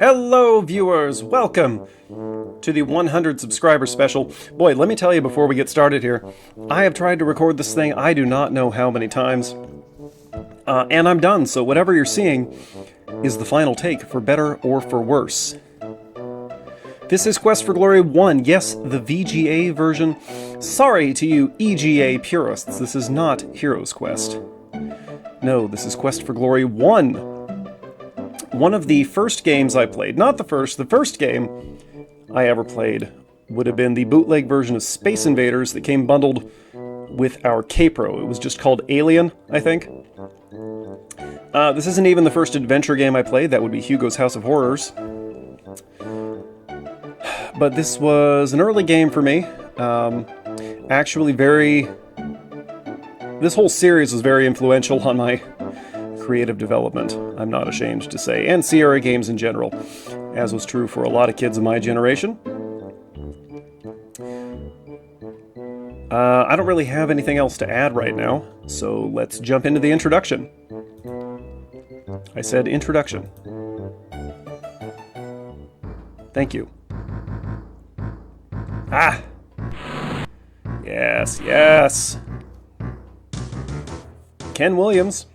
Hello, viewers! Welcome to the 100 subscriber special. Boy, let me tell you before we get started here, I have tried to record this thing I do not know how many times, and I'm done, so whatever you're seeing is the final take, for better or for worse. This is Quest for Glory 1, yes, the VGA version. Sorry to you EGA purists, this is not Hero's Quest. No, this is Quest for Glory 1. One of the first games I played, not the first game I ever played would have been the bootleg version of Space Invaders that came bundled with our K-Pro. It was just called Alien, I think. This isn't even the first adventure game I played, that would be Hugo's House of Horrors. But this was an early game for me. Actually this whole series was very influential on my creative development, I'm not ashamed to say, and Sierra games in general, as was true for a lot of kids of my generation. I don't really have anything else to add right now, so let's jump into the introduction. I said introduction. Thank you. Ah! Yes, yes! Ken Williams.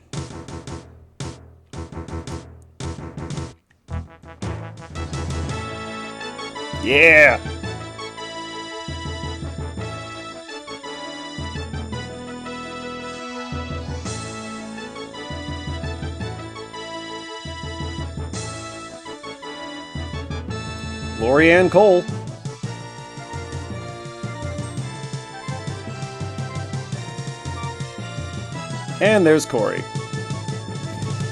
Yeah! Lorianne Cole. And there's Corey.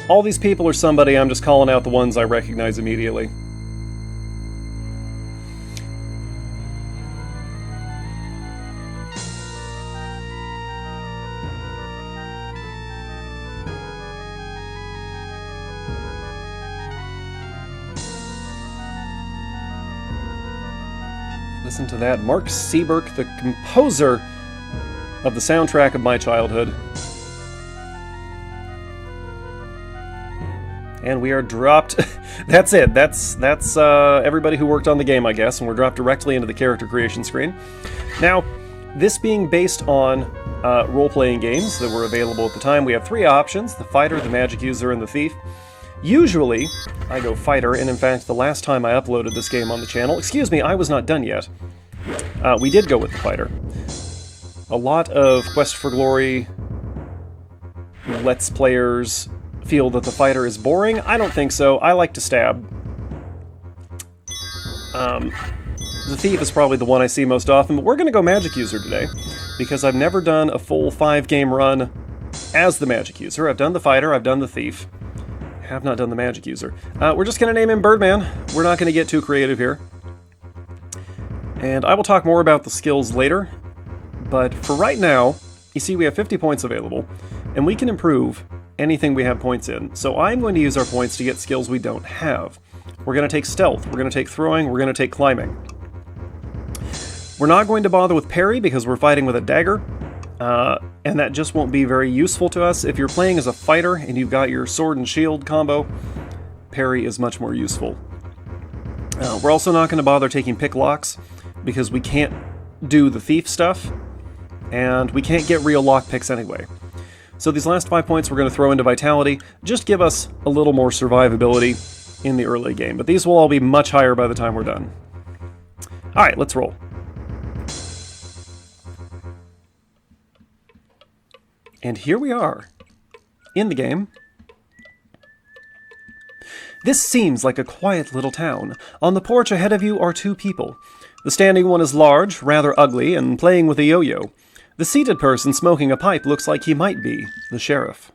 All these people are somebody, I'm just calling out the ones I recognize immediately. Listen to that. Mark Seberg, the composer of the soundtrack of my childhood. And we are dropped... That's it. That's everybody who worked on the game, I guess, and we're dropped directly into the character creation screen. Now, this being based on role-playing games that were available at the time, we have three options: the fighter, the magic user, and the thief. Usually, I go fighter, and in fact, the last time I uploaded this game on the channel... Excuse me, I was not done yet. We did go with the fighter. A lot of Quest for Glory Let's Players feel that the fighter is boring. I don't think so. I like to stab. The thief is probably the one I see most often, but we're going to go magic user today, because I've never done a full 5-game run as the magic user. I've done the fighter, I've done the thief. Have not done the magic user. We're just going to name him Birdman. We're not going to get too creative here. And I will talk more about the skills later, but for right now, you see we have 50 points available, and we can improve anything we have points in. So I'm going to use our points to get skills we don't have. We're going to take stealth, we're going to take throwing, we're going to take climbing. We're not going to bother with parry because we're fighting with a dagger. And that just won't be very useful to us. If you're playing as a fighter and you've got your sword and shield combo, parry is much more useful. We're also not going to bother taking pick locks because we can't do the thief stuff, and we can't get real lock picks anyway. So these last 5 points we're going to throw into vitality, just give us a little more survivability in the early game, but these will all be much higher by the time we're done. Alright, let's roll. And here we are, in the game. This seems like a quiet little town. On the porch ahead of you are two people. The standing one is large, rather ugly, and playing with a yo-yo. The seated person smoking a pipe looks like he might be the sheriff.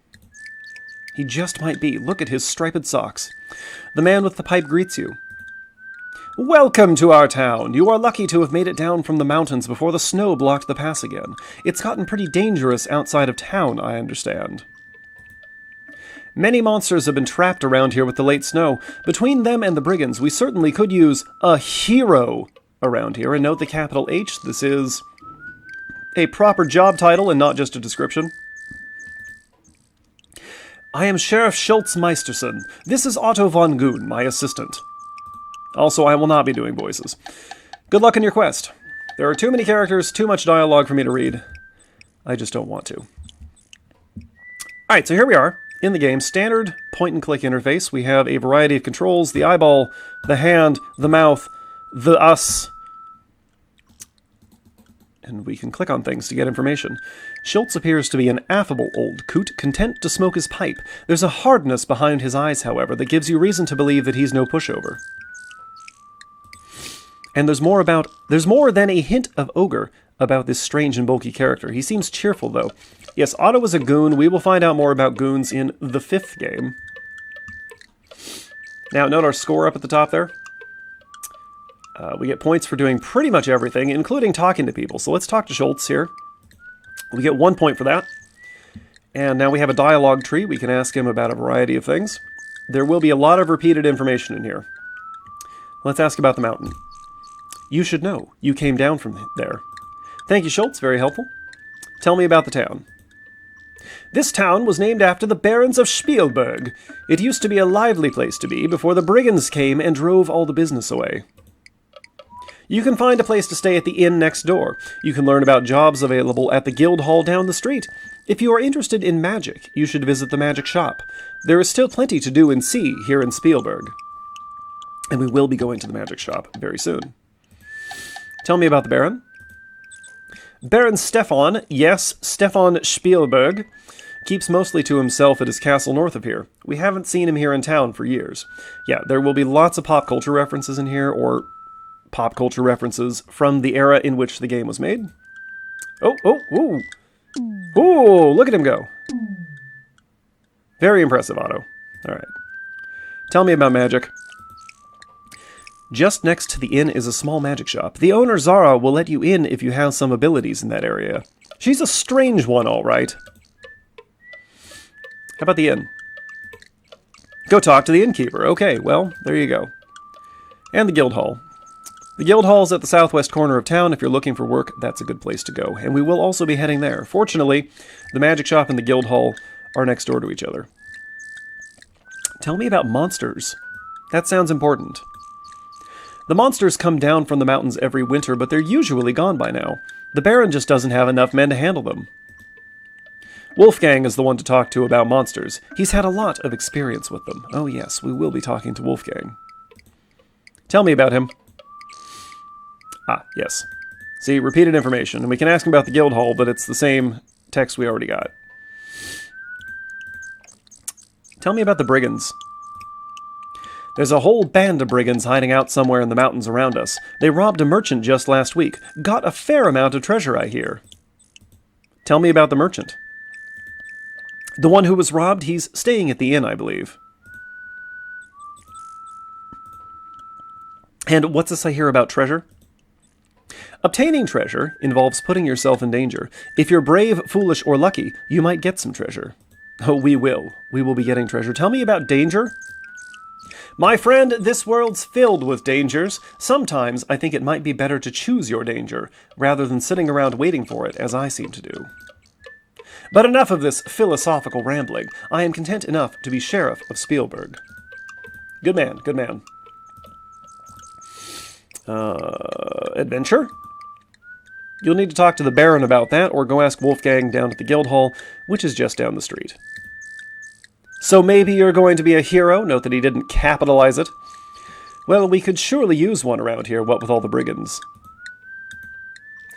He just might be. Look at his striped socks. The man with the pipe greets you. Welcome to our town. You are lucky to have made it down from the mountains before the snow blocked the pass again. It's gotten pretty dangerous outside of town, I understand. Many monsters have been trapped around here with the late snow. Between them and the brigands, we certainly could use a hero around here. And note the capital H, this is a proper job title and not just a description. I am Sheriff Schultz Meisterson. This is Otto von Goon, my assistant. Also, I will not be doing voices. Good luck in your quest. There are too many characters, too much dialogue for me to read. I just don't want to. Alright, so here we are in the game. Standard point-and-click interface. We have a variety of controls. The eyeball, the hand, the mouth, the us. And we can click on things to get information. Schultz appears to be an affable old coot, content to smoke his pipe. There's a hardness behind his eyes, however, that gives you reason to believe that he's no pushover. And there's more than a hint of ogre about this strange and bulky character. He seems cheerful, though. Yes, Otto is a goon. We will find out more about goons in the 5th game. Now, note our score up at the top there. We get points for doing pretty much everything, including talking to people. So let's talk to Schultz here. We get 1 point for that. And now we have a dialogue tree. We can ask him about a variety of things. There will be a lot of repeated information in here. Let's ask about the mountain. You should know. You came down from there. Thank you, Schultz. Very helpful. Tell me about the town. This town was named after the barons of Spielberg. It used to be a lively place to be before the brigands came and drove all the business away. You can find a place to stay at the inn next door. You can learn about jobs available at the guild hall down the street. If you are interested in magic, you should visit the magic shop. There is still plenty to do and see here in Spielberg. And we will be going to the magic shop very soon. Tell me about the Baron. Baron Stefan, yes, Stefan Spielberg, keeps mostly to himself at his castle north of here. We haven't seen him here in town for years. Yeah, there will be lots of pop culture references in here, or pop culture references from the era in which the game was made. Ooh, look at him go. Very impressive, Otto. Alright. Tell me about magic. Just next to the inn is a small magic shop. The owner, Zara, will let you in if you have some abilities in that area. She's a strange one, all right. How about the inn? Go talk to the innkeeper. Okay, well, there you go. And the guild hall. The guild hall is at the southwest corner of town. If you're looking for work, that's a good place to go. And we will also be heading there. Fortunately, the magic shop and the guild hall are next door to each other. Tell me about monsters. That sounds important. The monsters come down from the mountains every winter, but they're usually gone by now. The Baron just doesn't have enough men to handle them. Wolfgang is the one to talk to about monsters. He's had a lot of experience with them. Oh yes, we will be talking to Wolfgang. Tell me about him. Ah, yes. See, repeated information. And we can ask him about the guild hall, but it's the same text we already got. Tell me about the brigands. There's a whole band of brigands hiding out somewhere in the mountains around us. They robbed a merchant just last week. Got a fair amount of treasure, I hear. Tell me about the merchant. The one who was robbed, he's staying at the inn, I believe. And what's this I hear about treasure? Obtaining treasure involves putting yourself in danger. If you're brave, foolish, or lucky, you might get some treasure. Oh, we will. We will be getting treasure. Tell me about danger. My friend, this world's filled with dangers. Sometimes I think it might be better to choose your danger, rather than sitting around waiting for it, as I seem to do. But enough of this philosophical rambling. I am content enough to be Sheriff of Spielberg. Good man, good man. Adventure? You'll need to talk to the Baron about that, or go ask Wolfgang down at the guild hall, which is just down the street. So maybe you're going to be a hero? Note that he didn't capitalize it. Well, we could surely use one around here, what with all the brigands.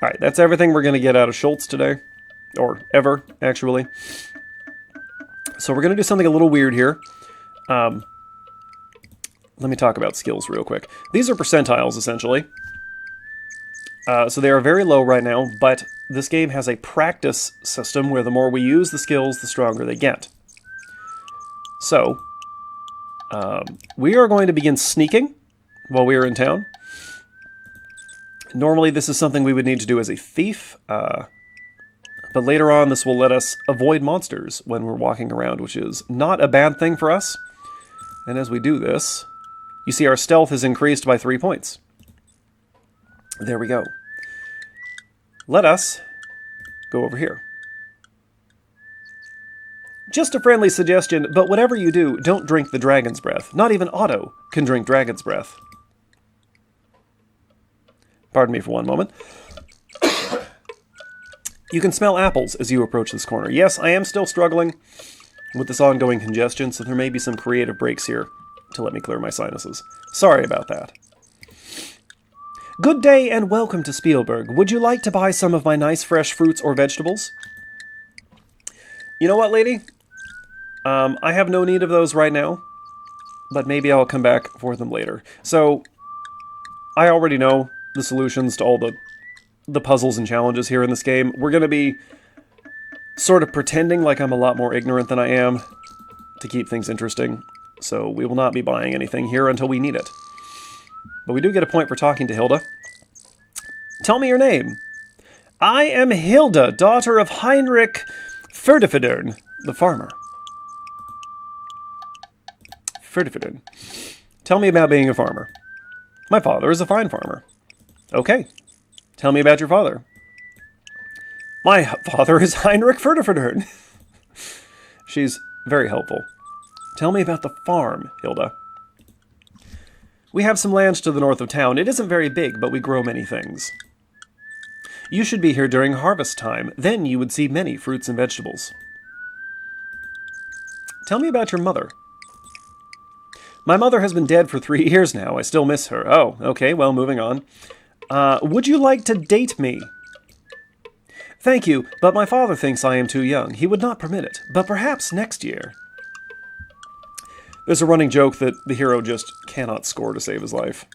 Alright, that's everything we're going to get out of Schultz today. Or ever, actually. So we're going to do something a little weird here. Let me talk about skills real quick. These are percentiles, essentially. So they are very low right now, but this game has a practice system where the more we use the skills, the stronger they get. So, we are going to begin sneaking while we are in town. Normally this is something we would need to do as a thief, but later on this will let us avoid monsters when we're walking around, which is not a bad thing for us. And as we do this, you see our stealth is increased by 3 points. There we go. Let us go over here. Just a friendly suggestion, but whatever you do, don't drink the dragon's breath. Not even Otto can drink dragon's breath. Pardon me for one moment. You can smell apples as you approach this corner. Yes, I am still struggling with this ongoing congestion, so there may be some creative breaks here to let me clear my sinuses. Sorry about that. Good day and welcome to Spielberg. Would you like to buy some of my nice fresh fruits or vegetables? You know what, lady? I have no need of those right now, but maybe I'll come back for them later. So, I already know the solutions to all the puzzles and challenges here in this game. We're going to be sort of pretending like I'm a lot more ignorant than I am to keep things interesting. So we will not be buying anything here until we need it. But we do get a point for talking to Hilda. Tell me your name. I am Hilda, daughter of Heinrich Ferdifidern, the farmer. Ferdifidern. Tell me about being a farmer. My father is a fine farmer. Okay. Tell me about your father. My father is Heinrich Ferdifidern. She's very helpful. Tell me about the farm, Hilda. We have some land to the north of town. It isn't very big, but we grow many things. You should be here during harvest time. Then you would see many fruits and vegetables. Tell me about your mother. My mother has been dead for 3 years now. I still miss her. Oh, okay, well, moving on. Would you like to date me? Thank you, but my father thinks I am too young. He would not permit it, but perhaps next year. There's a running joke that the hero just cannot score to save his life.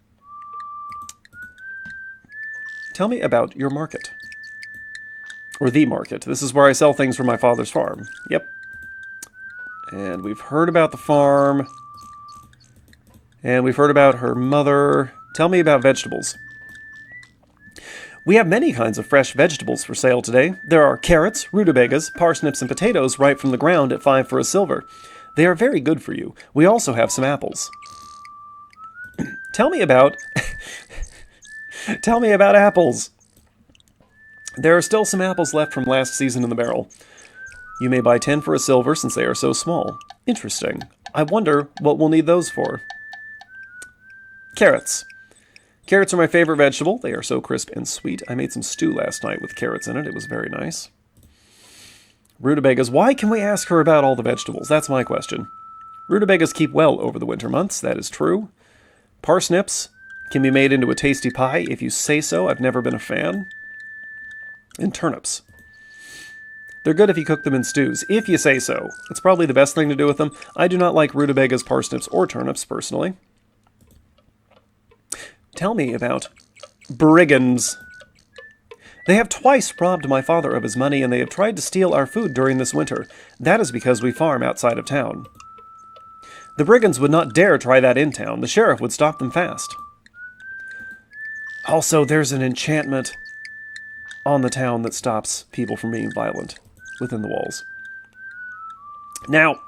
Tell me about your market. Or the market. This is where I sell things from my father's farm. Yep. And we've heard about the farm. And we've heard about her mother. Tell me about vegetables. We have many kinds of fresh vegetables for sale today. There are carrots, rutabagas, parsnips, and potatoes right from the ground at 5 for a silver. They are very good for you. We also have some apples. Tell me about... Tell me about apples. There are still some apples left from last season in the barrel. You may buy 10 for a silver since they are so small. Interesting. I wonder what we'll need those for. Carrots. Carrots are my favorite vegetable. They are so crisp and sweet. I made some stew last night with carrots in it. It was very nice. Rutabagas. Why can we ask her about all the vegetables? That's my question. Rutabagas keep well over the winter months. That is true. Parsnips can be made into a tasty pie if you say so. I've never been a fan. And turnips. They're good if you cook them in stews, if you say so. It's probably the best thing to do with them. I do not like rutabagas, parsnips, or turnips, personally. Tell me about brigands. They have twice robbed my father of his money, and they have tried to steal our food during this winter. That is because we farm outside of town. The brigands would not dare try that in town. The sheriff would stop them fast. Also, there's an enchantment on the town that stops people from being violent within the walls. Now,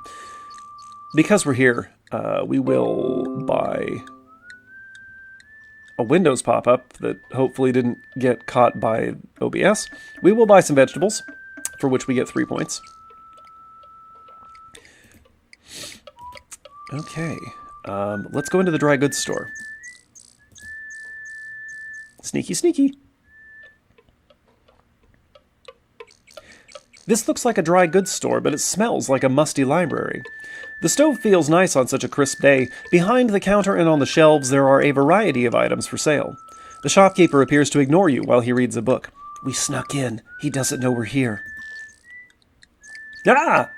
because we're here, we will buy a Windows pop-up that hopefully didn't get caught by OBS. We will buy some vegetables, for which we get 3 points. Okay, let's go into the dry goods store. Sneaky, sneaky. This looks like a dry goods store, but it smells like a musty library. The stove feels nice on such a crisp day. Behind the counter and on the shelves there are a variety of items for sale. The shopkeeper appears to ignore you while he reads a book. We snuck in. He doesn't know we're here. Ah!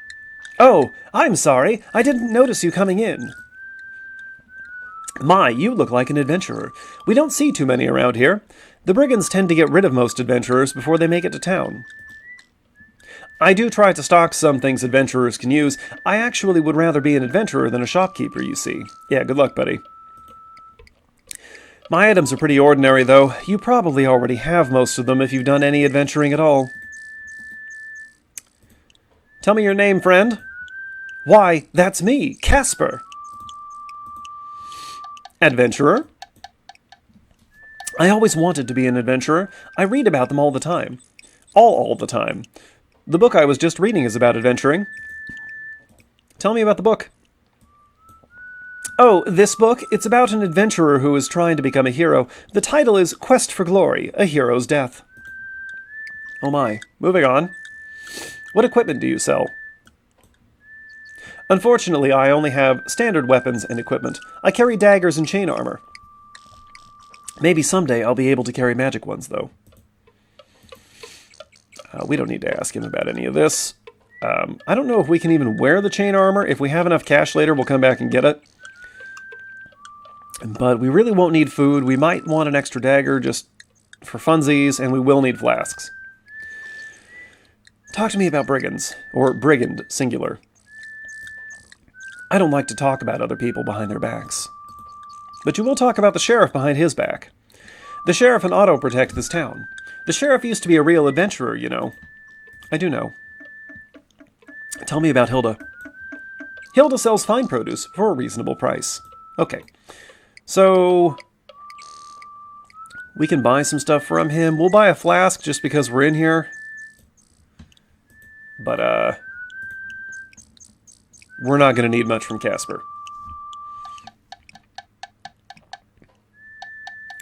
Oh, I'm sorry. I didn't notice you coming in. My, you look like an adventurer. We don't see too many around here. The brigands tend to get rid of most adventurers before they make it to town. I do try to stock some things adventurers can use. I actually would rather be an adventurer than a shopkeeper, you see. Yeah, good luck, buddy. My items are pretty ordinary, though. You probably already have most of them if you've done any adventuring at all. Tell me your name, friend. Why, that's me, Casper. Adventurer? I always wanted to be an adventurer. I read about them all the time. All the time. The book I was just reading is about adventuring. Tell me about the book. Oh, this book? It's about an adventurer who is trying to become a hero. The title is Quest for Glory, A Hero's Death. Oh my. Moving on. What equipment do you sell? Unfortunately, I only have standard weapons and equipment. I carry daggers and chain armor. Maybe someday I'll be able to carry magic ones, though. We don't need to ask him about any of this. I don't know if we can even wear the chain armor. If we have enough cash later, we'll come back and get it. But we really won't need food. We might want an extra dagger just for funsies, and we will need flasks. Talk to me about brigands, or brigand, singular. I don't like to talk about other people behind their backs. But you will talk about the sheriff behind his back. The sheriff and Otto protect this town. The sheriff used to be a real adventurer, you know. I do know. Tell me about Hilda. Hilda sells fine produce for a reasonable price. Okay. So we can buy some stuff from him. We'll buy a flask just because we're in here. But, we're not going to need much from Casper.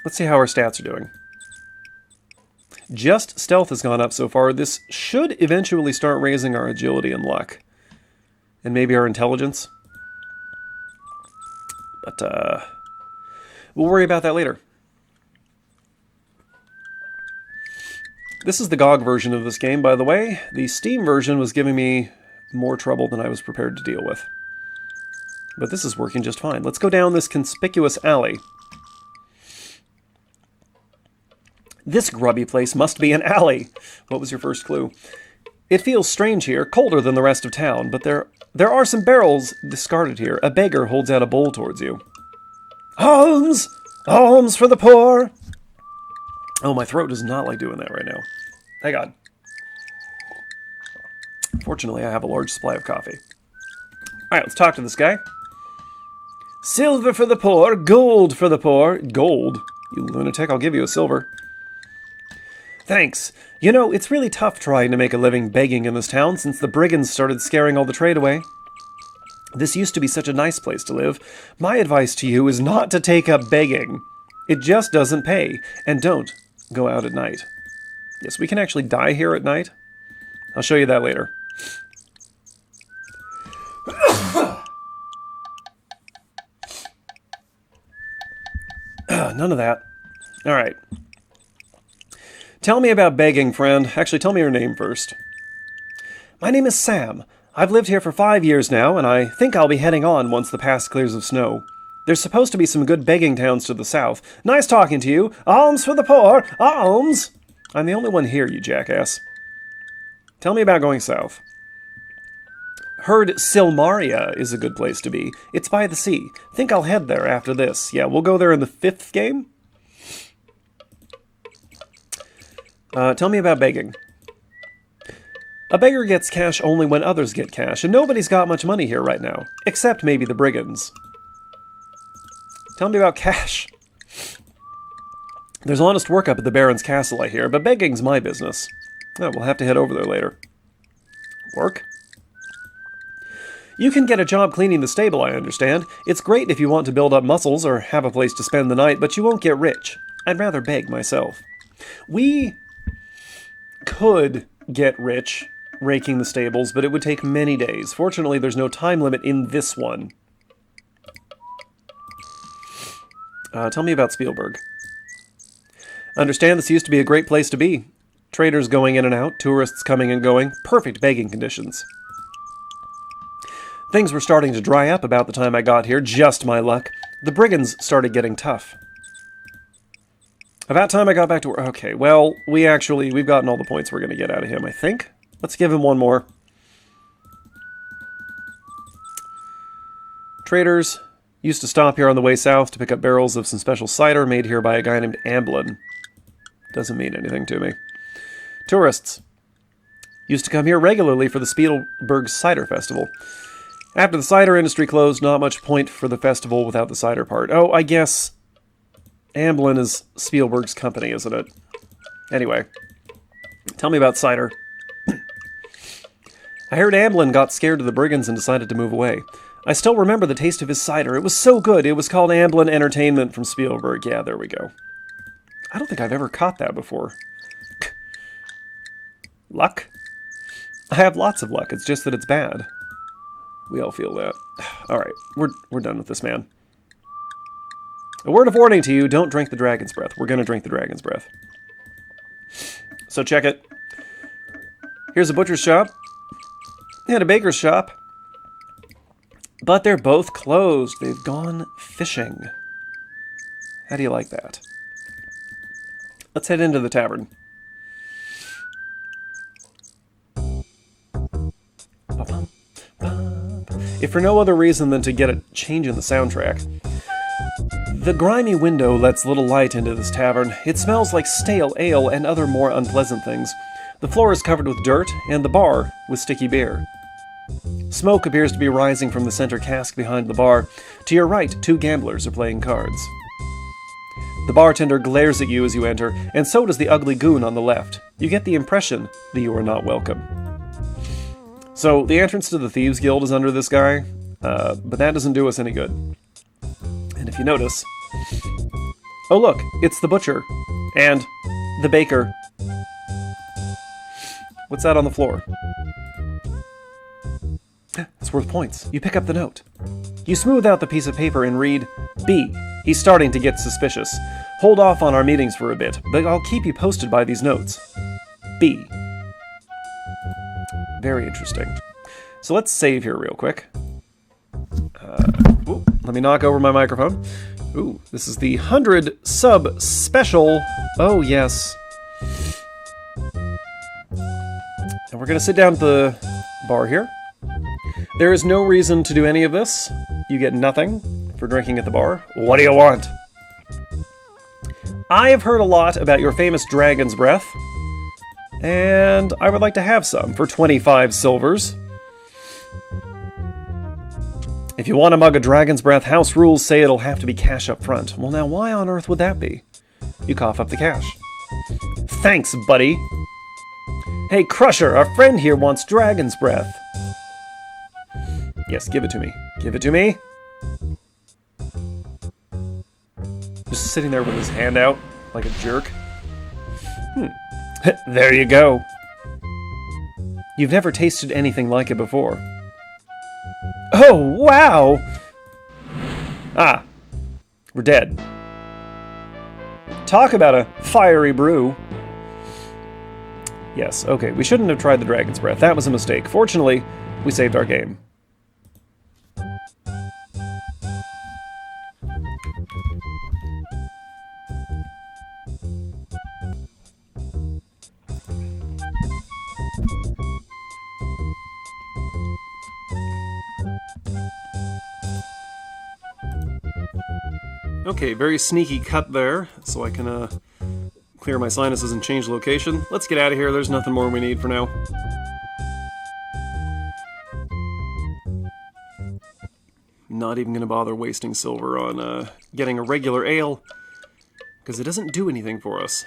Let's see how our stats are doing. Just stealth has gone up so far. This should eventually start raising our agility and luck. And maybe our intelligence. But, we'll worry about that later. This is the GOG version of this game, by the way. The Steam version was giving me more trouble than I was prepared to deal with. But this is working just fine. Let's go down this conspicuous alley. This grubby place must be an alley. What was your first clue? It feels strange here, colder than the rest of town, but there are some barrels discarded here. A beggar holds out a bowl towards you. Alms! Alms for the poor! Oh, my throat does not like doing that right now. Thank God. Fortunately, I have a large supply of coffee. Alright, let's talk to this guy. Silver for the poor, gold for the poor. Gold? You lunatic, I'll give you a silver. Thanks. You know, it's really tough trying to make a living begging in this town since the brigands started scaring all the trade away. This used to be such a nice place to live. My advice to you is not to take up begging. It just doesn't pay. And don't go out at night. Yes, we can actually die here at night. I'll show you that later. None of that. Alright. Tell me about begging, friend. Actually, tell me your name first. My name is Sam. I've lived here for 5 years now, and I think I'll be heading on once the pass clears of snow. There's supposed to be some good begging towns to the south. Nice talking to you. Alms for the poor! Alms! I'm the only one here, you jackass. Tell me about going south. Heard Silmaria is a good place to be. It's by the sea. Think I'll head there after this. Yeah, we'll go there in the 5th game. Tell me about begging. A beggar gets cash only when others get cash, and nobody's got much money here right now. Except maybe the brigands. Tell me about cash. There's honest work up at the Baron's castle, I hear, but begging's my business. Oh, we'll have to head over there later. Work? You can get a job cleaning the stable, I understand. It's great if you want to build up muscles or have a place to spend the night, but you won't get rich. I'd rather beg myself. We could get rich raking the stables, but it would take many days. Fortunately, there's no time limit in this one. Tell me about Spielberg. Understand this used to be a great place to be. Traders going in and out, tourists coming and going, perfect begging conditions. Things were starting to dry up about the time I got here, just my luck. The brigands started getting tough. About time I got back to work. Okay, well, we've gotten all the points we're going to get out of him, I think. Let's give him one more. Traders used to stop here on the way south to pick up barrels of some special cider made here by a guy named Amblin. Doesn't mean anything to me. Tourists used to come here regularly for the Spielberg Cider Festival. After the cider industry closed, not much point for the festival without the cider part. Oh, I guess Amblin is Spielberg's company, isn't it? Anyway, tell me about cider. I heard Amblin got scared of the brigands and decided to move away. I still remember the taste of his cider. It was so good. It was called Amblin Entertainment from Spielberg. Yeah, there we go. I don't think I've ever caught that before. Luck? I have lots of luck. It's just that it's bad. We all feel that. Alright, we're done with this man. A word of warning to you, don't drink the dragon's breath. We're gonna drink the dragon's breath. So check it. Here's a butcher's shop. And a baker's shop. But they're both closed. They've gone fishing. How do you like that? Let's head into the tavern. If for no other reason than to get a change in the soundtrack. The grimy window lets little light into this tavern. It smells like stale ale and other more unpleasant things. The floor is covered with dirt, and the bar with sticky beer. Smoke appears to be rising from the center cask behind the bar. To your right, two gamblers are playing cards. The bartender glares at you as you enter, and so does the ugly goon on the left. You get the impression that you are not welcome. So, the entrance to the Thieves Guild is under this guy, but that doesn't do us any good. And if you notice... Oh look, it's the butcher. And the baker. What's that on the floor? It's worth points. You pick up the note. You smooth out the piece of paper and read, B. He's starting to get suspicious. Hold off on our meetings for a bit, but I'll keep you posted by these notes. B. Very interesting. So let's save here real quick. Let me knock over my microphone. Ooh, this is the 100 sub special. Oh, yes. And we're going to sit down at the bar here. There is no reason to do any of this. You get nothing for drinking at the bar. What do you want? I have heard a lot about your famous dragon's breath, and I would like to have some for 25 silvers. If you want a mug of dragon's breath, house rules say it'll have to be cash up front. Well, now why on earth would that be? You cough up the cash. Thanks, buddy. Hey, Crusher, our friend here wants dragon's breath. Yes, give it to me. Give it to me. Just sitting there with his hand out, like a jerk. There you go. You've never tasted anything like it before. Oh, wow! Ah, we're dead. Talk about a fiery brew. Yes, okay, we shouldn't have tried the dragon's breath. That was a mistake. Fortunately, we saved our game. Okay, very sneaky cut there, so I can clear my sinuses and change location. Let's get out of here, there's nothing more we need for now. Not even going to bother wasting silver on getting a regular ale, because it doesn't do anything for us.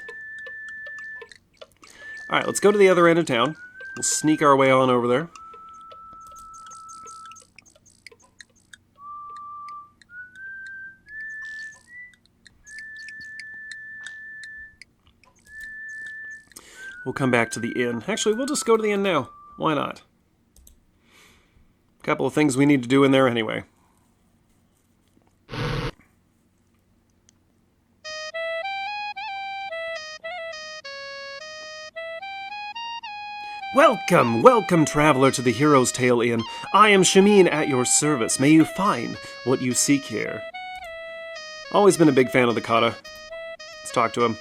Alright, let's go to the other end of town. We'll sneak our way on over there. We'll come back to the inn. Actually, we'll just go to the inn now. Why not? A couple of things we need to do in there anyway. Welcome, welcome, traveler, to the Hero's Tale Inn. I am Shamin at your service. May you find what you seek here. Always been a big fan of the kata. Let's talk to him.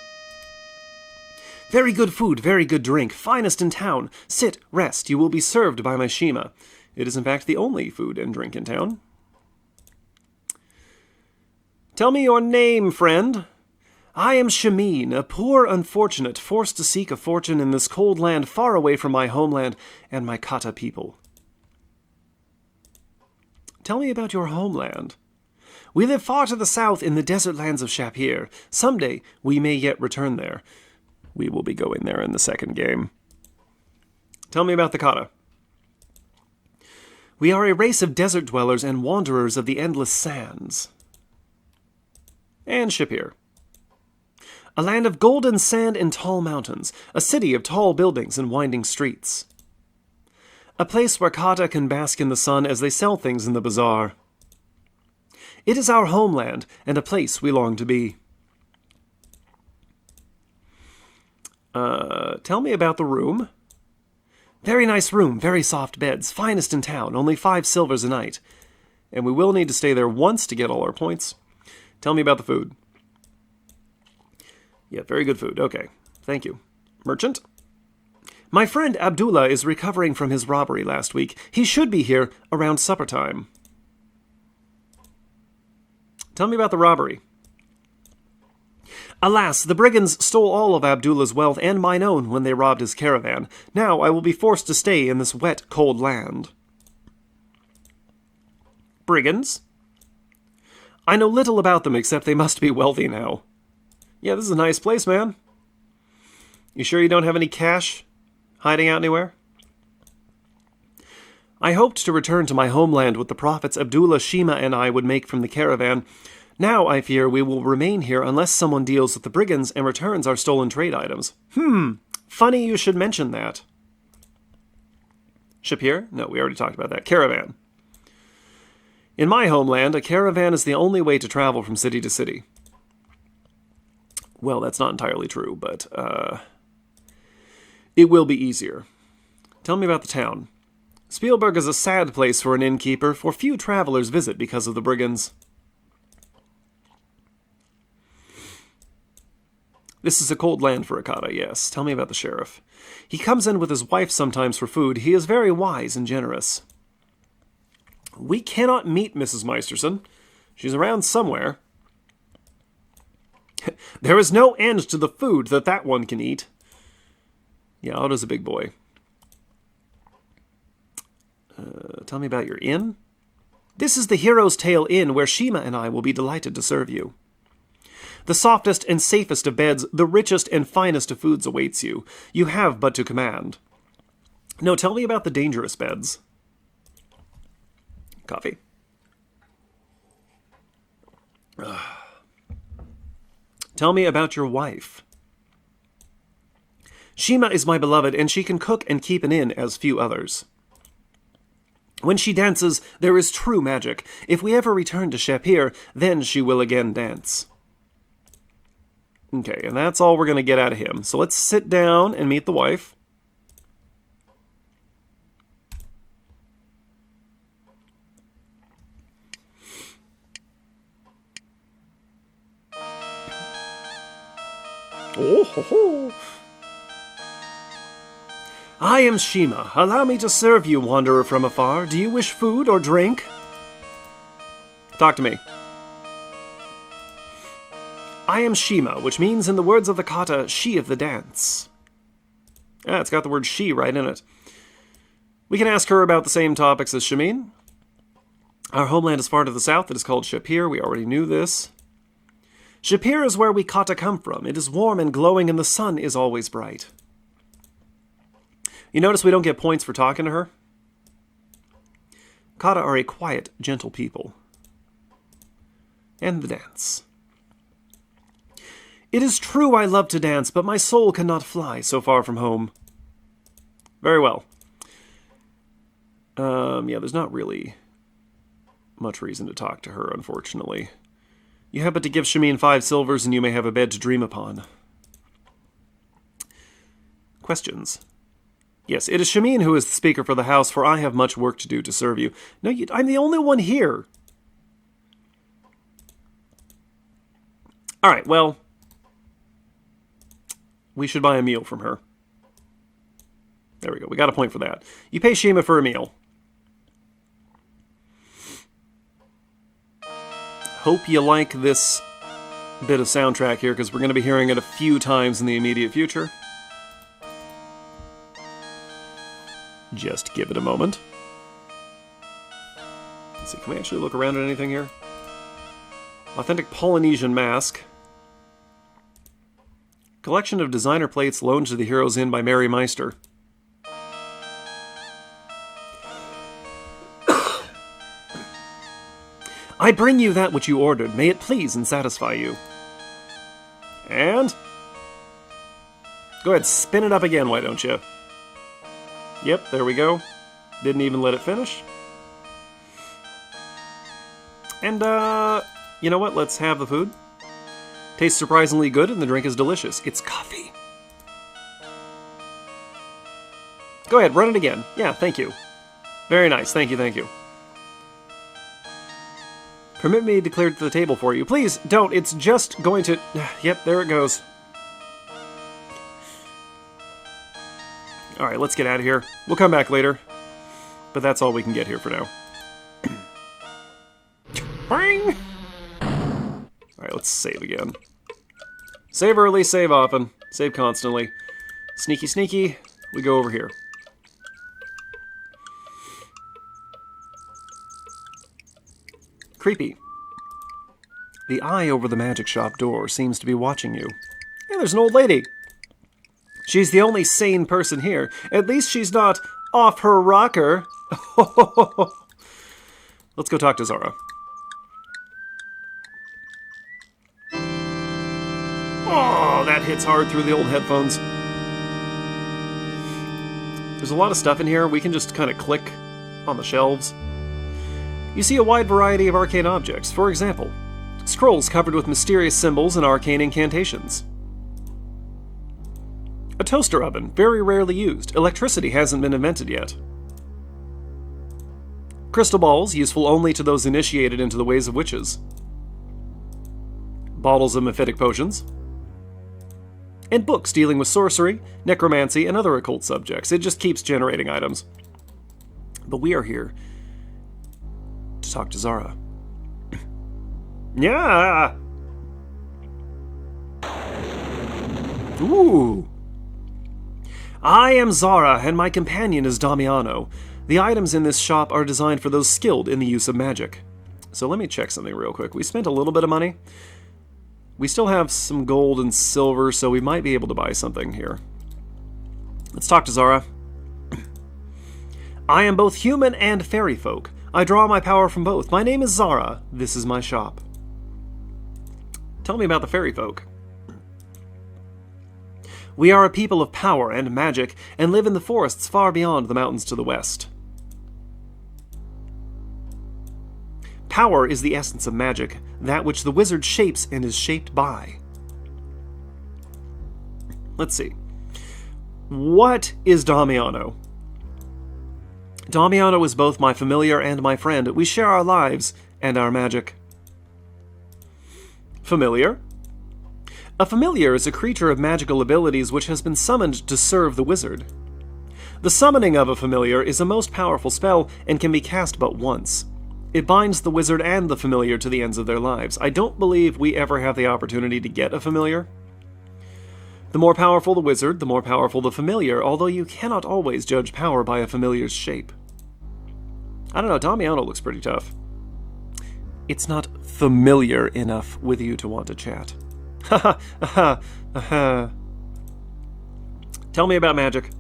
Very good food, very good drink, finest in town. Sit, rest, you will be served by my Shima. It is in fact the only food and drink in town. Tell me your name, friend. I am Shamin, a poor unfortunate, forced to seek a fortune in this cold land far away from my homeland and my kata people. Tell me about your homeland. We live far to the south in the desert lands of Shapir. Someday we may yet return there. We will be going there in the second game. Tell me about the kata. We are a race of desert dwellers and wanderers of the endless sands. And ship here. A land of golden sand and tall mountains, a city of tall buildings and winding streets. A place where Kata can bask in the sun as they sell things in the bazaar. It is our homeland, and a place we long to be. Tell me about the room. Very nice room, very soft beds, finest in town, only 5 silvers a night. And we will need to stay there once to get all our points. Tell me about the food. Yeah, very good food. Okay, thank you. Merchant? My friend Abdullah is recovering from his robbery last week. He should be here around supper time. Tell me about the robbery. Alas, the brigands stole all of Abdullah's wealth and mine own when they robbed his caravan. Now I will be forced to stay in this wet, cold land. Brigands? I know little about them except they must be wealthy now. Yeah, this is a nice place, man. You sure you don't have any cash hiding out anywhere? I hoped to return to my homeland with the profits Abdullah, Shima, and I would make from the caravan. Now, I fear, we will remain here unless someone deals with the brigands and returns our stolen trade items. Funny you should mention that. Ship here? No, we already talked about that. Caravan. In my homeland, a caravan is the only way to travel from city to city. Well, that's not entirely true, but it will be easier. Tell me about the town. Spielberg is a sad place for an innkeeper, for few travelers visit because of the brigands. This is a cold land for Akata, yes. Tell me about the sheriff. He comes in with his wife sometimes for food. He is very wise and generous. We cannot meet Mrs. Meisterson. She's around somewhere. There is no end to the food that one can eat. Yeah, Otto's a big boy. Tell me about your inn. This is the Hero's Tale Inn, where Shima and I will be delighted to serve you. The softest and safest of beds, the richest and finest of foods awaits you. You have but to command. No, tell me about the dangerous beds. Coffee. Tell me about your wife. Shima is my beloved, and she can cook and keep an inn as few others. When she dances, there is true magic. If we ever return to Shapir, then she will again dance. Okay, and that's all we're going to get out of him. So let's sit down and meet the wife. Oh, ho, ho. I am Shima. Allow me to serve you, wanderer from afar. Do you wish food or drink? Talk to me. I am Shima, which means, in the words of the kata, she of the dance. Ah, it's got the word she right in it. We can ask her about the same topics as Shamin. Our homeland is far to the south. It is called Shapir. We already knew this. Shapir is where we kata come from. It is warm and glowing, and the sun is always bright. You notice we don't get points for talking to her? Kata are a quiet, gentle people. And the dance. It is true I love to dance, but my soul cannot fly so far from home. Very well. Yeah, there's not really much reason to talk to her, unfortunately. You have but to give Shamin 5 silvers, and you may have a bed to dream upon. Questions? Yes, it is Shamin who is the speaker for the house, for I have much work to do to serve you. No, I'm the only one here. Alright, well, we should buy a meal from her. There we go, we got a point for that. You pay Shima for a meal. Hope you like this bit of soundtrack here, because we're going to be hearing it a few times in the immediate future. Just give it a moment. Let's see, can we actually look around at anything here? Authentic Polynesian mask. Collection of designer plates loaned to the Hero's Inn by Mary Meister. I bring you that which you ordered. May it please and satisfy you. And? Go ahead, spin it up again, why don't you? Yep, there we go. Didn't even let it finish. And, you know what? Let's have the food. Tastes surprisingly good and the drink is delicious. It's coffee. Go ahead, run it again. Yeah, thank you. Very nice, thank you, thank you. Permit me to clear it to the table for you. Please, don't, it's just going to... Yep, there it goes. Alright, let's get out of here. We'll come back later. But that's all we can get here for now. Bang! Alright, let's save again. Save early, save often. Save constantly. Sneaky, sneaky. We go over here. Creepy. The eye over the magic shop door seems to be watching you. Hey, there's an old lady. She's the only sane person here. At least she's not off her rocker. Let's go talk to Zara. Oh, that hits hard through the old headphones. There's a lot of stuff in here. We can just kind of click on the shelves. You see a wide variety of arcane objects. For example, scrolls covered with mysterious symbols and arcane incantations. A toaster oven, very rarely used. Electricity hasn't been invented yet. Crystal balls, useful only to those initiated into the ways of witches. Bottles of mephitic potions. And books dealing with sorcery, necromancy, and other occult subjects. It just keeps generating items. But we are here to talk to Zara. Yeah! Ooh! I am Zara, and my companion is Damiano. The items in this shop are designed for those skilled in the use of magic. So let me check something real quick. We spent a little bit of money. We still have some gold and silver, so we might be able to buy something here. Let's talk to Zara. I am both human and fairy folk. I draw my power from both. My name is Zara. This is my shop. Tell me about the fairy folk. We are a people of power and magic, and live in the forests far beyond the mountains to the west. Power is the essence of magic, that which the wizard shapes and is shaped by. Let's see. What is Damiano? Damiano is both my familiar and my friend. We share our lives and our magic. Familiar? A familiar is a creature of magical abilities which has been summoned to serve the wizard. The summoning of a familiar is a most powerful spell and can be cast but once. It binds the wizard and the familiar to the ends of their lives. I don't believe we ever have the opportunity to get a familiar. The more powerful the wizard, the more powerful the familiar, although you cannot always judge power by a familiar's shape. I don't know, Damiano looks pretty tough. It's not familiar enough with you to want to chat. Ha ha ha. Tell me about magic.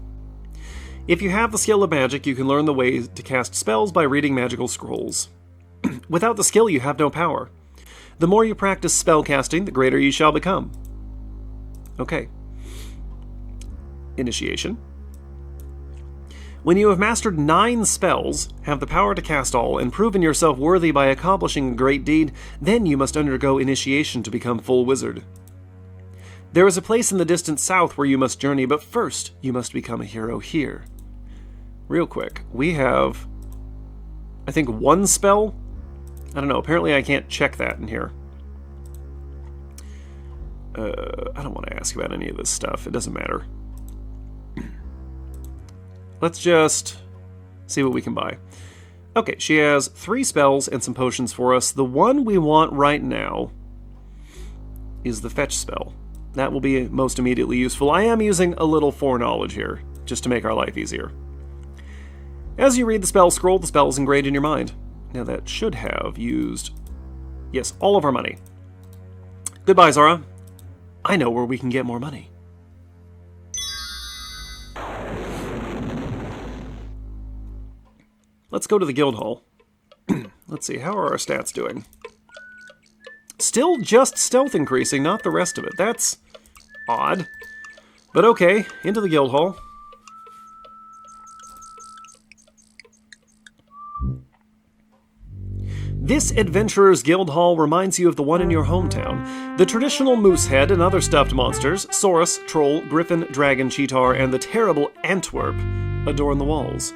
If you have the skill of magic, you can learn the way to cast spells by reading magical scrolls. Without the skill, you have no power. The more you practice spell casting, the greater you shall become. Okay. Initiation. When you have mastered 9 spells, have the power to cast all, and proven yourself worthy by accomplishing a great deed, then you must undergo initiation to become full wizard. There is a place in the distant south where you must journey, but first you must become a hero here. Real quick, we have, I think, 1 spell? I don't know, apparently I can't check that in here. I don't want to ask about any of this stuff, it doesn't matter. Let's just see what we can buy. Okay, she has 3 spells and some potions for us. The one we want right now is the fetch spell. That will be most immediately useful. I am using a little foreknowledge here, just to make our life easier. As you read the spell scroll, the spell is engraved in your mind. Now that should have used, yes, all of our money. Goodbye, Zara. I know where we can get more money. Let's go to the guild hall. Let's see, how are our stats doing? Still just stealth increasing, not the rest of it. That's odd. But okay, into the guild hall. This Adventurers Guild Hall reminds you of the one in your hometown. The traditional moose head and other stuffed monsters, Saurus, Troll, Griffin, Dragon, Cheetar, and the terrible Antwerp adorn the walls.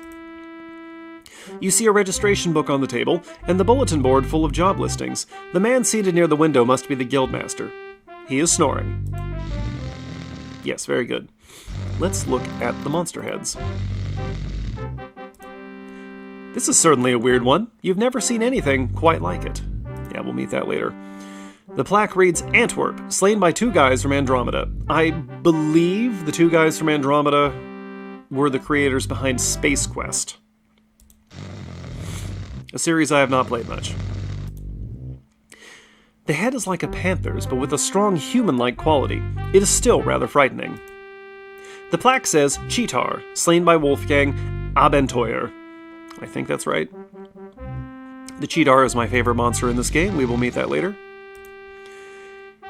You see a registration book on the table, and the bulletin board full of job listings. The man seated near the window must be the guildmaster. He is snoring. Yes, very good. Let's look at the monster heads. This is certainly a weird one. You've never seen anything quite like it. Yeah, we'll meet that later. The plaque reads, Antwerp, slain by 2 guys from Andromeda. I believe the 2 guys from Andromeda were the creators behind Space Quest, a series I have not played much. The head is like a panther's, but with a strong human-like quality. It is still rather frightening. The plaque says, Cheetar, slain by Wolfgang Abenteuer. I think that's right. The Cheetar is my favorite monster in this game. We will meet that later.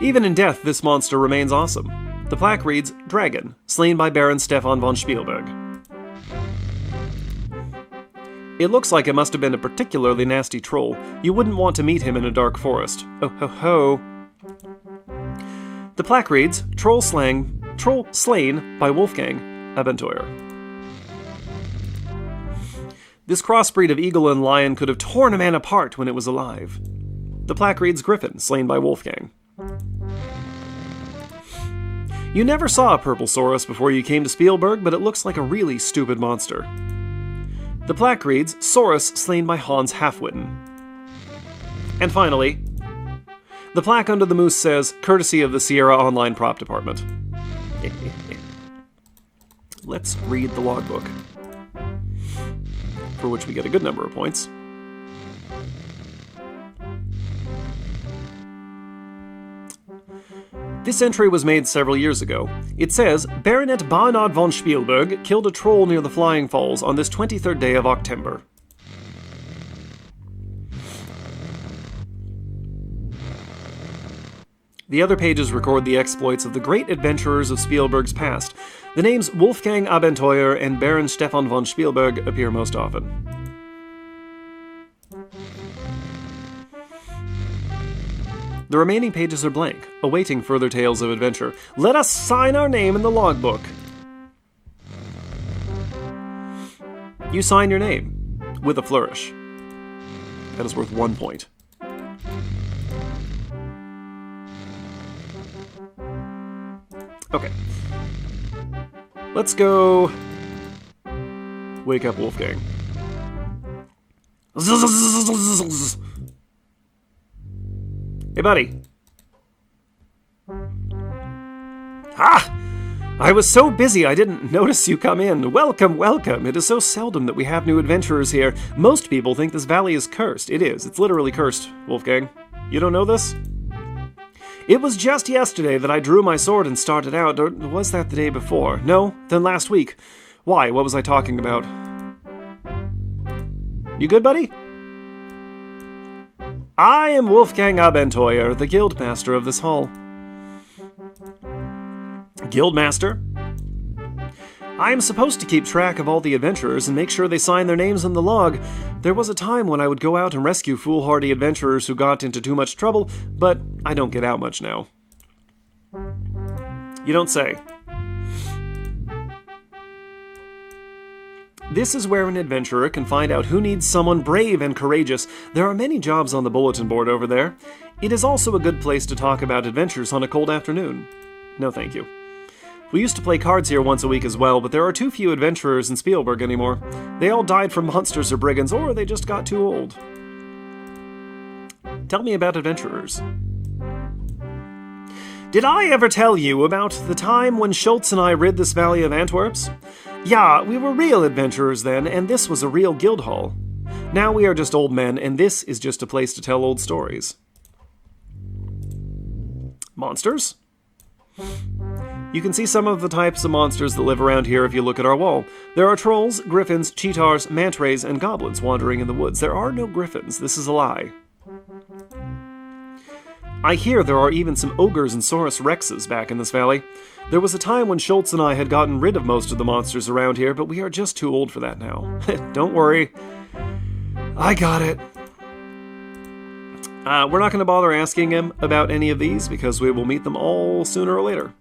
Even in death, this monster remains awesome. The plaque reads, Dragon, slain by Baron Stefan von Spielberg. It looks like it must have been a particularly nasty troll. You wouldn't want to meet him in a dark forest. Oh ho ho. The plaque reads, Troll slain by Wolfgang Abenteuer. This crossbreed of eagle and lion could have torn a man apart when it was alive. The plaque reads, Griffin, slain by Wolfgang. You never saw a purple Saurus before you came to Spielberg, but it looks like a really stupid monster. The plaque reads, Saurus, slain by Hans Halfwitten. And finally, the plaque under the moose says, courtesy of the Sierra Online Prop Department. Let's read the logbook, for which we get a good number of points. This entry was made several years ago. It says, Baronet Barnard von Spielberg killed a troll near the Flying Falls on this 23rd day of October. The other pages record the exploits of the great adventurers of Spielberg's past. The names Wolfgang Abenteuer and Baron Stefan von Spielberg appear most often. The remaining pages are blank, awaiting further tales of adventure. Let us sign our name in the logbook. You sign your name, with a flourish. That is worth 1 point. Okay. Let's go wake up Wolfgang. Hey, buddy. Ah! I was so busy I didn't notice you come in. Welcome, welcome. It is so seldom that we have new adventurers here. Most people think this valley is cursed. It is. It's literally cursed, Wolfgang. You don't know this? It was just yesterday that I drew my sword and started out, or was that the day before? No, then last week. Why? What was I talking about? You good, buddy? I am Wolfgang Abenteuer, the guildmaster of this hall. Guildmaster? I am supposed to keep track of all the adventurers and make sure they sign their names in the log. There was a time when I would go out and rescue foolhardy adventurers who got into too much trouble, but I don't get out much now. You don't say. This is where an adventurer can find out who needs someone brave and courageous. There are many jobs on the bulletin board over there. It is also a good place to talk about adventures on a cold afternoon. No, thank you. We used to play cards here once a week as well, but there are too few adventurers in Spielberg anymore. They all died from monsters or brigands, or they just got too old. Tell me about adventurers. Did I ever tell you about the time when Schultz and I rid this valley of Antwerps? Yeah, we were real adventurers then, and this was a real guild hall. Now we are just old men, and this is just a place to tell old stories. Monsters? You can see some of the types of monsters that live around here if you look at our wall. There are trolls, griffins, cheetars, manta rays, and goblins wandering in the woods. There are no griffins. This is a lie. I hear there are even some ogres and Saurus Rexes back in this valley. There was a time when Schultz and I had gotten rid of most of the monsters around here, but we are just too old for that now. Don't worry. I got it. We're not going to bother asking him about any of these because we will meet them all sooner or later.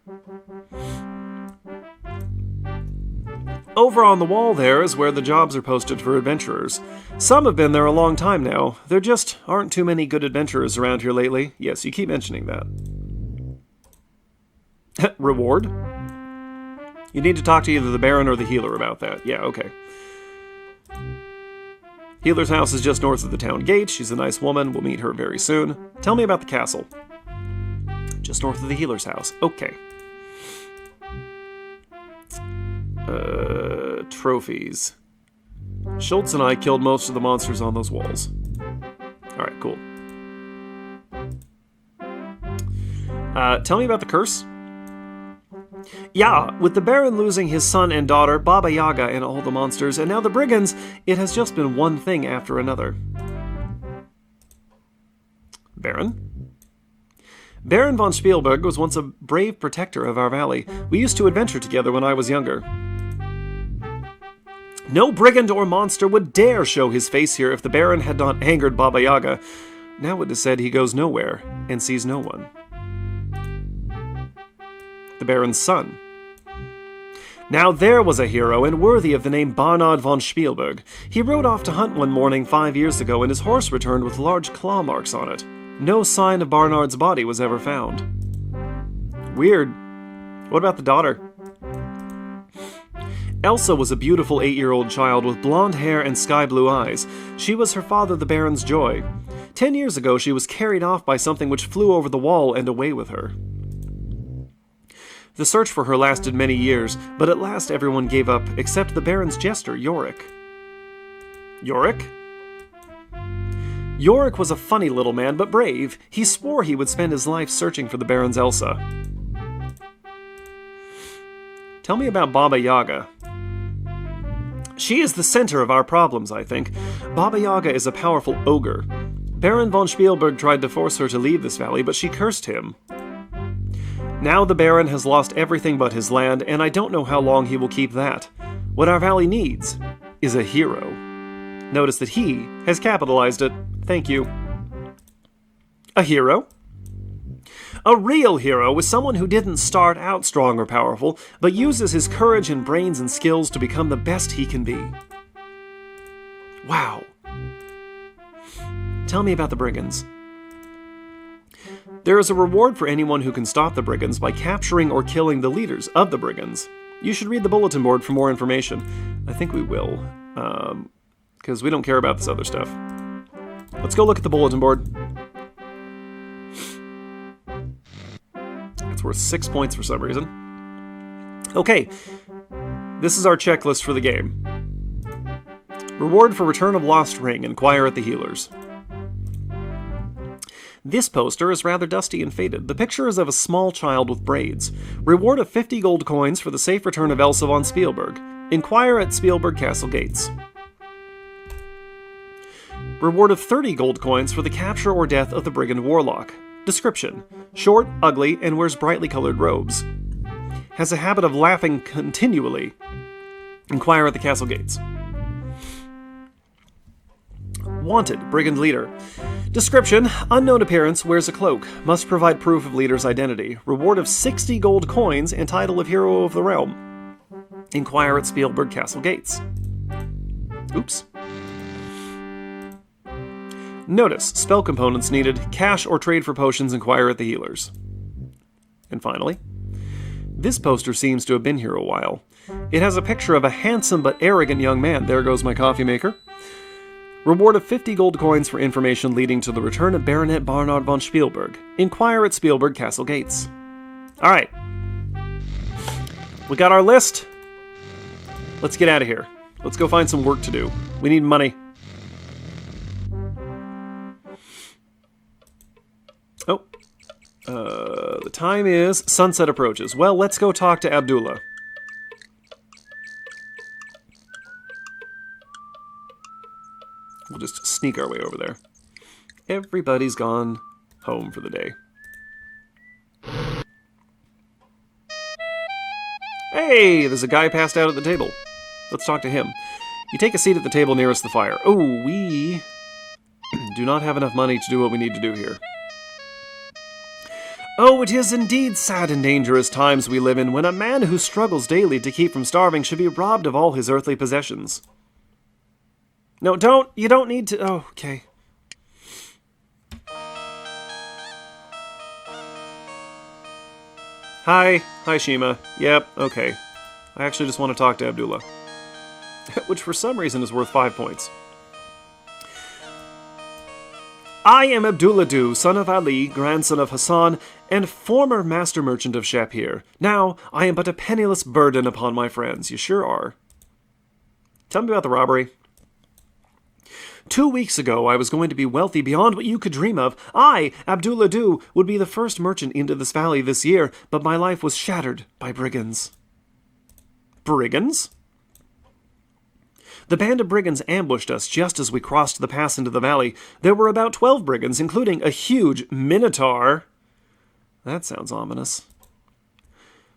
Over on the wall there is where the jobs are posted for adventurers. Some have been there a long time now. There just aren't too many good adventurers around here lately. Yes, you keep mentioning that. Reward? You need to talk to either the Baron or the healer about that. Yeah, okay. Healer's house is just north of the town gate. She's a nice woman. We'll meet her very soon. Tell me about the castle. Just north of the healer's house. Okay. Trophies. Schultz and I killed most of the monsters on those walls. Alright, cool. Tell me about the curse. Yeah, with the Baron losing his son and daughter, Baba Yaga and all the monsters, and now the brigands, it has just been one thing after another. Baron? Baron von Spielberg was once a brave protector of our valley. We used to adventure together when I was younger. No brigand or monster would dare show his face here if the Baron had not angered Baba Yaga. Now it is said he goes nowhere and sees no one. The Baron's son. Now there was a hero and worthy of the name Barnard von Spielberg. He rode off to hunt one morning 5 years ago and his horse returned with large claw marks on it. No sign of Barnard's body was ever found. Weird. What about the daughter? Elsa was a beautiful 8-year-old child with blonde hair and sky-blue eyes. She was her father the Baron's joy. 10 years ago she was carried off by something which flew over the wall and away with her. The search for her lasted many years, but at last everyone gave up except the Baron's jester, Yorick. Yorick? Yorick was a funny little man, but brave. He swore he would spend his life searching for the Baron's Elsa. Tell me about Baba Yaga. She is the center of our problems, I think. Baba Yaga is a powerful ogre. Baron von Spielberg tried to force her to leave this valley, but she cursed him. Now the Baron has lost everything but his land, and I don't know how long he will keep that. What our valley needs is a hero. Notice that he has capitalized it. Thank you. A hero? A real hero is someone who didn't start out strong or powerful, but uses his courage and brains and skills to become the best he can be. Wow. Tell me about the brigands. There is a reward for anyone who can stop the brigands by capturing or killing the leaders of the brigands. You should read the bulletin board for more information. I think we will, because we don't care about this other stuff. Let's go look at the bulletin board. It's worth 6 points for some reason. Okay, this is our checklist for the game. Reward for return of lost ring. Inquire at the healers. This poster is rather dusty and faded. The picture is of a small child with braids. Reward of 50 gold coins for the safe return of Elsa von Spielberg. Inquire at Spielberg Castle gates. Reward of 30 gold coins for the capture or death of the brigand warlock. Description: short, ugly, and wears brightly colored robes. Has a habit of laughing continually. Inquire at the castle gates. Wanted, brigand leader. Description: unknown appearance, wears a cloak. Must provide proof of leader's identity. Reward of 60 gold coins and title of hero of the realm. Inquire at Spielberg Castle gates. Oops. Notice: spell components needed. Cash or trade for potions. Inquire at the healers. And finally, this poster seems to have been here a while. It has a picture of a handsome but arrogant young man. There goes my coffee maker. Reward of 50 gold coins for information leading to the return of Baronet Barnard von Spielberg. Inquire at Spielberg Castle gates. Alright. We got our list. Let's get out of here. Let's go find some work to do. We need money. Oh. The time is sunset approaches. Well, let's go talk to Abdullah. We'll just sneak our way over there. Everybody's gone home for the day. Hey, there's a guy passed out at the table. Let's talk to him. You take a seat at the table nearest the fire. Oh, we do not have enough money to do what we need to do here. Oh, it is indeed sad and dangerous times we live in, when a man who struggles daily to keep from starving should be robbed of all his earthly possessions. No, you don't need to, oh, okay. Hi Shima. Yep, okay. I actually just want to talk to Abdullah. Which for some reason is worth 5 points. I am Abdullah Du, son of Ali, grandson of Hassan, and former master merchant of Shapir. Now, I am but a penniless burden upon my friends. You sure are. Tell me about the robbery. 2 weeks ago, I was going to be wealthy beyond what you could dream of. I, Abdullah Du, would be the first merchant into this valley this year, but my life was shattered by brigands. Brigands? The band of brigands ambushed us just as we crossed the pass into the valley. There were about 12 brigands, including a huge minotaur. That sounds ominous.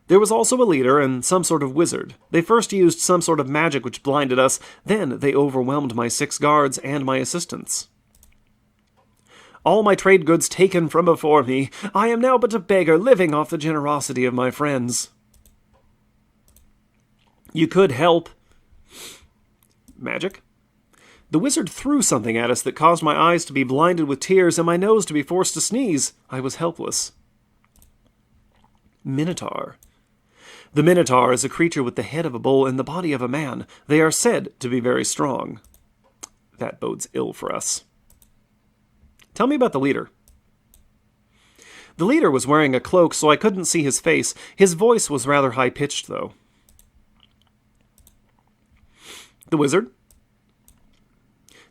There was also a leader and some sort of wizard. They first used some sort of magic which blinded us. Then they overwhelmed my 6 guards and my assistants. All my trade goods taken from before me. I am now but a beggar living off the generosity of my friends. You could help. Magic? The wizard threw something at us that caused my eyes to be blinded with tears and my nose to be forced to sneeze. I was helpless. Minotaur. The Minotaur is a creature with the head of a bull and the body of a man. They are said to be very strong. That bodes ill for us. Tell me about the leader. The leader was wearing a cloak, so I couldn't see his face. His voice was rather high-pitched, though. The wizard?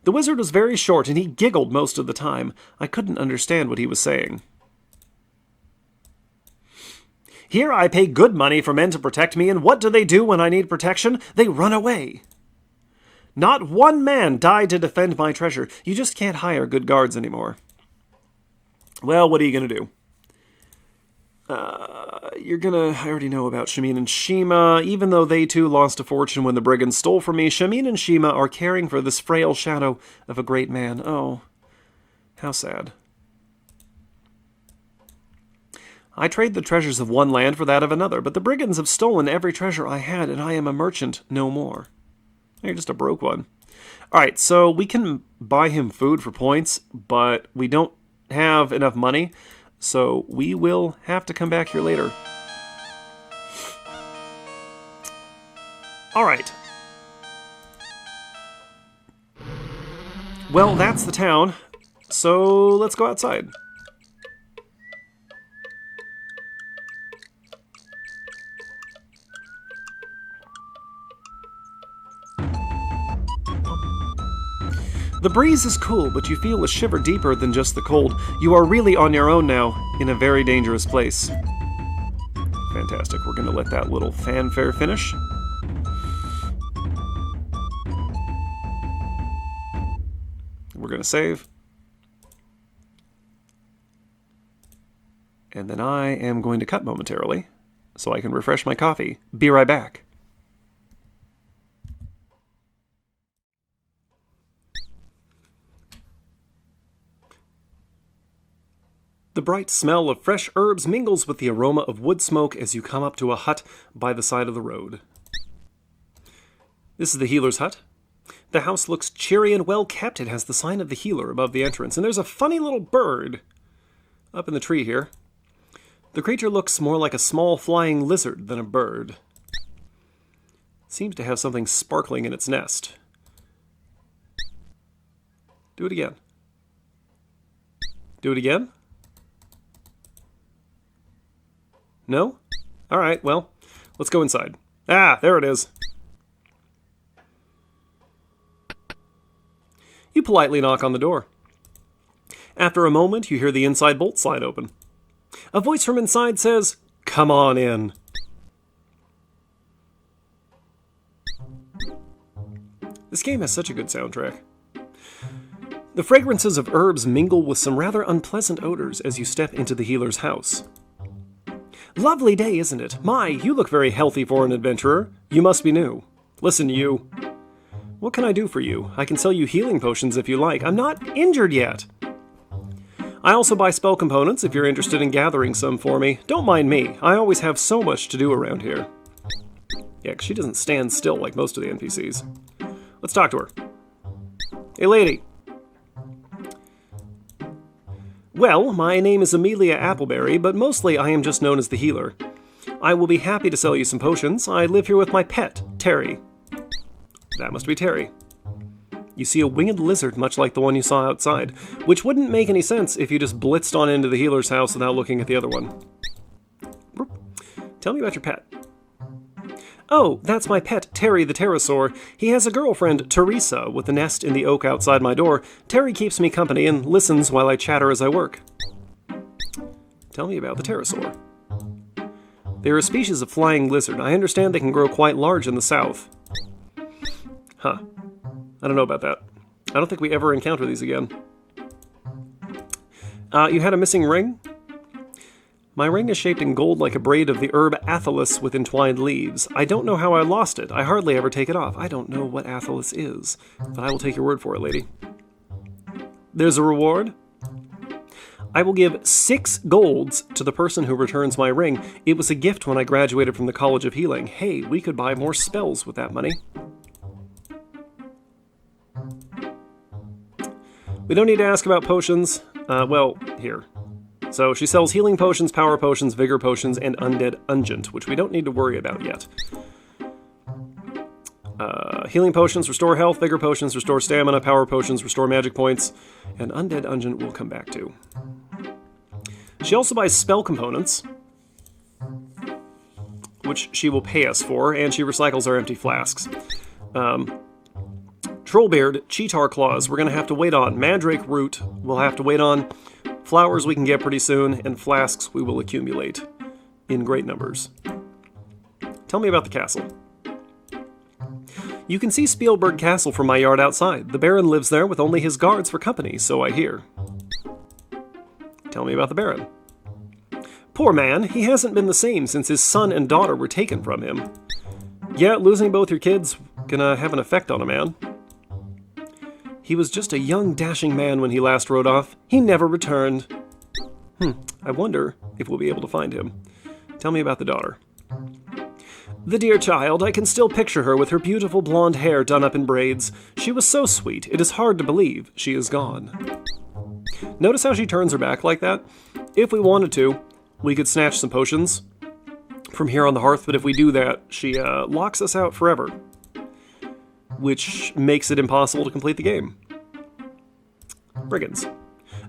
The wizard was very short, and he giggled most of the time. I couldn't understand what he was saying. Here I pay good money for men to protect me, and what do they do when I need protection? They run away. Not one man died to defend my treasure. You just can't hire good guards anymore. Well, what are you going to do? I already know about Shamin and Shima. Even though they too lost a fortune when the brigands stole from me, Shamin and Shima are caring for this frail shadow of a great man. Oh, how sad. I trade the treasures of one land for that of another, but the brigands have stolen every treasure I had, and I am a merchant no more. You're just a broke one. Alright, so we can buy him food for points, but we don't have enough money, so we will have to come back here later. Alright. Well, that's the town, so let's go outside. The breeze is cool, but you feel a shiver deeper than just the cold. You are really on your own now, in a very dangerous place. Fantastic. We're going to let that little fanfare finish. We're going to save. And then I am going to cut momentarily, so I can refresh my coffee. Be right back. The bright smell of fresh herbs mingles with the aroma of wood smoke as you come up to a hut by the side of the road. This is the healer's hut. The house looks cheery and well kept. It has the sign of the healer above the entrance, and there's a funny little bird up in the tree here. The creature looks more like a small flying lizard than a bird. Seems to have something sparkling in its nest. Do it again. Do it again. No? Alright, well, let's go inside. Ah, there it is. You politely knock on the door. After a moment, you hear the inside bolt slide open. A voice from inside says, "Come on in." This game has such a good soundtrack. The fragrances of herbs mingle with some rather unpleasant odors as you step into the healer's house. Lovely day, isn't it? My, you look very healthy for an adventurer. You must be new. Listen, you. What can I do for you? I can sell you healing potions if you like. I'm not injured yet. I also buy spell components if you're interested in gathering some for me. Don't mind me. I always have so much to do around here. Yeah, 'cause she doesn't stand still like most of the NPCs. Let's talk to her. Hey, lady. Well, my name is Amelia Appleberry, but mostly I am just known as the healer. I will be happy to sell you some potions. I live here with my pet, Terry. That must be Terry. You see a winged lizard much like the one you saw outside, which wouldn't make any sense if you just blitzed on into the healer's house without looking at the other one. Tell me about your pet. Oh, that's my pet, Terry the pterosaur. He has a girlfriend, Teresa, with a nest in the oak outside my door. Terry keeps me company and listens while I chatter as I work. Tell me about the pterosaur. They're a species of flying lizard. I understand they can grow quite large in the south. Huh. I don't know about that. I don't think we ever encounter these again. You had a missing ring? My ring is shaped in gold like a braid of the herb athelis with entwined leaves. I don't know how I lost it. I hardly ever take it off. I don't know what athelis is, but I will take your word for it, lady. There's a reward? I will give 6 golds to the person who returns my ring. It was a gift when I graduated from the College of Healing. Hey, we could buy more spells with that money. We don't need to ask about potions. Well, here. So she sells healing potions, power potions, vigor potions, and undead unguent, which we don't need to worry about yet. Healing potions restore health, vigor potions restore stamina, power potions restore magic points, and undead unguent we'll come back to. She also buys spell components, which she will pay us for, and she recycles our empty flasks. Trollbeard, Cheetar Claws, we're going to have to wait on. Mandrake Root, we'll have to wait on. Flowers we can get pretty soon, and flasks we will accumulate in great numbers. Tell me about the castle. You can see Spielberg Castle from my yard outside. The Baron lives there with only his guards for company, so I hear. Tell me about the Baron. Poor man, he hasn't been the same since his son and daughter were taken from him. Yeah, losing both your kids gonna have an effect on a man. He was just a young, dashing man when he last rode off. He never returned. I wonder if we'll be able to find him. Tell me about the daughter. The dear child, I can still picture her with her beautiful blonde hair done up in braids. She was so sweet, it is hard to believe she is gone. Notice how she turns her back like that? If we wanted to, we could snatch some potions from here on the hearth, but if we do that, she locks us out forever, which makes it impossible to complete the game. Brigands.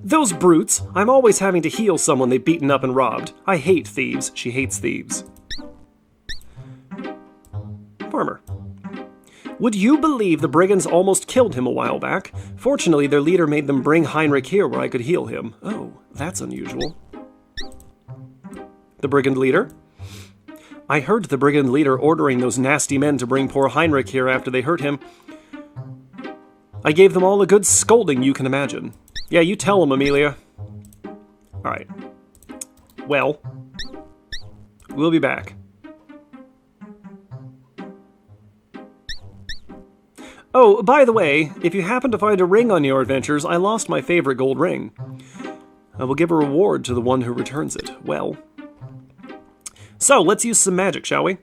Those brutes! I'm always having to heal someone they've beaten up and robbed. I hate thieves. She hates thieves. Farmer. Would you believe the brigands almost killed him a while back? Fortunately, their leader made them bring Heinrich here where I could heal him. Oh, that's unusual. The brigand leader? I heard the brigand leader ordering those nasty men to bring poor Heinrich here after they hurt him. I gave them all a good scolding, you can imagine. Yeah, you tell them, Amelia. Alright. Well, we'll be back. Oh, by the way, if you happen to find a ring on your adventures, I lost my favorite gold ring. I will give a reward to the one who returns it. Well. So, let's use some magic, shall we?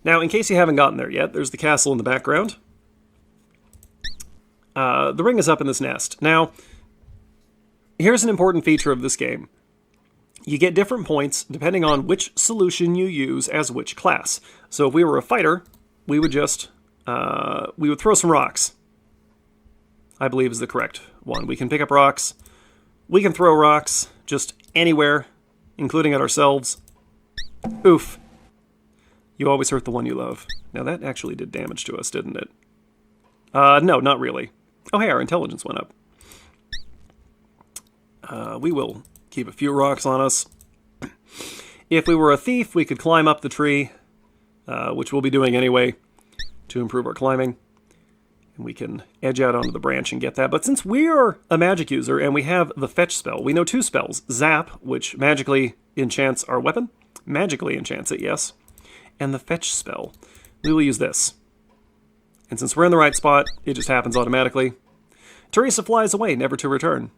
Now, in case you haven't gotten there yet, there's the castle in the background. The ring is up in this nest. Now, here's an important feature of this game. You get different points depending on which solution you use as which class. So if we were a fighter, we would just, we would throw some rocks. I believe is the correct one. We can pick up rocks. We can throw rocks just anywhere, including at ourselves. Oof. You always hurt the one you love. Now that actually did damage to us, didn't it? No, not really. Oh hey, our intelligence went up. We will Keep a few rocks on us. If we were a thief, we could climb up the tree, which we'll be doing anyway, to improve our climbing. And we can edge out onto the branch and get that. But since we are a magic user and we have the fetch spell, we know two spells. Zap, which magically enchants our weapon. Magically enchants it, yes. And the fetch spell. We will use this. And since we're in the right spot, it just happens automatically. Teresa flies away, never to return.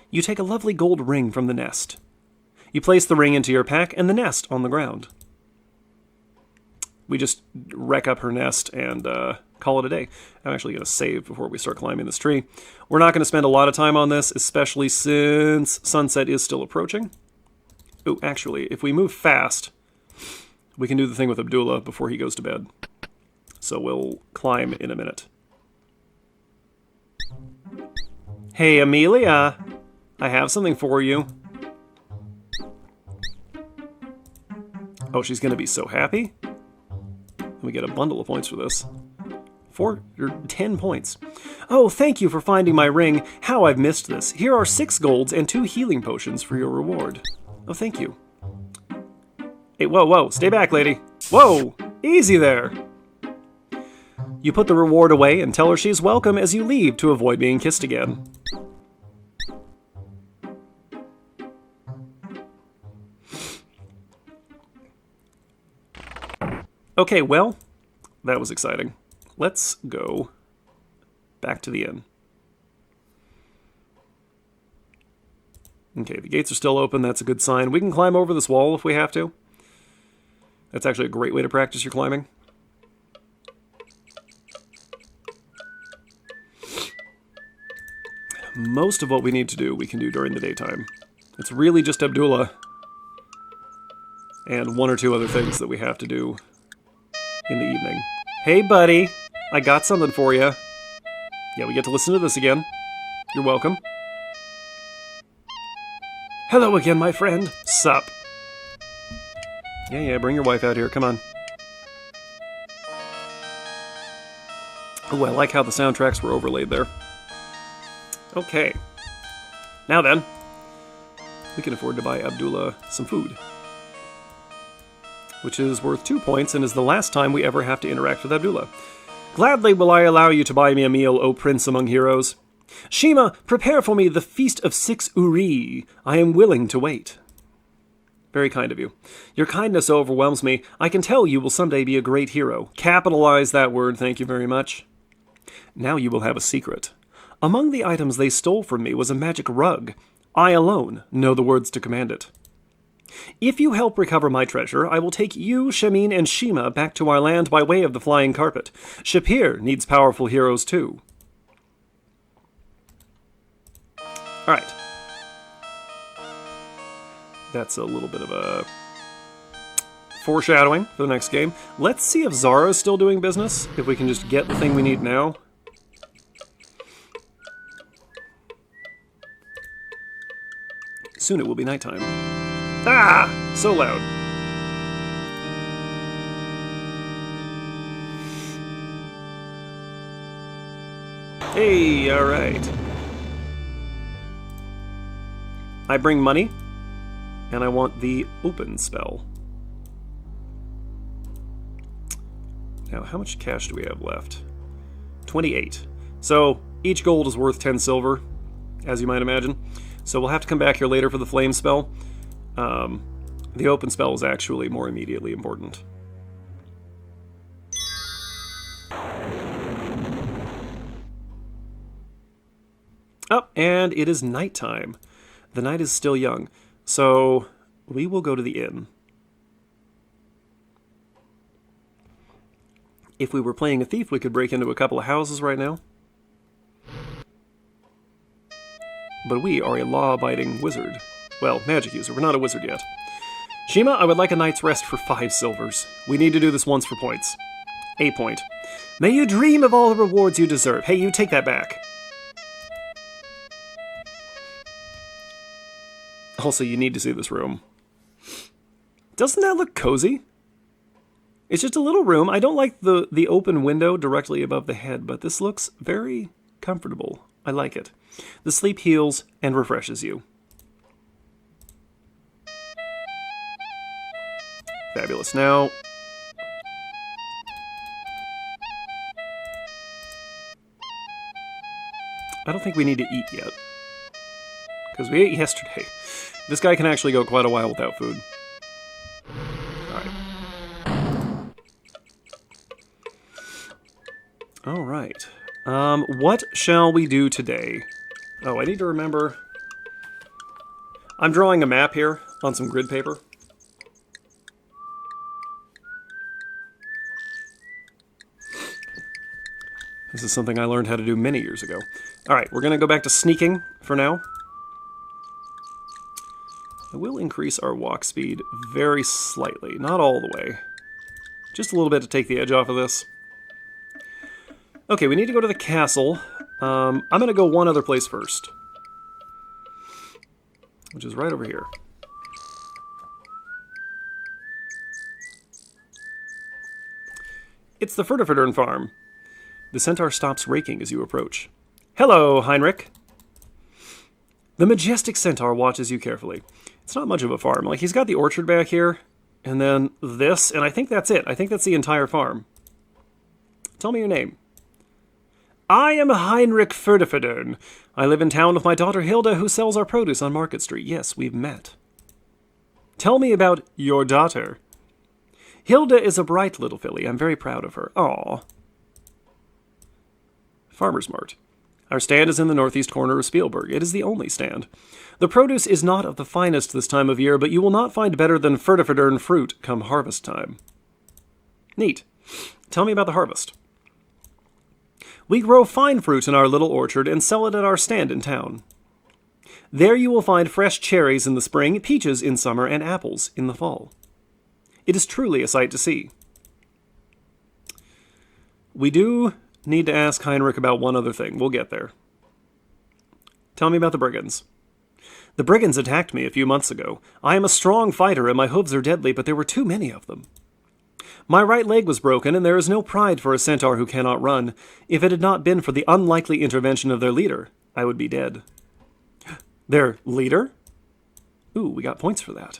You take a lovely gold ring from the nest. You place the ring into your pack and the nest on the ground. We just wreck up her nest and call it a day. I'm actually going to save before we start climbing this tree. We're not going to spend a lot of time on this, especially since sunset is still approaching. Oh, actually, if we move fast, we can do the thing with Abdullah before he goes to bed. So we'll climb in a minute. Hey, Amelia, I have something for you. Oh, she's going to be so happy. We get a bundle of points for this. 10 points. Oh, thank you for finding my ring. How I've missed this. Here are 6 golds and 2 healing potions for your reward. Oh, thank you. Hey, whoa, whoa, stay back, lady. Whoa, easy there. You put the reward away and tell her she's welcome as you leave to avoid being kissed again. Okay, well, that was exciting. Let's go back to the inn. Okay, the gates are still open. That's a good sign. We can climb over this wall if we have to. That's actually a great way to practice your climbing. Most of what we need to do, we can do during the daytime. It's really just Abdullah and 1 or 2 other things that we have to do in the evening. Hey, buddy, I got something for you. Yeah, we get to listen to this again. You're welcome. Hello again, my friend. Sup? Yeah, bring your wife out here. Come on. Oh, I like how the soundtracks were overlaid there. Okay. Now then, we can afford to buy Abdullah some food, which is worth 2 points and is the last time we ever have to interact with Abdullah. Gladly will I allow you to buy me a meal, O Prince among heroes. Shima, prepare for me the feast of 6 uri. I am willing to wait. Very kind of you. Your kindness overwhelms me. I can tell you will someday be a great hero. Capitalize that word, thank you very much. Now you will have a secret. Among the items they stole from me was a magic rug. I alone know the words to command it. If you help recover my treasure, I will take you, Shamin, and Shima back to our land by way of the flying carpet. Shapir needs powerful heroes too. Alright. That's a little bit of a foreshadowing for the next game. Let's see if Zara's still doing business, if we can just get the thing we need now. Soon it will be nighttime. Ah! So loud. Hey, alright. I bring money, and I want the open spell. Now, how much cash do we have left? 28. So, each gold is worth 10 silver, as you might imagine. So we'll have to come back here later for the flame spell. The open spell is actually more immediately important. Oh, and it is nighttime. The night is still young, so we will go to the inn. If we were playing a thief, we could break into a couple of houses right now. But we are a law-abiding wizard. Well, magic user. We're not a wizard yet. Shima, I would like a night's rest for 5 silvers. We need to do this once for points. A point. May you dream of all the rewards you deserve. Hey, you take that back. Also, you need to see this room. Doesn't that look cozy? It's just a little room. I don't like the open window directly above the head, but this looks very comfortable. I like it. The sleep heals and refreshes you. Fabulous. Now, I don't think we need to eat yet, because we ate yesterday. This guy can actually go quite a while without food. Alright. What shall we do today? Oh, I need to remember. I'm drawing a map here on some grid paper. This is something I learned how to do many years ago. Alright, we're going to go back to sneaking for now. I will increase our walk speed very slightly. Not all the way. Just a little bit to take the edge off of this. Okay, we need to go to the castle. I'm going to go one other place first. Which is right over here. It's the Ferdiferdern farm. The centaur stops raking as you approach. Hello, Heinrich. The majestic centaur watches you carefully. It's not much of a farm. Like, he's got the orchard back here, and then this, and I think that's it. I think that's the entire farm. Tell me your name. I am Heinrich Ferdiferdern. I live in town with my daughter Hilda, who sells our produce on Market Street. Yes, we've met. Tell me about your daughter. Hilda is a bright little filly. I'm very proud of her. Aw. Farmer's Mart. Our stand is in the northeast corner of Spielberg. It is the only stand. The produce is not of the finest this time of year, but you will not find better than Ferdiferdern fruit come harvest time. Neat. Tell me about the harvest. We grow fine fruit in our little orchard and sell it at our stand in town. There you will find fresh cherries in the spring, peaches in summer, and apples in the fall. It is truly a sight to see. We do need to ask Heinrich about one other thing. We'll get there. Tell me about the brigands. The brigands attacked me a few months ago. I am a strong fighter and my hooves are deadly, but there were too many of them. My right leg was broken, and there is no pride for a centaur who cannot run. If it had not been for the unlikely intervention of their leader, I would be dead. Their leader? Ooh, we got points for that.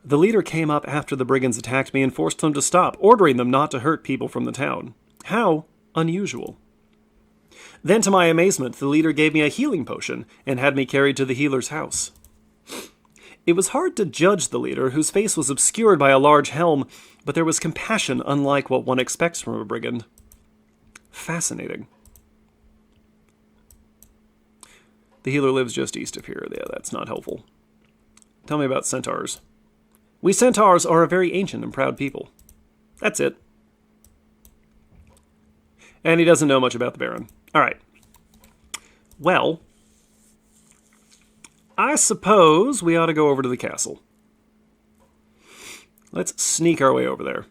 The leader came up after the brigands attacked me and forced them to stop, ordering them not to hurt people from the town. How unusual. Then, to my amazement, the leader gave me a healing potion and had me carried to the healer's house. It was hard to judge the leader, whose face was obscured by a large helm, but there was compassion unlike what one expects from a brigand. Fascinating. The healer lives just east of here. Yeah, that's not helpful. Tell me about centaurs. We centaurs are a very ancient and proud people. That's it. And he doesn't know much about the Baron. Alright. Well, I suppose we ought to go over to the castle. Let's sneak our way over there.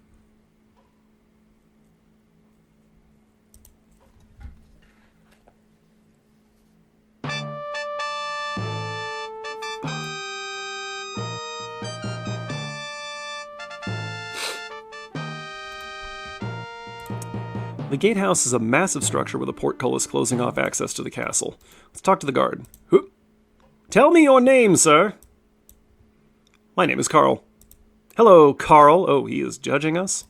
The gatehouse is a massive structure with a portcullis closing off access to the castle. Let's talk to the guard. Who? Tell me your name, sir. My name is Carl. Hello, Carl. Oh, he is judging us?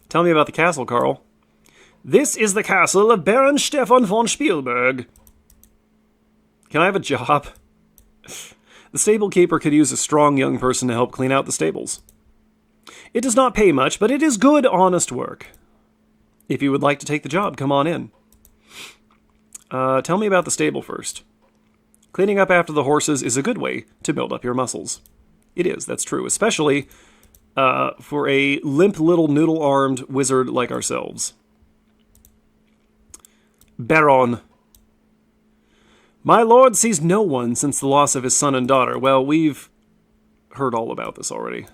Tell me about the castle, Carl. This is the castle of Baron Stefan von Spielberg. Can I have a job? The stable keeper could use a strong young person to help clean out the stables. It does not pay much, but it is good, honest work. If you would like to take the job, come on in. Tell me about the stable first. Cleaning up after the horses is a good way to build up your muscles. It is, that's true, especially for a limp little noodle-armed wizard like ourselves. Baron. My lord sees no one since the loss of his son and daughter. Well, we've heard all about this already.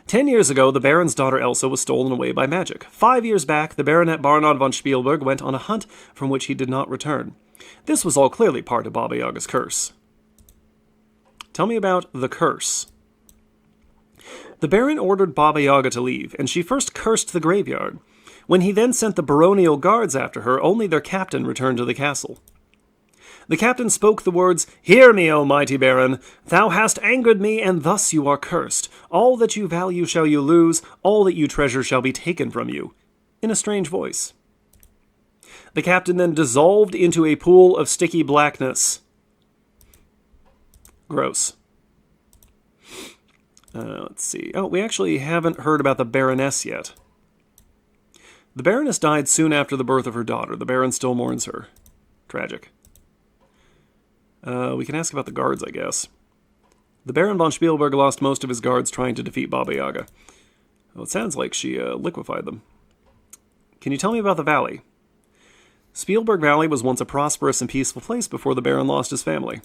10 years ago, the Baron's daughter Elsa was stolen away by magic. 5 years back, the Baronet Barnard von Spielberg went on a hunt from which he did not return. This was all clearly part of Baba Yaga's curse. Tell me about the curse. The Baron ordered Baba Yaga to leave, and she first cursed the graveyard. When he then sent the baronial guards after her, only their captain returned to the castle. The captain spoke the words, "Hear me, O mighty Baron. Thou hast angered me, and thus you are cursed. All that you value shall you lose, all that you treasure shall be taken from you," in a strange voice. The captain then dissolved into a pool of sticky blackness. Gross. Let's see. Oh, we actually haven't heard about the Baroness yet. The Baroness died soon after the birth of her daughter. The Baron still mourns her. Tragic. We can ask about the guards, I guess. The Baron von Spielberg lost most of his guards trying to defeat Baba Yaga. Well, it sounds like she liquefied them. Can you tell me about the valley? Spielberg Valley was once a prosperous and peaceful place before the Baron lost his family.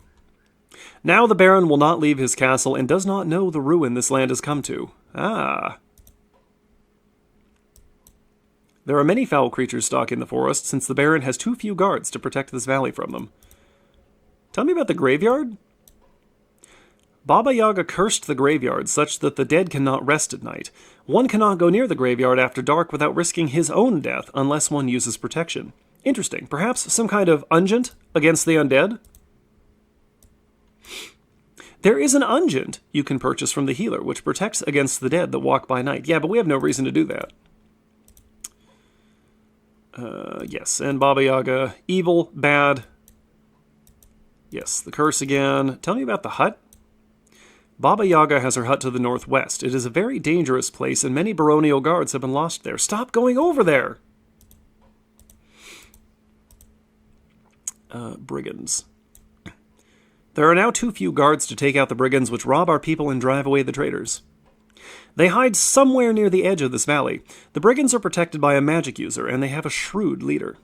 Now the Baron will not leave his castle and does not know the ruin this land has come to. Ah. There are many foul creatures stalking the forest, since the Baron has too few guards to protect this valley from them. Tell me about the graveyard? Baba Yaga cursed the graveyard such that the dead cannot rest at night. One cannot go near the graveyard after dark without risking his own death unless one uses protection. Interesting. Perhaps some kind of unguent against the undead? There is an unguent you can purchase from the healer, which protects against the dead that walk by night. Yeah, but we have no reason to do that. Yes, and Baba Yaga, evil, bad. Yes, the curse again. Tell me about the hut. Baba Yaga has her hut to the northwest. It is a very dangerous place, and many baronial guards have been lost there. Stop going over there! Brigands. There are now too few guards to take out the brigands which rob our people and drive away the traders. They hide somewhere near the edge of this valley. The brigands are protected by a magic user, and they have a shrewd leader.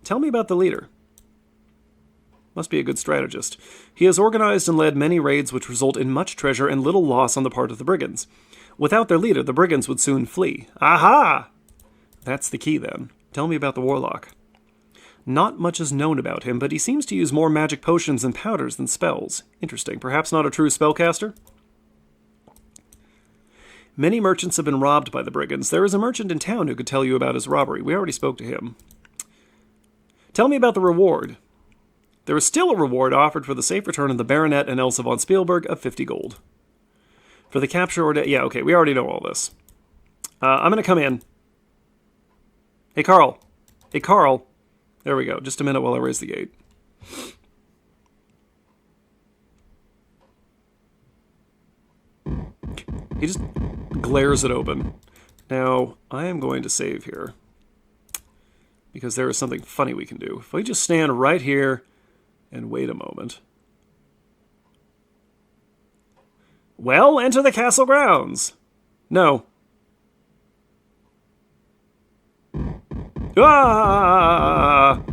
Tell me about the leader. Must be a good strategist. He has organized and led many raids which result in much treasure and little loss on the part of the brigands. Without their leader, the brigands would soon flee. Aha! That's the key, then. Tell me about the warlock. Not much is known about him, but he seems to use more magic potions and powders than spells. Interesting. Perhaps not a true spellcaster? Many merchants have been robbed by the brigands. There is a merchant in town who could tell you about his robbery. We already spoke to him. Tell me about the reward. There is still a reward offered for the safe return of the Baronet and Elsa von Spielberg of 50 gold. For the capture or... Yeah, okay, we already know all this. I'm going to come in. Hey, Carl. Hey, Carl. There we go. Just a minute while I raise the gate. He just glares it open. Now, I am going to save here, because there is something funny we can do. If we just stand right here and wait a moment. Well, enter the castle grounds. No. Ah!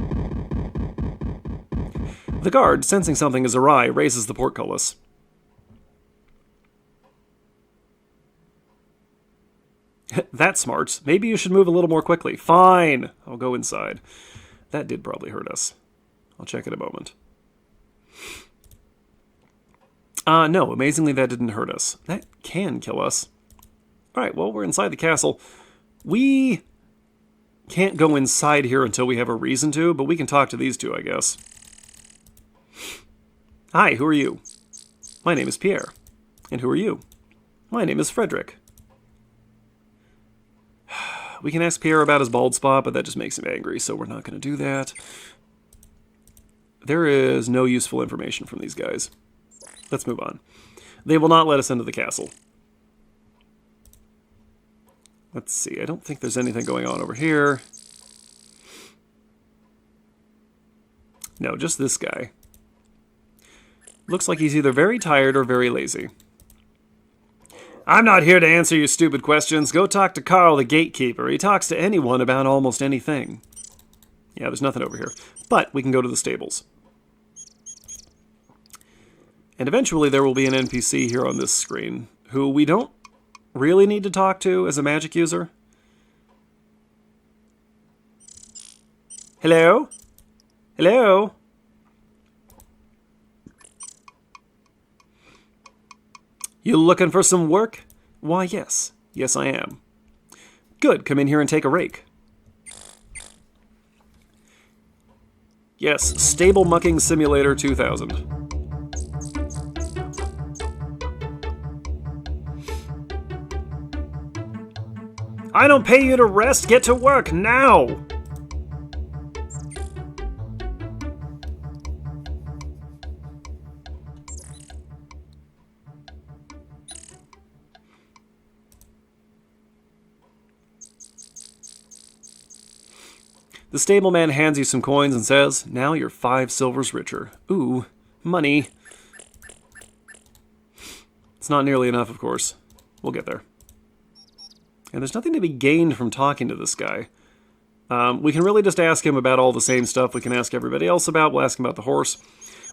The guard, sensing something is awry, raises the portcullis. That's smart. Maybe you should move a little more quickly. Fine. I'll go inside. That did probably hurt us. I'll check in a moment. No, amazingly that didn't hurt us. That can kill us. Alright, well, we're inside the castle. We can't go inside here until we have a reason to, but we can talk to these two, I guess. Hi, who are you? My name is Pierre. And who are you? My name is Frederick. We can ask Pierre about his bald spot, but that just makes him angry, so we're not going to do that. There is no useful information from these guys. Let's move on. They will not let us into the castle. Let's see, I don't think there's anything going on over here. No, just this guy. Looks like he's either very tired or very lazy. I'm not here to answer your stupid questions. Go talk to Carl, the gatekeeper. He talks to anyone about almost anything. Yeah, there's nothing over here. But we can go to the stables. And eventually there will be an NPC here on this screen who we don't really need to talk to as a magic user. Hello? Hello? You looking for some work? Why, yes. Yes, I am. Good, come in here and take a rake. Yes, Stable Mucking Simulator 2000. I don't pay you to rest, get to work now! The stableman hands you some coins and says, now you're 5 silvers richer. Ooh, money. It's not nearly enough, of course. We'll get there. And there's nothing to be gained from talking to this guy. We can really just ask him about all the same stuff we can ask everybody else about. We'll ask him about the horse.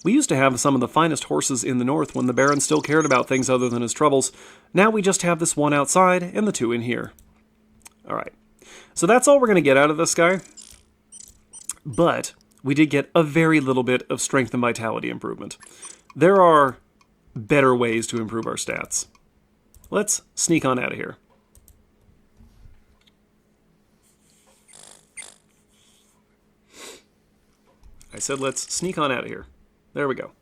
We used to have some of the finest horses in the north when the Baron still cared about things other than his troubles. Now we just have this one outside and the 2 in here. Alright. So that's all we're going to get out of this guy. But we did get a very little bit of strength and vitality improvement. There are better ways to improve our stats. Let's sneak on out of here. I said let's sneak on out of here. There we go.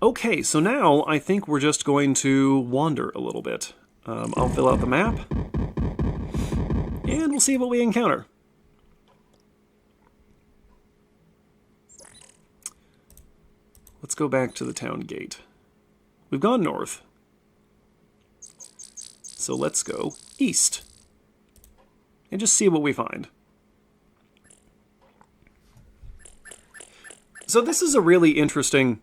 Okay, so now I think we're just going to wander a little bit. I'll fill out the map. And we'll see what we encounter. Let's go back to the town gate. We've gone north. So let's go east. And just see what we find. So this is a really interesting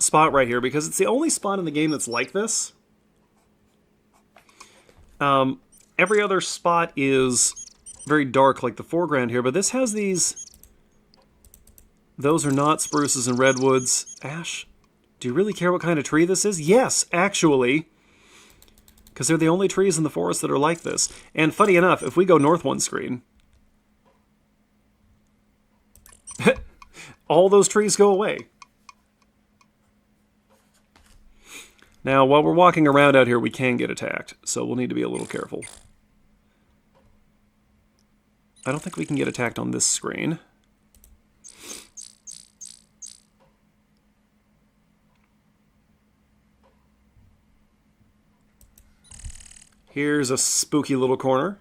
spot right here because it's the only spot in the game that's like this. Every other spot is very dark, like the foreground here, but this has these... Those are not spruces and redwoods. Ash? Do you really care what kind of tree this is? Yes, actually. Because they're the only trees in the forest that are like this. And funny enough, if we go north one screen... all those trees go away. Now, while we're walking around out here, we can get attacked, so we'll need to be a little careful. I don't think we can get attacked on this screen. Here's a spooky little corner,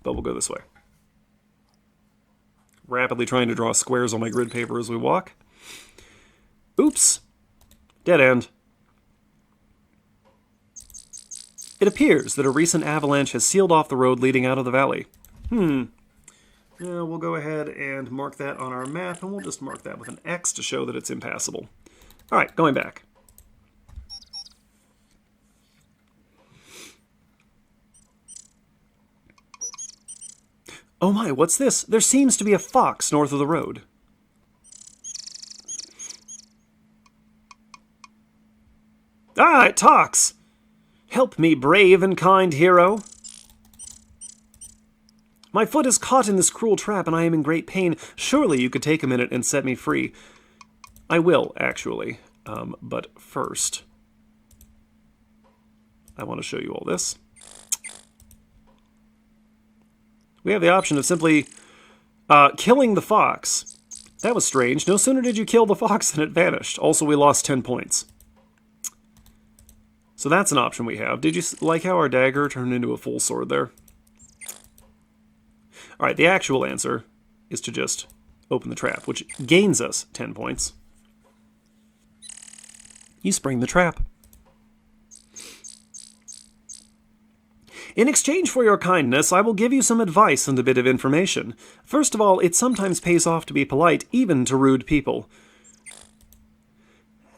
but we'll go this way. Rapidly trying to draw squares on my grid paper as we walk. Oops! Dead end. It appears that a recent avalanche has sealed off the road leading out of the valley. Yeah, we'll go ahead and mark that on our map, and we'll just mark that with an X to show that it's impassable. Alright, going back. Oh my, what's this? There seems to be a fox north of the road. Ah, it talks! Help me, brave and kind hero. My foot is caught in this cruel trap and I am in great pain. Surely you could take a minute and set me free. I will, actually. But first, I want to show you all this. We have the option of simply killing the fox. That was strange. No sooner did you kill the fox than it vanished. Also, we lost 10 points. So that's an option we have. Did you like how our dagger turned into a full sword there? Alright, the actual answer is to just open the trap, which gains us 10 points. You spring the trap. In exchange for your kindness, I will give you some advice and a bit of information. First of all, it sometimes pays off to be polite, even to rude people.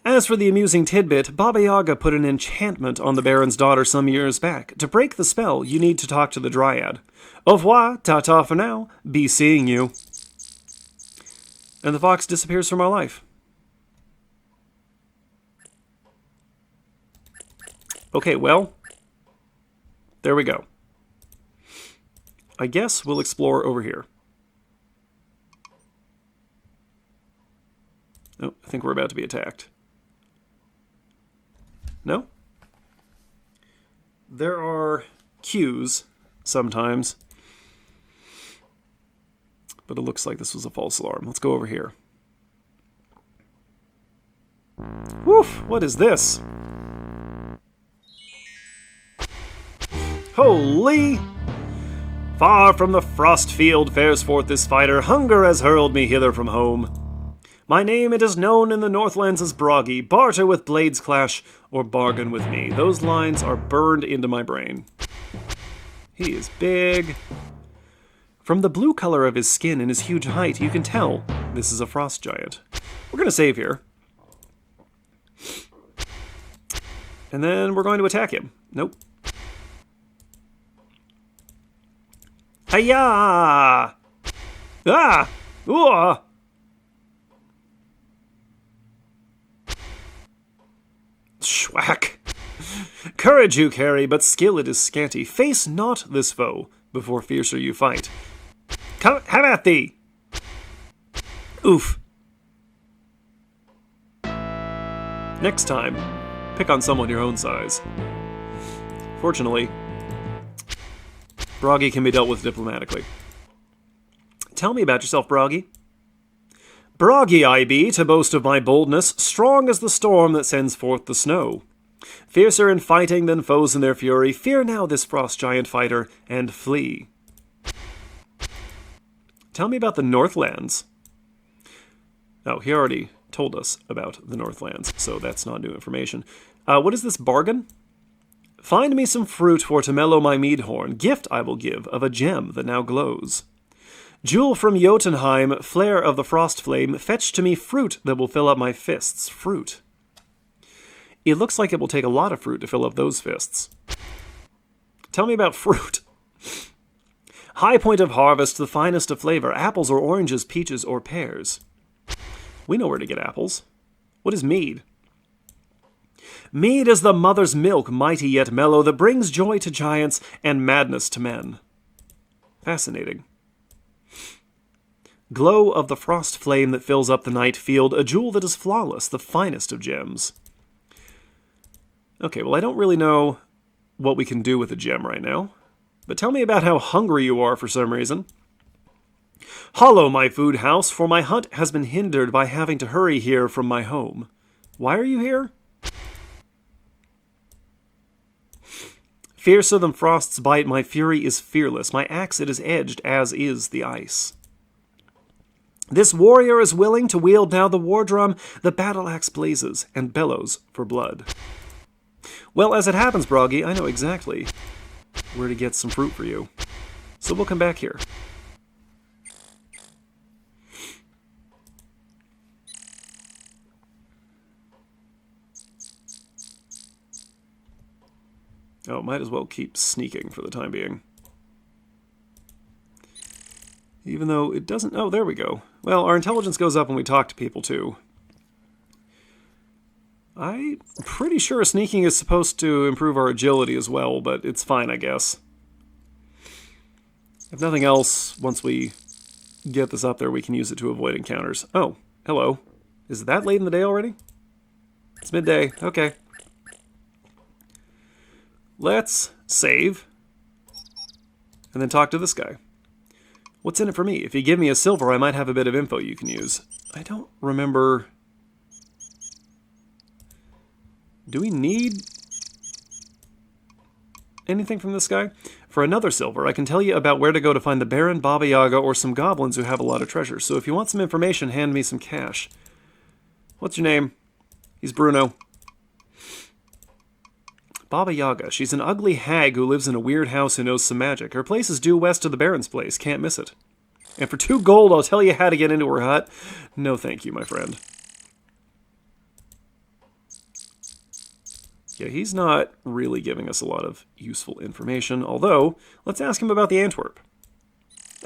As for the amusing tidbit, Baba Yaga put an enchantment on the Baron's daughter some years back. To break the spell, you need to talk to the Dryad. Au revoir, ta-ta for now, be seeing you. And the fox disappears from our life. Okay, well, there we go. I guess we'll explore over here. Oh, I think we're about to be attacked. No? There are queues sometimes. But it looks like this was a false alarm. Let's go over here. Woof! What is this? Holy! Far from the frost field fares forth this fighter. Hunger has hurled me hither from home. My name it is known in the Northlands as Broggy. Barter with blades clash, or bargain with me. Those lines are burned into my brain. He is big. From the blue color of his skin and his huge height, you can tell this is a frost giant. We're going to save here. And then we're going to attack him. Nope. Hiya! Ah! Ooh! Schwack! Courage you carry, but skill it is scanty. Face not this foe, before fiercer you fight. Come, have at thee! Oof. Next time, pick on someone your own size. Fortunately, Broggy can be dealt with diplomatically. Tell me about yourself, Broggy. Broggy I be, to boast of my boldness, strong as the storm that sends forth the snow. Fiercer in fighting than foes in their fury, fear now this frost giant fighter, and flee. Tell me about the Northlands. Oh, he already told us about the Northlands, so that's not new information. What is this bargain? Find me some fruit for to mellow my mead horn. Gift I will give of a gem that now glows. Jewel from Jotunheim, flare of the frost flame, fetch to me fruit that will fill up my fists. Fruit. It looks like it will take a lot of fruit to fill up those fists. Tell me about fruit. High point of harvest, the finest of flavor, apples or oranges, peaches or pears. We know where to get apples. What is mead? Mead is the mother's milk, mighty yet mellow, that brings joy to giants and madness to men. Fascinating. Glow of the frost flame that fills up the night field, a jewel that is flawless, the finest of gems. Okay, well, I don't really know what we can do with a gem right now, but tell me about how hungry you are for some reason. Hollow my food house, for my hunt has been hindered by having to hurry here from my home. Why are you here? Fiercer than frost's bite, my fury is fearless. My axe it is edged, as is the ice. This warrior is willing to wield now the war drum. The battle axe blazes and bellows for blood. Well, as it happens, Broggy, I know exactly where to get some fruit for you. So we'll come back here. Oh, might as well keep sneaking for the time being. Even though it doesn't... Oh, there we go. Well, our intelligence goes up when we talk to people, too. I'm pretty sure sneaking is supposed to improve our agility as well, but it's fine, I guess. If nothing else, once we get this up there, we can use it to avoid encounters. Oh, hello. Is it that late in the day already? It's midday. Okay. Let's save. And then talk to this guy. What's in it for me? If you give me a silver, I might have a bit of info you can use. I don't remember... Do we need anything from this guy? For another silver, I can tell you about where to go to find the Baron, Baba Yaga, or some goblins who have a lot of treasure. So if you want some information, hand me some cash. What's your name? He's Bruno. Baba Yaga. She's an ugly hag who lives in a weird house who knows some magic. Her place is due west of the Baron's place. Can't miss it. And for 2 gold, I'll tell you how to get into her hut. No thank you, my friend. Yeah, he's not really giving us a lot of useful information, although, let's ask him about the Antwerp.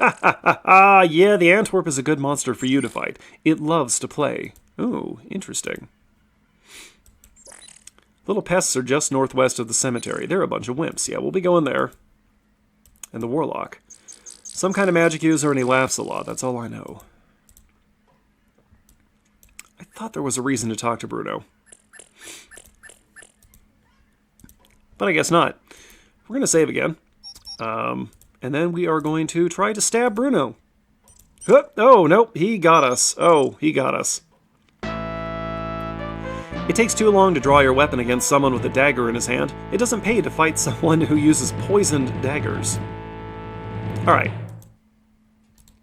Ah, ha, ha, ha, yeah, the Antwerp is a good monster for you to fight. It loves to play. Ooh, interesting. Little pests are just northwest of the cemetery. They're a bunch of wimps. Yeah, we'll be going there. And the Warlock. Some kind of magic user, and he laughs a lot. That's all I know. I thought there was a reason to talk to Bruno. But I guess not. We're going to save again. And then we are going to try to stab Bruno. Oh, nope, he got us. Oh, he got us. It takes too long to draw your weapon against someone with a dagger in his hand. It doesn't pay to fight someone who uses poisoned daggers. Alright.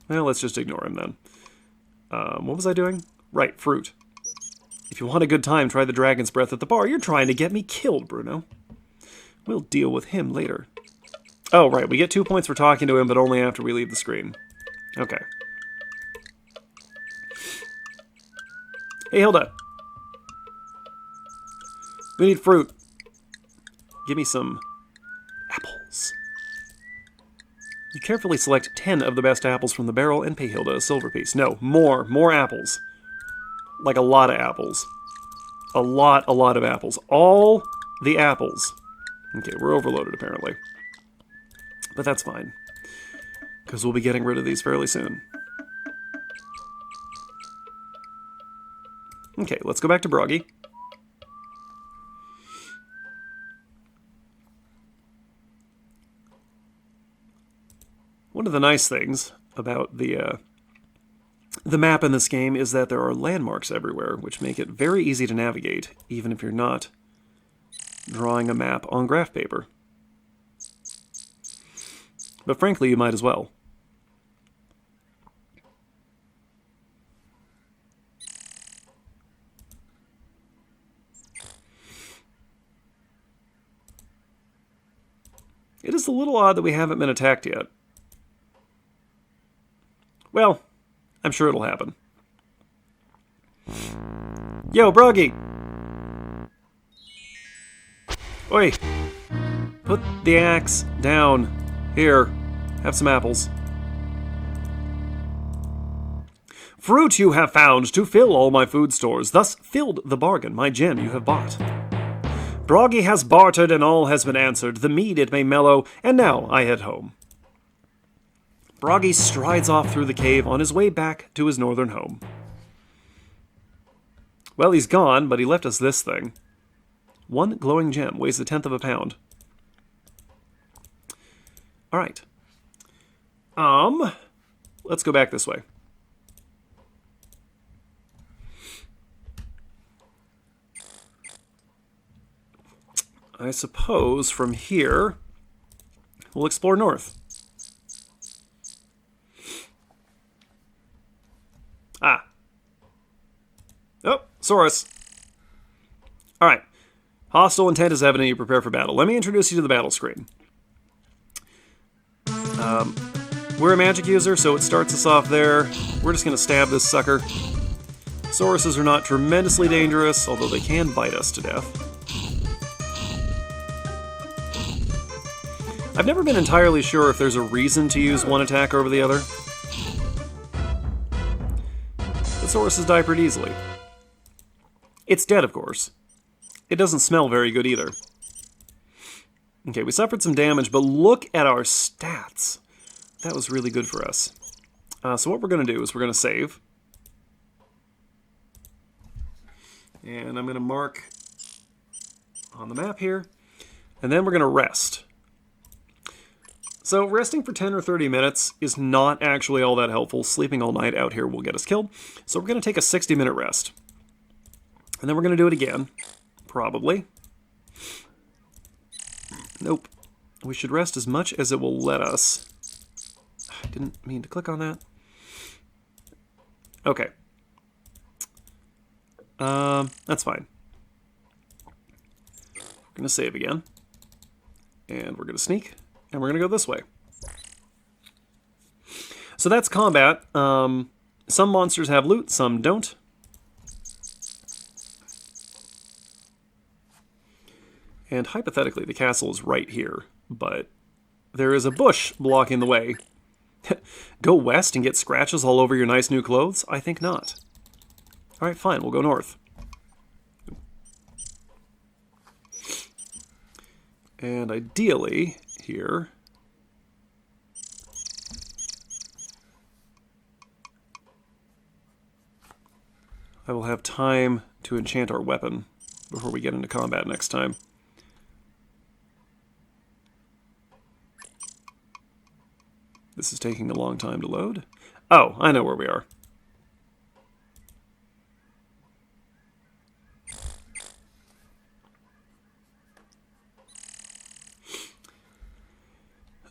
Well, let's just ignore him then. What was I doing? Right, fruit. If you want a good time, try the dragon's breath at the bar. You're trying to get me killed, Bruno. We'll deal with him later. Oh, right, we get 2 points for talking to him, but only after we leave the screen. Okay. Hey, Hilda. We need fruit. Give me some apples. You carefully select 10 of the best apples from the barrel and pay Hilda a silver piece. No, more apples. Like a lot of apples. A lot of apples. All the apples. Okay, we're overloaded apparently. But that's fine. Because we'll be getting rid of these fairly soon. Okay, let's go back to Broggy. One of the nice things about the map in this game is that there are landmarks everywhere, which make it very easy to navigate, even if you're not drawing a map on graph paper. But frankly, you might as well. It is a little odd that we haven't been attacked yet. Well, I'm sure it'll happen. Yo, Broggy! Oi! Put the axe down. Here, have some apples. Fruit you have found to fill all my food stores, thus filled the bargain, my gem you have bought. Broggy has bartered and all has been answered, the mead it may mellow, and now I head home. Broggy strides off through the cave on his way back to his northern home. Well, he's gone, but he left us this thing. One glowing gem weighs 1/10 of a pound. Alright. Let's go back this way. I suppose from here, we'll explore north. Ah. Oh, Saurus. Alright. Hostile intent is evident. You prepare for battle. Let me introduce you to the battle screen. We're a magic user, so it starts us off there. We're just going to stab this sucker. Sauruses are not tremendously dangerous, although they can bite us to death. I've never been entirely sure if there's a reason to use one attack over the other. But Sauruses die pretty easily. It's dead, of course. It doesn't smell very good either. Okay, we suffered some damage, but look at our stats. That was really good for us. So what we're going to do is we're going to save. And I'm going to mark on the map here. And then we're going to rest. So resting for 10 or 30 minutes is not actually all that helpful. Sleeping all night out here will get us killed. So we're going to take a 60-minute rest. And then we're going to do it again. Probably. Nope. We should rest as much as it will let us. I didn't mean to click on that. Okay. That's fine. We're going to save again. And we're going to sneak. And we're going to go this way. So that's combat. Some monsters have loot, some don't. And hypothetically, the castle is right here, but there is a bush blocking the way. Go west and get scratches all over your nice new clothes? I think not. Alright, fine, we'll go north. And ideally, here, I will have time to enchant our weapon before we get into combat next time. this is taking a long time to load. Oh, I know where we are.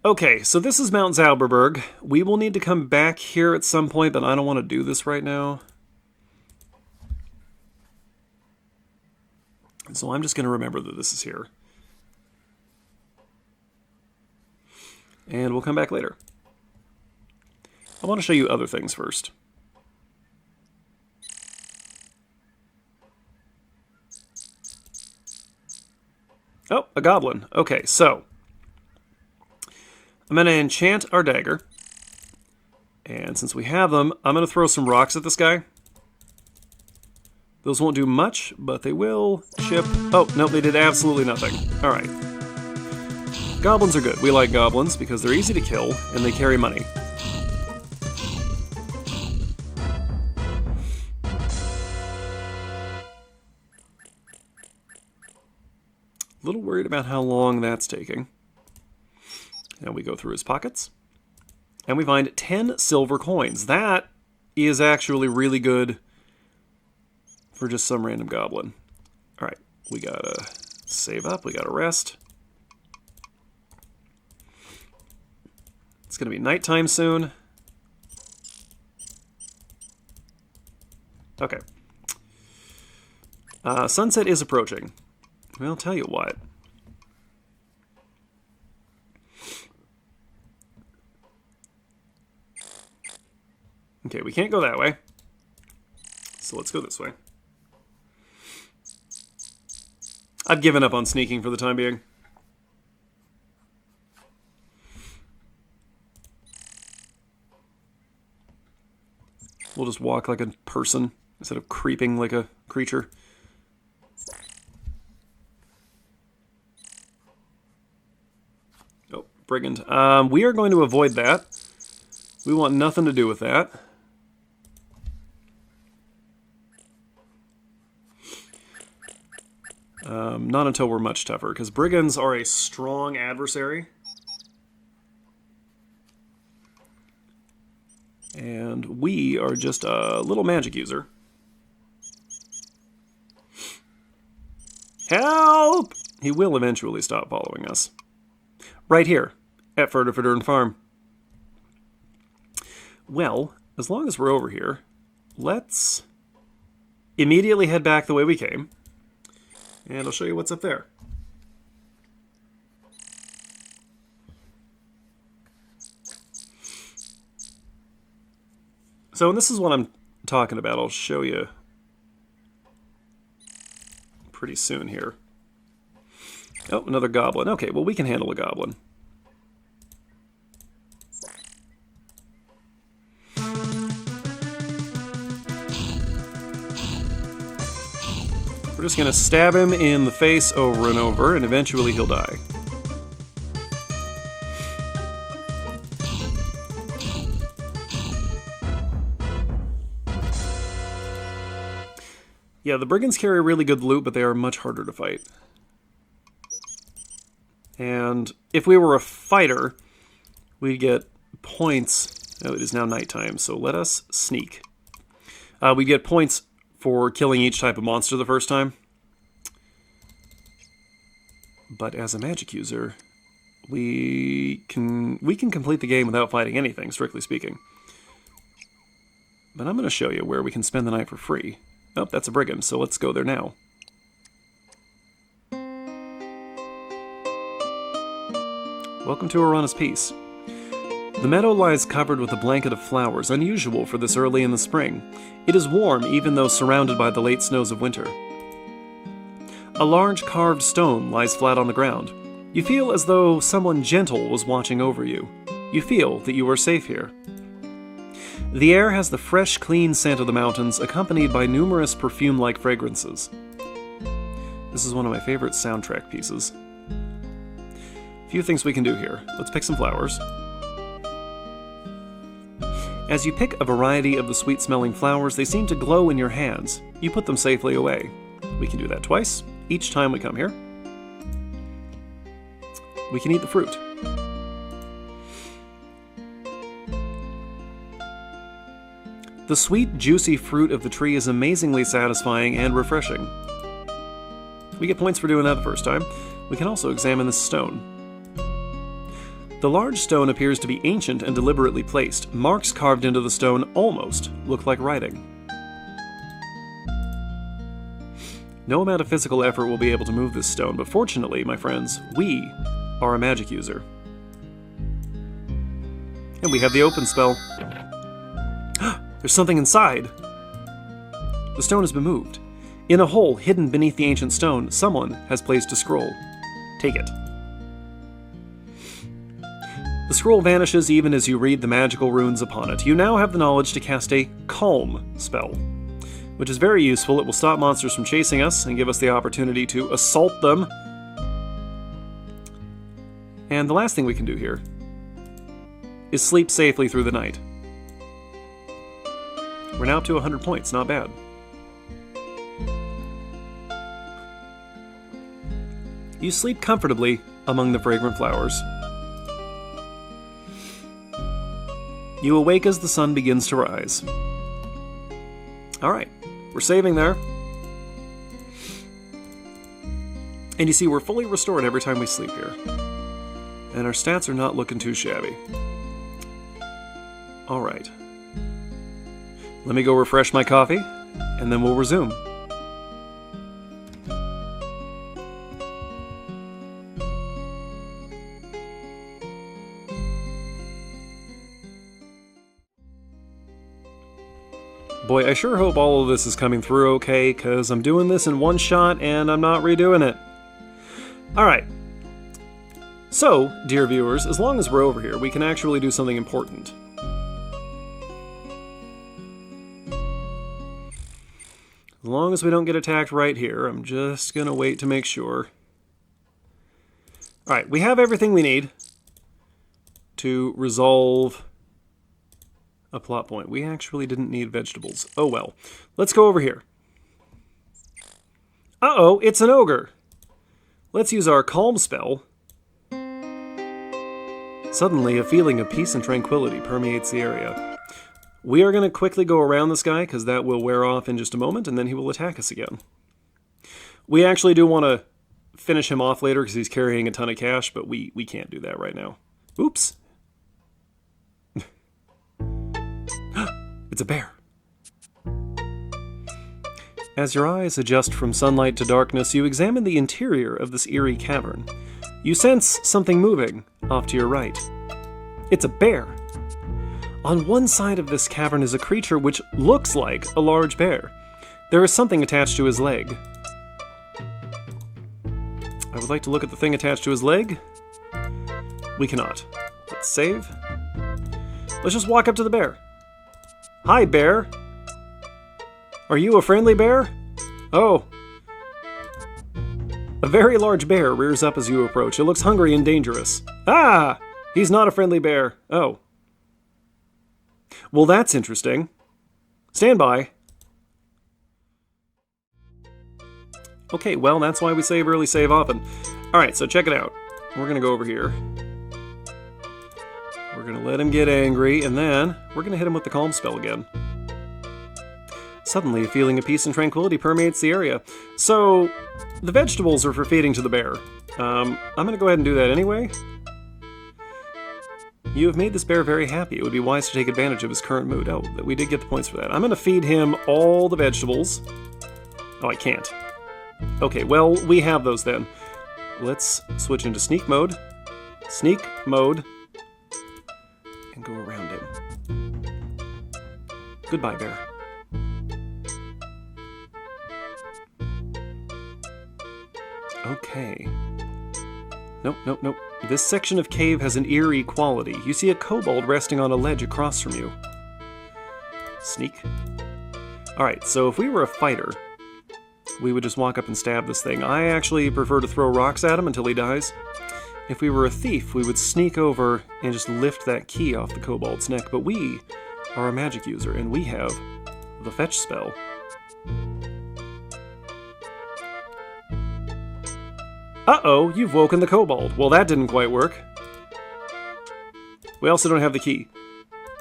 Okay, so this is Mount Zauberberg. We will need to come back here at some point, but I don't want to do this right now. So I'm just going to remember that this is here. And we'll come back later. I want to show you other things first. Oh, a goblin. Okay, so I'm going to enchant our dagger. And since we have them, I'm going to throw some rocks at this guy. Those won't do much, but they will chip. Oh, no, they did absolutely nothing. All right. Goblins are good. We like goblins because they're easy to kill and they carry money. A little worried about how long that's taking. Now we go through his pockets. And we find 10 silver coins. That is actually really good for just some random goblin. Alright, we gotta save up, we gotta rest. It's gonna be nighttime soon. Okay. Sunset is approaching. Well, I'll tell you what. Okay, we can't go that way. So let's go this way. I've given up on sneaking for the time being. We'll just walk like a person instead of creeping like a creature. Oh, brigand. We are going to avoid that. We want nothing to do with that. Not until we're much tougher, because brigands are a strong adversary. And we are just a little magic user. Help! He will eventually stop following us. Right here, at Ferdifordern Farm. Well, as long as we're over here, let's immediately head back the way we came. And I'll show you what's up there. So, and this is what I'm talking about. I'll show you pretty soon here. Oh, another goblin. Okay, well, we can handle a goblin. We're just going to stab him in the face over and over, and eventually he'll die. Yeah, the brigands carry really good loot, but they are much harder to fight. And if we were a fighter, we'd get points. Oh, it is now nighttime, so let us sneak. We get points for killing each type of monster the first time. But as a magic user, we can complete the game without fighting anything, strictly speaking. But I'm going to show you where we can spend the night for free. Oh, that's a brigand, so let's go there now. Welcome to Arana's Peace. The meadow lies covered with a blanket of flowers, unusual for this early in the spring. It is warm, even though surrounded by the late snows of winter. A large carved stone lies flat on the ground. You feel as though someone gentle was watching over you. You feel that you are safe here. The air has the fresh, clean scent of the mountains, accompanied by numerous perfume-like fragrances. This is one of my favorite soundtrack pieces. A few things we can do here. Let's pick some flowers. As you pick a variety of the sweet-smelling flowers, they seem to glow in your hands. You put them safely away. We can do that twice, each time we come here. We can eat the fruit. The sweet, juicy fruit of the tree is amazingly satisfying and refreshing. We get points for doing that the first time. We can also examine this stone. The large stone appears to be ancient and deliberately placed. Marks carved into the stone almost look like writing. No amount of physical effort will be able to move this stone, but fortunately, my friends, we are a magic user. And we have the open spell. There's something inside! The stone has been moved. In a hole hidden beneath the ancient stone, someone has placed a scroll. Take it. The scroll vanishes even as you read the magical runes upon it. You now have the knowledge to cast a Calm spell, which is very useful. It will stop monsters from chasing us and give us the opportunity to assault them. And the last thing we can do here is sleep safely through the night. We're now up to 100 points, not bad. You sleep comfortably among the fragrant flowers. You awake as the sun begins to rise. Alright, we're saving there. And you see, we're fully restored every time we sleep here. And our stats are not looking too shabby. Alright. Let me go refresh my coffee, and then we'll resume. Boy, I sure hope all of this is coming through okay, because I'm doing this in one shot and I'm not redoing it. Alright. So, dear viewers, as long as we're over here, we can actually do something important. As long as we don't get attacked right here, I'm just gonna wait to make sure. Alright, we have everything we need to resolve a plot point. We actually didn't need vegetables. Oh well. Let's go over here. Uh-oh, it's an ogre! Let's use our Calm spell. Suddenly, a feeling of peace and tranquility permeates the area. We are going to quickly go around this guy, because that will wear off in just a moment, and then he will attack us again. We actually do want to finish him off later, because he's carrying a ton of cash, but we can't do that right now. Oops! It's a bear! As your eyes adjust from sunlight to darkness, you examine the interior of this eerie cavern. You sense something moving off to your right. It's a bear! On one side of this cavern is a creature which looks like a large bear. There is something attached to his leg. I would like to look at the thing attached to his leg. We cannot. Let's save. Let's just walk up to the bear. Hi, bear! Are you a friendly bear? Oh. A very large bear rears up as you approach. It looks hungry and dangerous. Ah! He's not a friendly bear. Oh. Well, that's interesting. Stand by. Okay, well, that's why we save early, save often. Alright, so check it out. We're gonna go over here. We're gonna let him get angry, and then we're gonna hit him with the Calm spell again. Suddenly, a feeling of peace and tranquility permeates the area. So, the vegetables are for feeding to the bear. I'm gonna go ahead and do that anyway. You have made this bear very happy. It would be wise to take advantage of his current mood. Oh, we did get the points for that. I'm going to feed him all the vegetables. Oh, I can't. Okay, well, we have those then. Let's switch into sneak mode. Sneak mode. And go around him. Goodbye, bear. Okay. Nope, nope, nope. This section of cave has an eerie quality. You see a kobold resting on a ledge across from you. Sneak. Alright, so if we were a fighter, we would just walk up and stab this thing. I actually prefer to throw rocks at him until he dies. If we were a thief, we would sneak over and just lift that key off the kobold's neck. But we are a magic user, and we have the fetch spell. Uh-oh, you've woken the kobold. Well, that didn't quite work. We also don't have the key.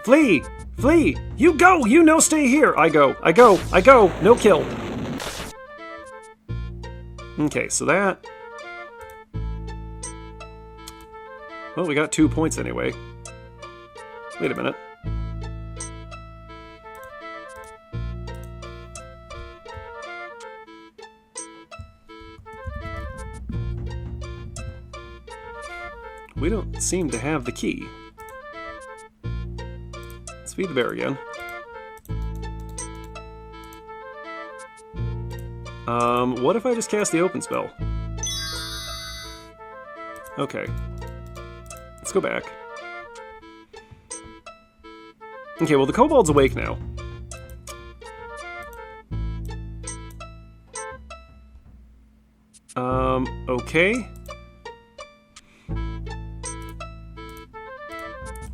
Flee! Flee! You go! You no stay here! I go! No kill! Okay, so that... Well, we got 2 points anyway. Wait a minute. We don't seem to have the key. Let's feed the bear again. What if I just cast the open spell? Okay. Let's go back. Okay, well the kobold's awake now. Okay.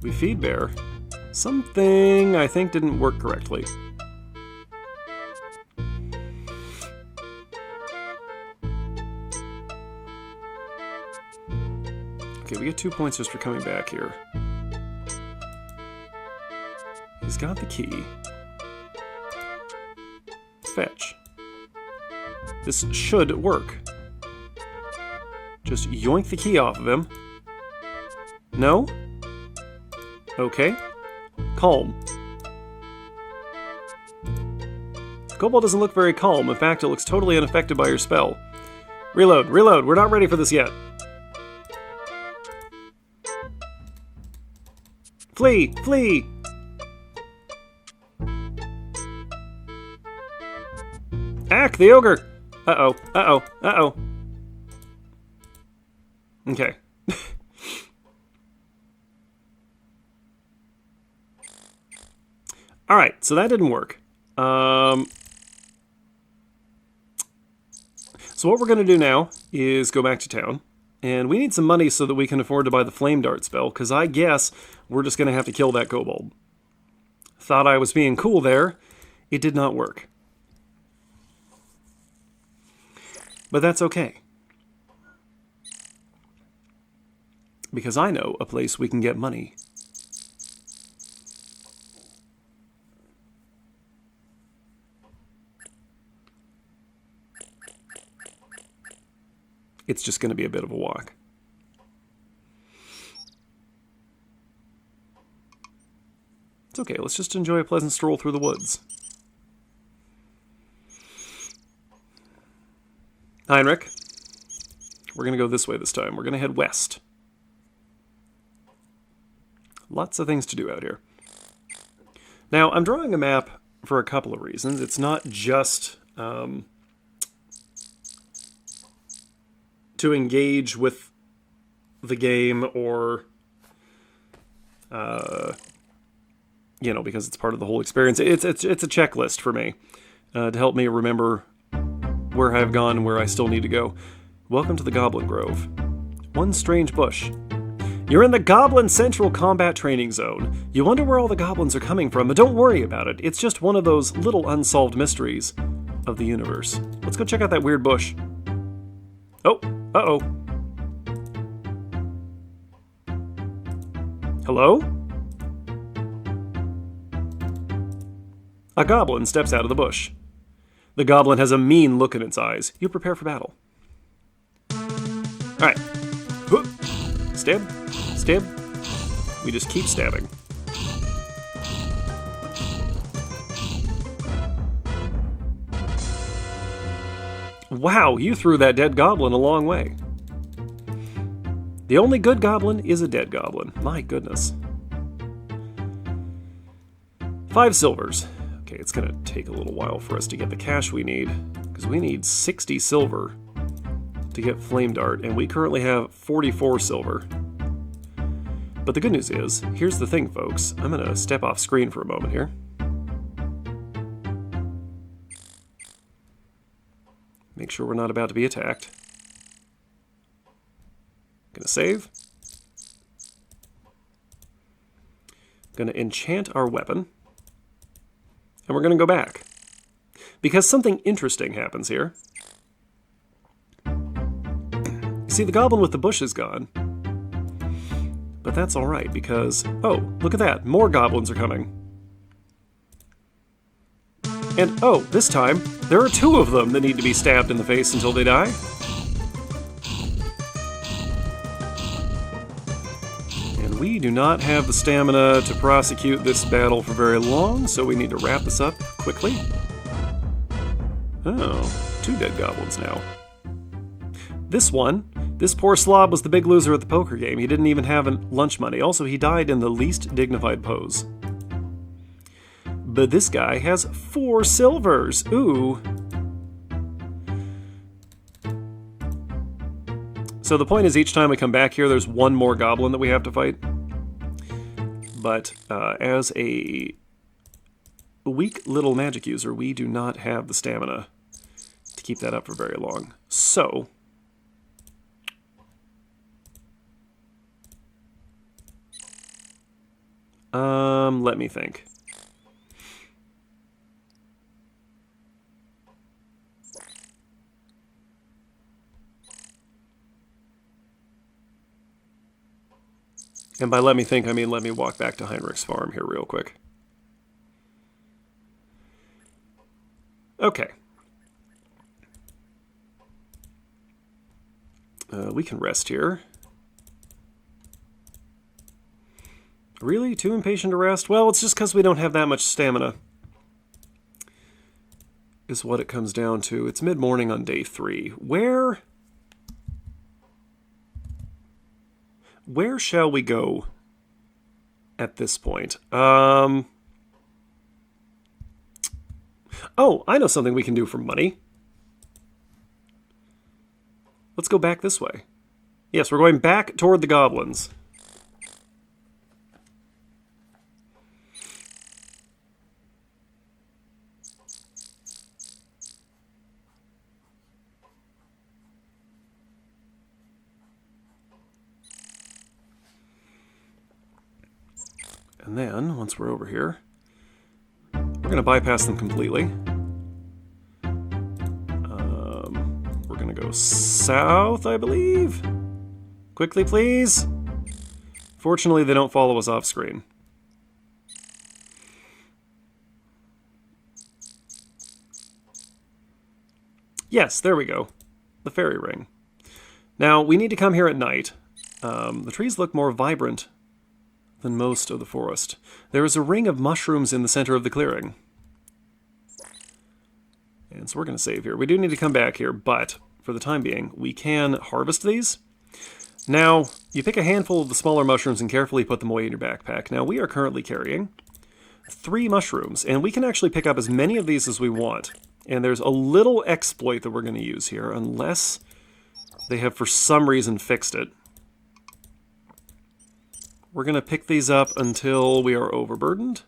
We feed bear. Something I think didn't work correctly. Okay, we get 2 points just for coming back here. He's got the key. Fetch. This should work. Just yoink the key off of him. No? Okay. Calm. Kobold doesn't look very calm. In fact, it looks totally unaffected by your spell. Reload, reload. We're not ready for this yet. Flee! Flee! Ack, the ogre! Uh-oh, uh-oh, uh-oh. Okay. Alright, so that didn't work. So what we're going to do now is go back to town. And we need some money so that we can afford to buy the flame dart spell, because I guess we're just going to have to kill that kobold. Thought I was being cool there. It did not work. But that's okay. Because I know a place we can get money. It's just going to be a bit of a walk. It's okay, let's just enjoy a pleasant stroll through the woods. Heinrich, we're going to go this way this time. We're going to head west. Lots of things to do out here. Now, I'm drawing a map for a couple of reasons. It's not just to engage with the game or, you know, because it's part of the whole experience. It's a checklist for me to help me remember where I've gone and where I still need to go. Welcome to the Goblin Grove. One strange bush. You're in the Goblin Central Combat Training Zone. You wonder where all the goblins are coming from, but don't worry about it. It's just one of those little unsolved mysteries of the universe. Let's go check out that weird bush. Oh, uh-oh. Hello? A goblin steps out of the bush. The goblin has a mean look in its eyes. You prepare for battle. Alright. Stab. Stab. We just keep stabbing. Wow, you threw that dead goblin a long way. The only good goblin is a dead goblin. My goodness. 5 silvers. Okay, it's gonna take a little while for us to get the cash we need, because we need 60 silver to get Flame Dart, and we currently have 44 silver. But the good news is, here's the thing, folks. I'm gonna step off screen for a moment here. Make sure we're not about to be attacked. Gonna save. Gonna enchant our weapon. And we're gonna go back. Because something interesting happens here. See, the goblin with the bush is gone. But that's alright, because... oh, look at that! More goblins are coming. And oh, this time, there are 2 of them that need to be stabbed in the face until they die. And we do not have the stamina to prosecute this battle for very long, so we need to wrap this up quickly. Oh, 2 dead goblins now. This poor slob was the big loser at the poker game. He didn't even have lunch money. Also, he died in the least dignified pose. But this guy has 4 silvers. Ooh. So the point is, each time we come back here, there's 1 more goblin that we have to fight. But as a weak little magic user, we do not have the stamina to keep that up for very long. So let me think. And by let me think, I mean let me walk back to Heinrich's farm here real quick. Okay. We can rest here. Really? Too impatient to rest? Well, it's just because we don't have that much stamina. Is what it comes down to. It's mid-morning on day 3. Where shall we go at this point? Oh, I know something we can do for money. Let's go back this way. Yes, we're going back toward the goblins. And then, once we're over here, we're going to bypass them completely. We're going to go south, I believe. Quickly, please. Fortunately, they don't follow us off screen. Yes, there we go. The fairy ring. Now, we need to come here at night. The trees look more vibrant than most of the forest. There is a ring of mushrooms in the center of the clearing. And so we're going to save here. We do need to come back here, but for the time being, we can harvest these. Now, you pick a handful of the smaller mushrooms and carefully put them away in your backpack. Now, we are currently carrying 3 mushrooms, and we can actually pick up as many of these as we want. And there's a little exploit that we're going to use here, unless they have for some reason fixed it. We're going to pick these up until we are overburdened.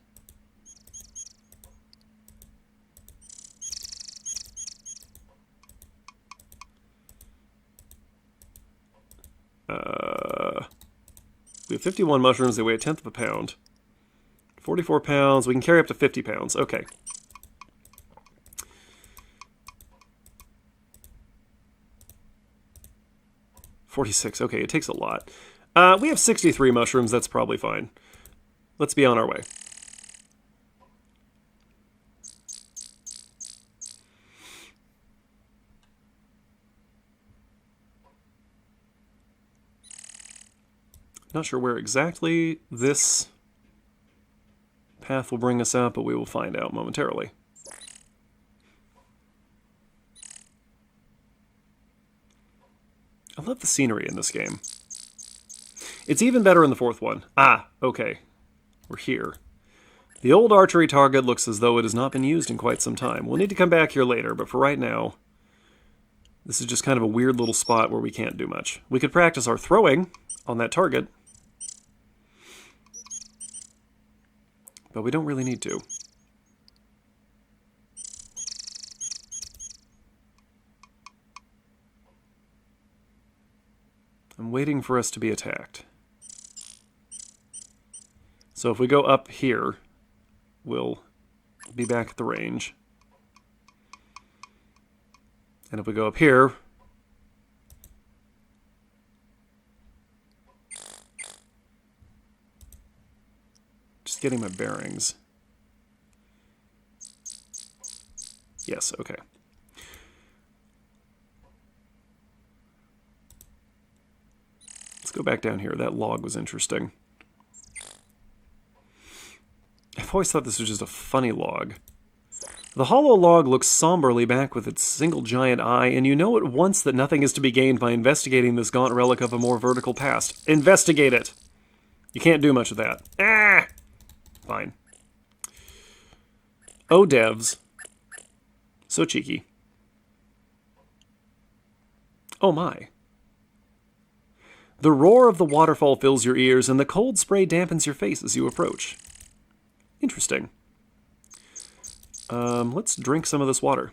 We have 51 mushrooms. They weigh 1/10 of a pound. 44 pounds. We can carry up to 50 pounds. Okay. $46. Okay, it takes a lot. We have 63 mushrooms. That's probably fine. Let's be on our way. Not sure where exactly this path will bring us out, but we will find out momentarily. I love the scenery in this game. It's even better in the 4th one. Ah, okay. We're here. The old archery target looks as though it has not been used in quite some time. We'll need to come back here later, but for right now, this is just kind of a weird little spot where we can't do much. We could practice our throwing on that target, but we don't really need to. I'm waiting for us to be attacked. So if we go up here, we'll be back at the range. And if we go up here, just getting my bearings. Yes, okay. Let's go back down here. That log was interesting. I've always thought this was just a funny log. The hollow log looks somberly back with its single giant eye, and you know at once that nothing is to be gained by investigating this gaunt relic of a more vertical past. Investigate it! You can't do much of that. Ah! Fine. Oh, devs. So cheeky. Oh my. The roar of the waterfall fills your ears, and the cold spray dampens your face as you approach. Interesting. Let's drink some of this water.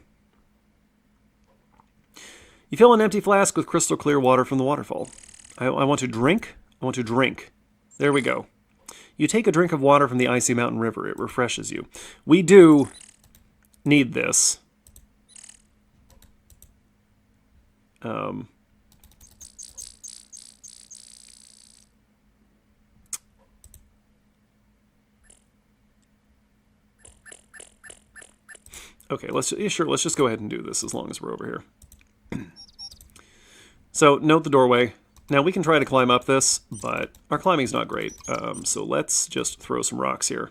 You fill an empty flask with crystal clear water from the waterfall. I want to drink. I want to drink. There we go. You take a drink of water from the icy mountain river. It refreshes you. We do need this. Okay, let's just go ahead and do this as long as we're over here. So, note the doorway. Now, we can try to climb up this, but our climbing's not great. So let's just throw some rocks here.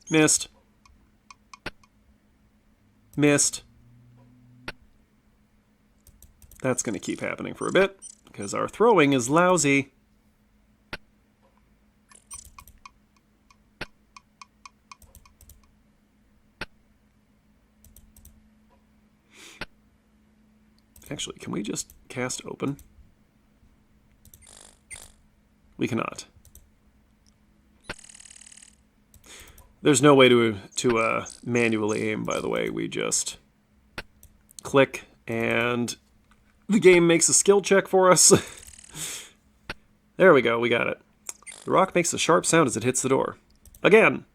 Missed. Missed. That's going to keep happening for a bit, because our throwing is lousy. Actually, can we just cast open? We cannot. There's no way to manually aim, by the way. We just click, and the game makes a skill check for us. There we go, we got it. The rock makes a sharp sound as it hits the door. Again!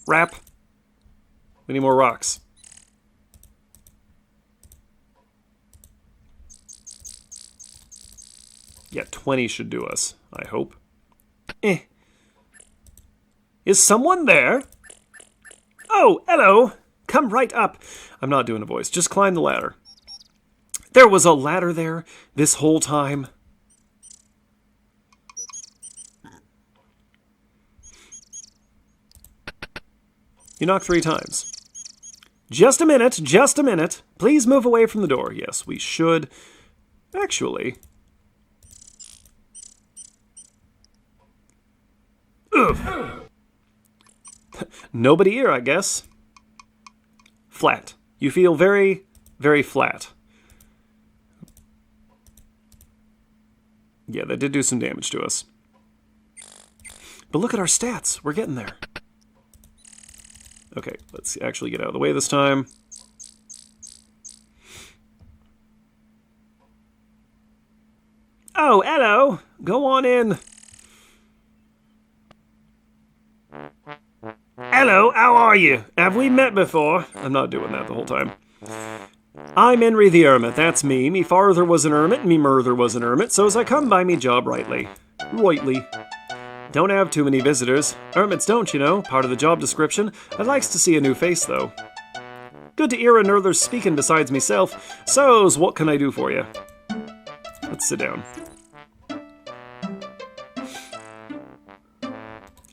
Wrap. We need more rocks. Yeah, 20 should do us, I hope. Is someone there? Oh, hello! Come right up. I'm not doing a voice. Just climb the ladder. There was a ladder there this whole time. You knock 3 times. Just a minute, just a minute. Please move away from the door. Yes, we should. Actually... Ugh. Nobody here, I guess. Flat. You feel very, very flat. Yeah, that did do some damage to us. But look at our stats. We're getting there. Okay, let's actually get out of the way this time. Oh, hello. Go on in. Hello, how are you? Have we met before? I'm not doing that the whole time. I'm Henry the Hermit, that's me. Me father was an hermit, me murther was an hermit, so as I come by me job rightly. Don't have too many visitors. Hermits don't, you know, part of the job description. I'd likes to see a new face, though. Good to hear another speaking besides myself. So's what can I do for you? Let's sit down.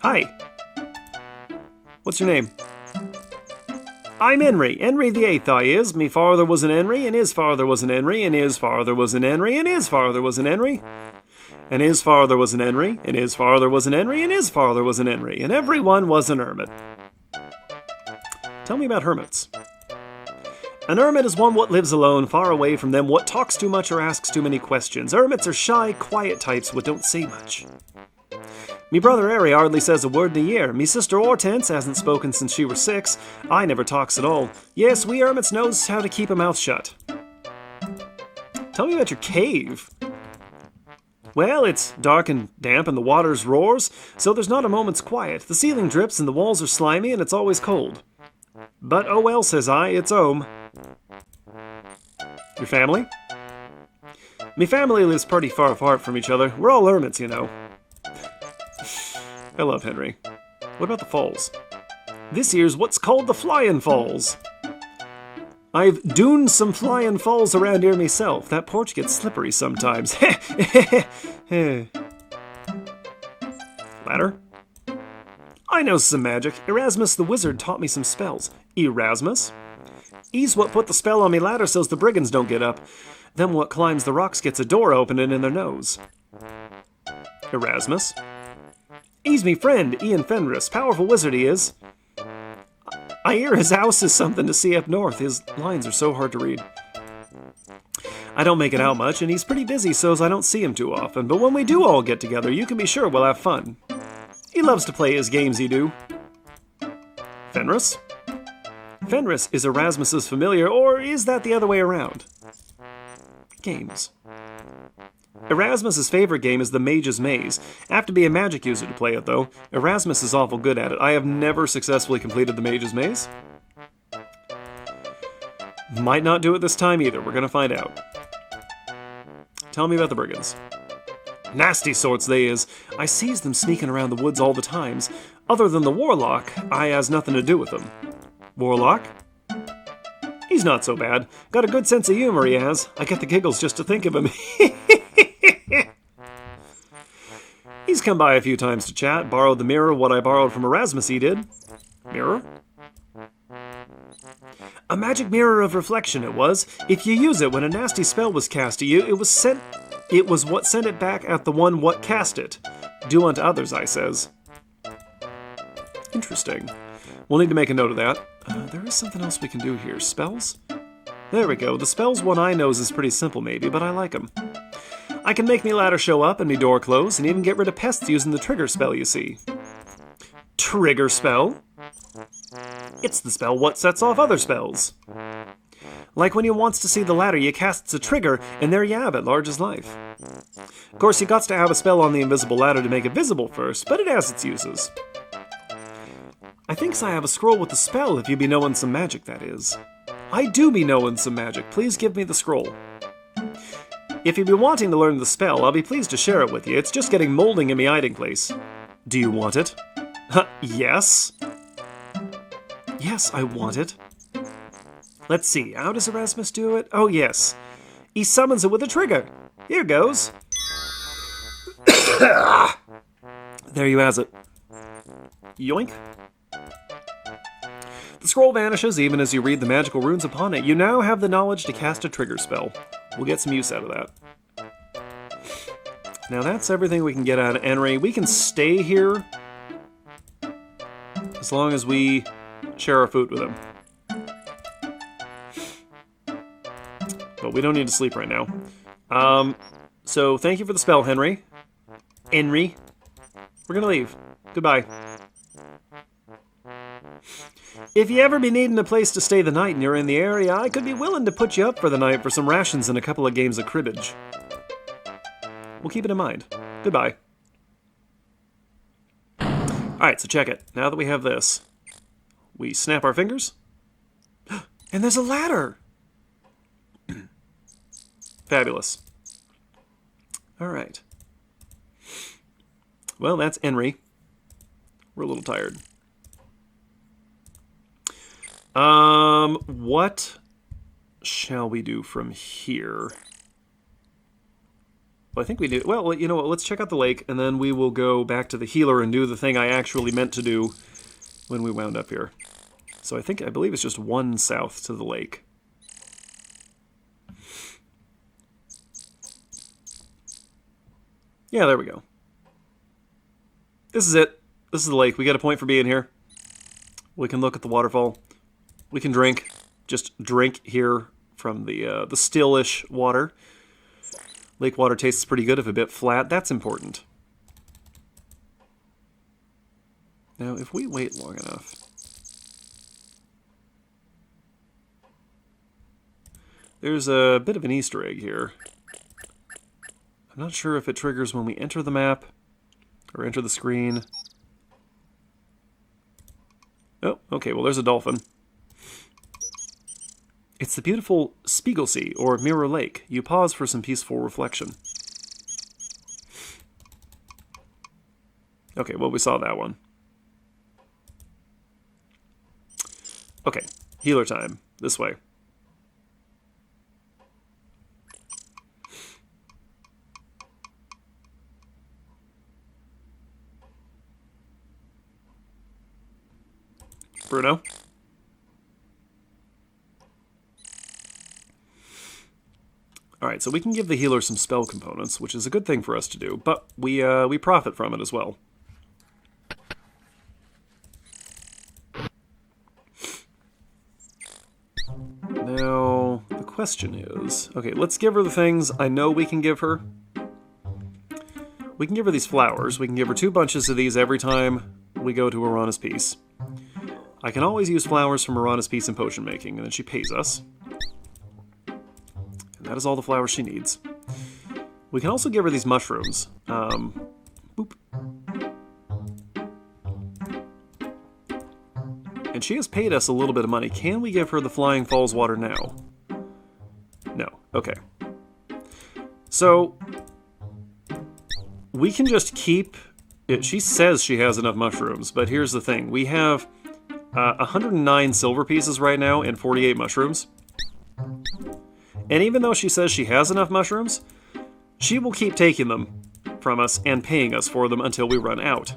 Hi. What's your name? I'm Henry. Henry the Eighth I is. Me father was an Henry, and his father was an Henry, and his father was an Henry, and his father was an Henry. And his father was an Henry, and his father was an Henry, and his father was an Henry, and everyone was an hermit. Tell me about hermits. An hermit is one what lives alone, far away from them what talks too much or asks too many questions. Hermits are shy, quiet types what don't say much. Me brother Harry hardly says a word in a year. Me sister Hortense hasn't spoken since she was 6. I never talks at all. Yes, we hermits knows how to keep a mouth shut. Tell me about your cave. Well, it's dark and damp and the waters roars, so there's not a moment's quiet. The ceiling drips and the walls are slimy and it's always cold. But oh well, says I, it's home. Your family? Me family lives pretty far apart from each other. We're all hermits, you know. I love Henry. What about the falls? This here's what's called the Flyin' Falls. I've dooned some flyin' falls around here myself. That porch gets slippery sometimes. Ladder? I know some magic. Erasmus the wizard taught me some spells. Erasmus? He's what put the spell on me ladder so's the brigands don't get up. Them what climbs the rocks gets a door opening in their nose. Erasmus? He's me friend, Ian Fenris. Powerful wizard he is. I hear his house is something to see up north. His lines are so hard to read. I don't make it out much, and he's pretty busy, so's I don't see him too often. But when we do all get together, you can be sure we'll have fun. He loves to play his games, he do. Fenris? Fenris is Erasmus's familiar, or is that the other way around? Games. Erasmus's favorite game is the Mage's Maze. I have to be a magic user to play it, though. Erasmus is awful good at it. I have never successfully completed the Mage's Maze. Might not do it this time either. We're gonna find out. Tell me about the brigands. Nasty sorts they is. I sees them sneaking around the woods all the times. Other than the warlock, I has nothing to do with them. Warlock? He's not so bad. Got a good sense of humor, he has. I get the giggles just to think of him. He's come by a few times to chat, borrowed the mirror, what I borrowed from Erasmus he did. Mirror? A magic mirror of reflection it was. If you use it when a nasty spell was cast at you, it was what sent it back at the one what cast it. Do unto others, I says. Interesting. We'll need to make a note of that. There is something else we can do here. Spells? There we go. The spells one I knows is pretty simple maybe, but I like them. I can make me ladder show up and me door close, and even get rid of pests using the trigger spell, you see. Trigger spell? It's the spell what sets off other spells. Like when you wants to see the ladder, you casts a trigger, and there you have it, large as life. Of course, you got to have a spell on the invisible ladder to make it visible first, but it has its uses. I thinks I have a scroll with the spell if you be knowing some magic, that is. I do be knowing some magic. Please give me the scroll. If you be wanting to learn the spell, I'll be pleased to share it with you. It's just getting molding in me hiding place. Do you want it? Yes. Yes, I want it. Let's see, how does Erasmus do it? Oh, yes. He summons it with a trigger. Here goes. There you has it. Yoink. The scroll vanishes even as you read the magical runes upon it. You now have the knowledge to cast a trigger spell. We'll get some use out of that. Now that's everything we can get out of Henry. We can stay here as long as we share our food with him. But we don't need to sleep right now. So thank you for the spell, Henry. Henry. We're gonna leave. Goodbye. If you ever be needing a place to stay the night and you're in the area, I could be willing to put you up for the night for some rations and a couple of games of cribbage. We'll keep it in mind. Goodbye. Alright, so check it. Now that we have this, we snap our fingers, and there's a ladder! Fabulous. Alright. Well, that's Henry. We're a little tired. What shall we do from here? Well, I think we do. Well, you know what? Let's check out the lake, and then we will go back to the healer and do the thing I actually meant to do when we wound up here. So I believe it's just one south to the lake. Yeah, there we go. This is it. This is the lake. We got a point for being here. We can look at the waterfall. We can drink. Just drink here from the stillish water. Lake water tastes pretty good if a bit flat. That's important. Now, if we wait long enough... There's a bit of an Easter egg here. I'm not sure if it triggers when we enter the map or enter the screen. Oh, okay, well there's a dolphin. It's the beautiful Spieglesee, or Mirror Lake. You pause for some peaceful reflection. Okay, well we saw that one. Okay, healer time. This way. Bruno. Alright, so we can give the healer some spell components, which is a good thing for us to do, but we profit from it as well. Now, the question is... Okay, let's give her the things I know we can give her. We can give her these flowers. We can give her 2 bunches of these every time we go to Arana's Peace. I can always use flowers from Arana's Peace in potion making, and then she pays us. And that is all the flowers she needs. We can also give her these mushrooms. Boop. And she has paid us a little bit of money. Can we give her the Flying Falls water now? No. Okay. So, we can just keep... She says she has enough mushrooms, but here's the thing. We have 109 silver pieces right now and 48 mushrooms. And even though she says she has enough mushrooms, she will keep taking them from us and paying us for them until we run out.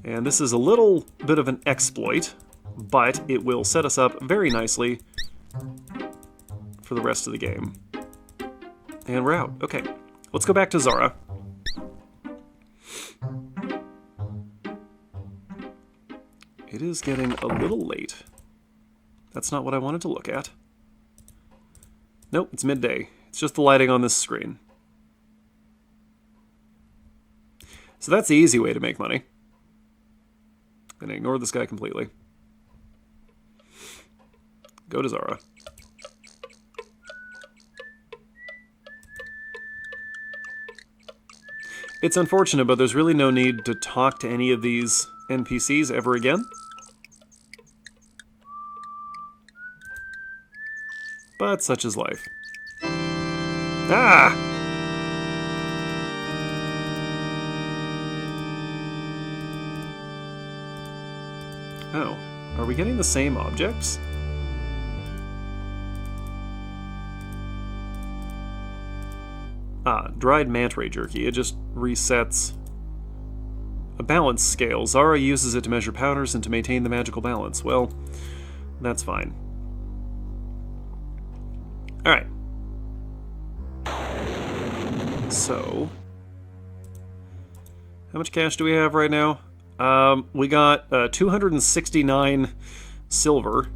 And this is a little bit of an exploit, but it will set us up very nicely for the rest of the game. And we're out. Okay, let's go back to Zara. It is getting a little late. That's not what I wanted to look at. Nope, it's midday. It's just the lighting on this screen. So that's the easy way to make money. I'm gonna ignore this guy completely. Go to Zara. It's unfortunate, but there's really no need to talk to any of these NPCs ever again. But such is life. Ah! Oh, are we getting the same objects? Ah, dried manta ray jerky. It just resets a balance scale. Zara uses it to measure powders and to maintain the magical balance. Well, that's fine. Alright. So, how much cash do we have right now? We got 269 silver.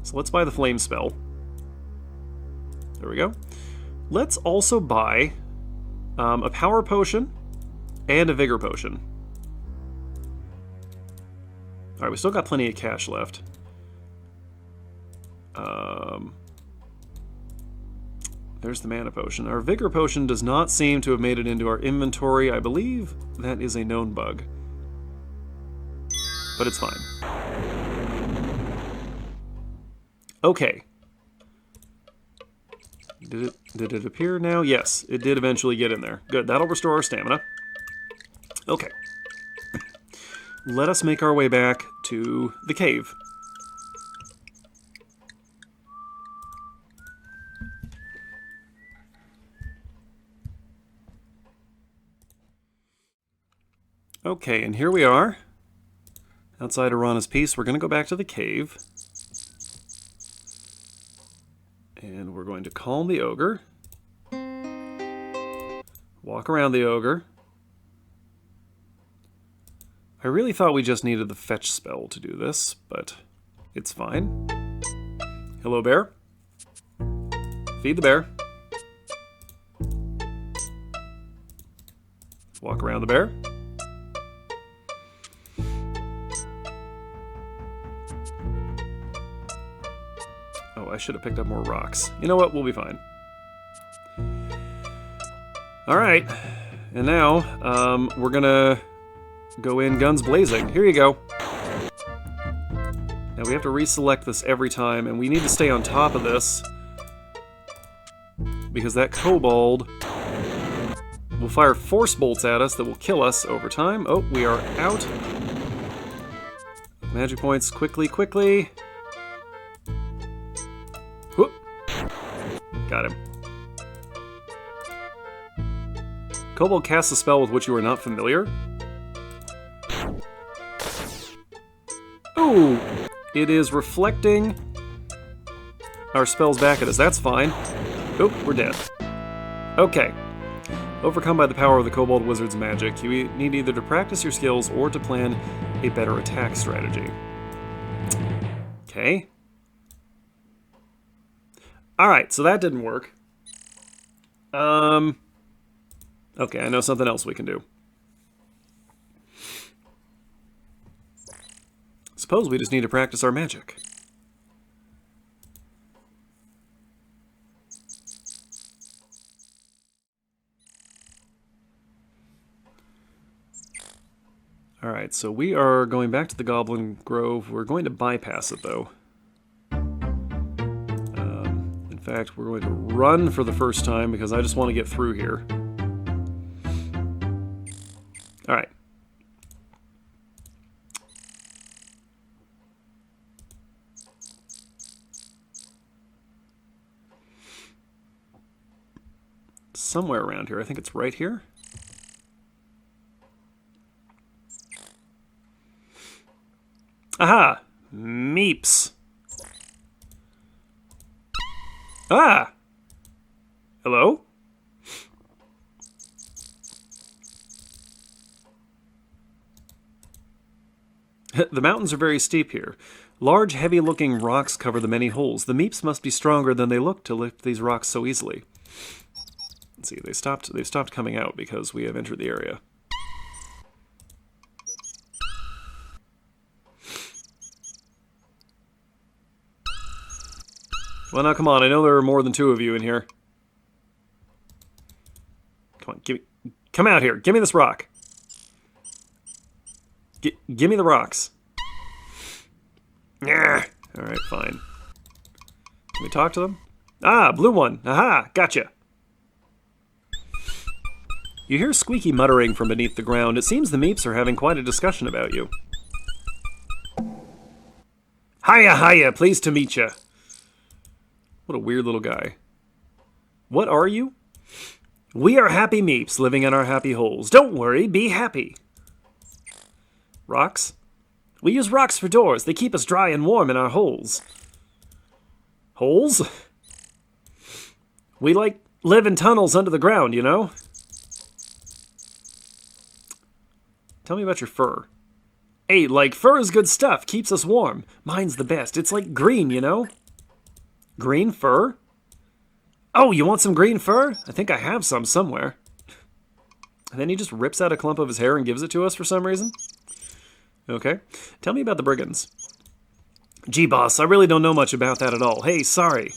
So let's buy the flame spell. There we go. Let's also buy a power potion and a vigor potion. Alright, we still got plenty of cash left. There's the mana potion. Our vigor potion does not seem to have made it into our inventory. I believe that is a known bug. But it's fine. Okay. Did it appear now? Yes, it did eventually get in there. Good, that'll restore our stamina. Okay. Let us make our way back to the cave. Okay, and here we are. Outside Arana's Peace, we're going to go back to the cave. And we're going to calm the ogre. Walk around the ogre. I really thought we just needed the fetch spell to do this, but it's fine. Hello, bear. Feed the bear. Walk around the bear. Oh, I should have picked up more rocks. You know what? We'll be fine. Alright. And now, we're gonna go in guns blazing. Here you go. Now we have to reselect this every time, and we need to stay on top of this, because that kobold will fire force bolts at us that will kill us over time. Oh, we are out. Magic points, quickly, quickly. Whoop. Got him. Kobold casts a spell with which you are not familiar. Ooh! It is reflecting our spells back at us. That's fine. Oop, we're dead. Okay. Overcome by the power of the Kobold Wizard's magic, you need either to practice your skills or to plan a better attack strategy. Okay. Alright, so that didn't work. Okay, I know something else we can do. Suppose we just need to practice our magic. Alright, so we are going back to the Goblin Grove. We're going to bypass it, though. In fact, we're going to run for the first time because I just want to get through here. Alright. Somewhere around here. I think it's right here. Aha! Meeps. Ah! Hello? The mountains are very steep here. Large, heavy-looking rocks cover the many holes. The meeps must be stronger than they look to lift these rocks so easily. Let's see, they've stopped coming out because we have entered the area. Well, now come on, I know there are more than 2 of you in here. Come on, come out here, give me this rock. Give me the rocks. Yeah. Alright, fine. Can we talk to them? Ah, blue one. Aha, gotcha. You hear squeaky muttering from beneath the ground. It seems the meeps are having quite a discussion about you. Hiya, hiya, pleased to meet ya. What a weird little guy. What are you? We are happy meeps living in our happy holes. Don't worry, be happy. Rocks? We use rocks for doors. They keep us dry and warm in our holes. Holes? We, like, live in tunnels under the ground, you know? Tell me about your fur. Hey, like, fur is good stuff. Keeps us warm. Mine's the best. It's like green, you know? Green fur? Oh, you want some green fur? I think I have some somewhere. And then he just rips out a clump of his hair and gives it to us for some reason? Okay. Tell me about the brigands. Gee, boss, I really don't know much about that at all. Hey, sorry.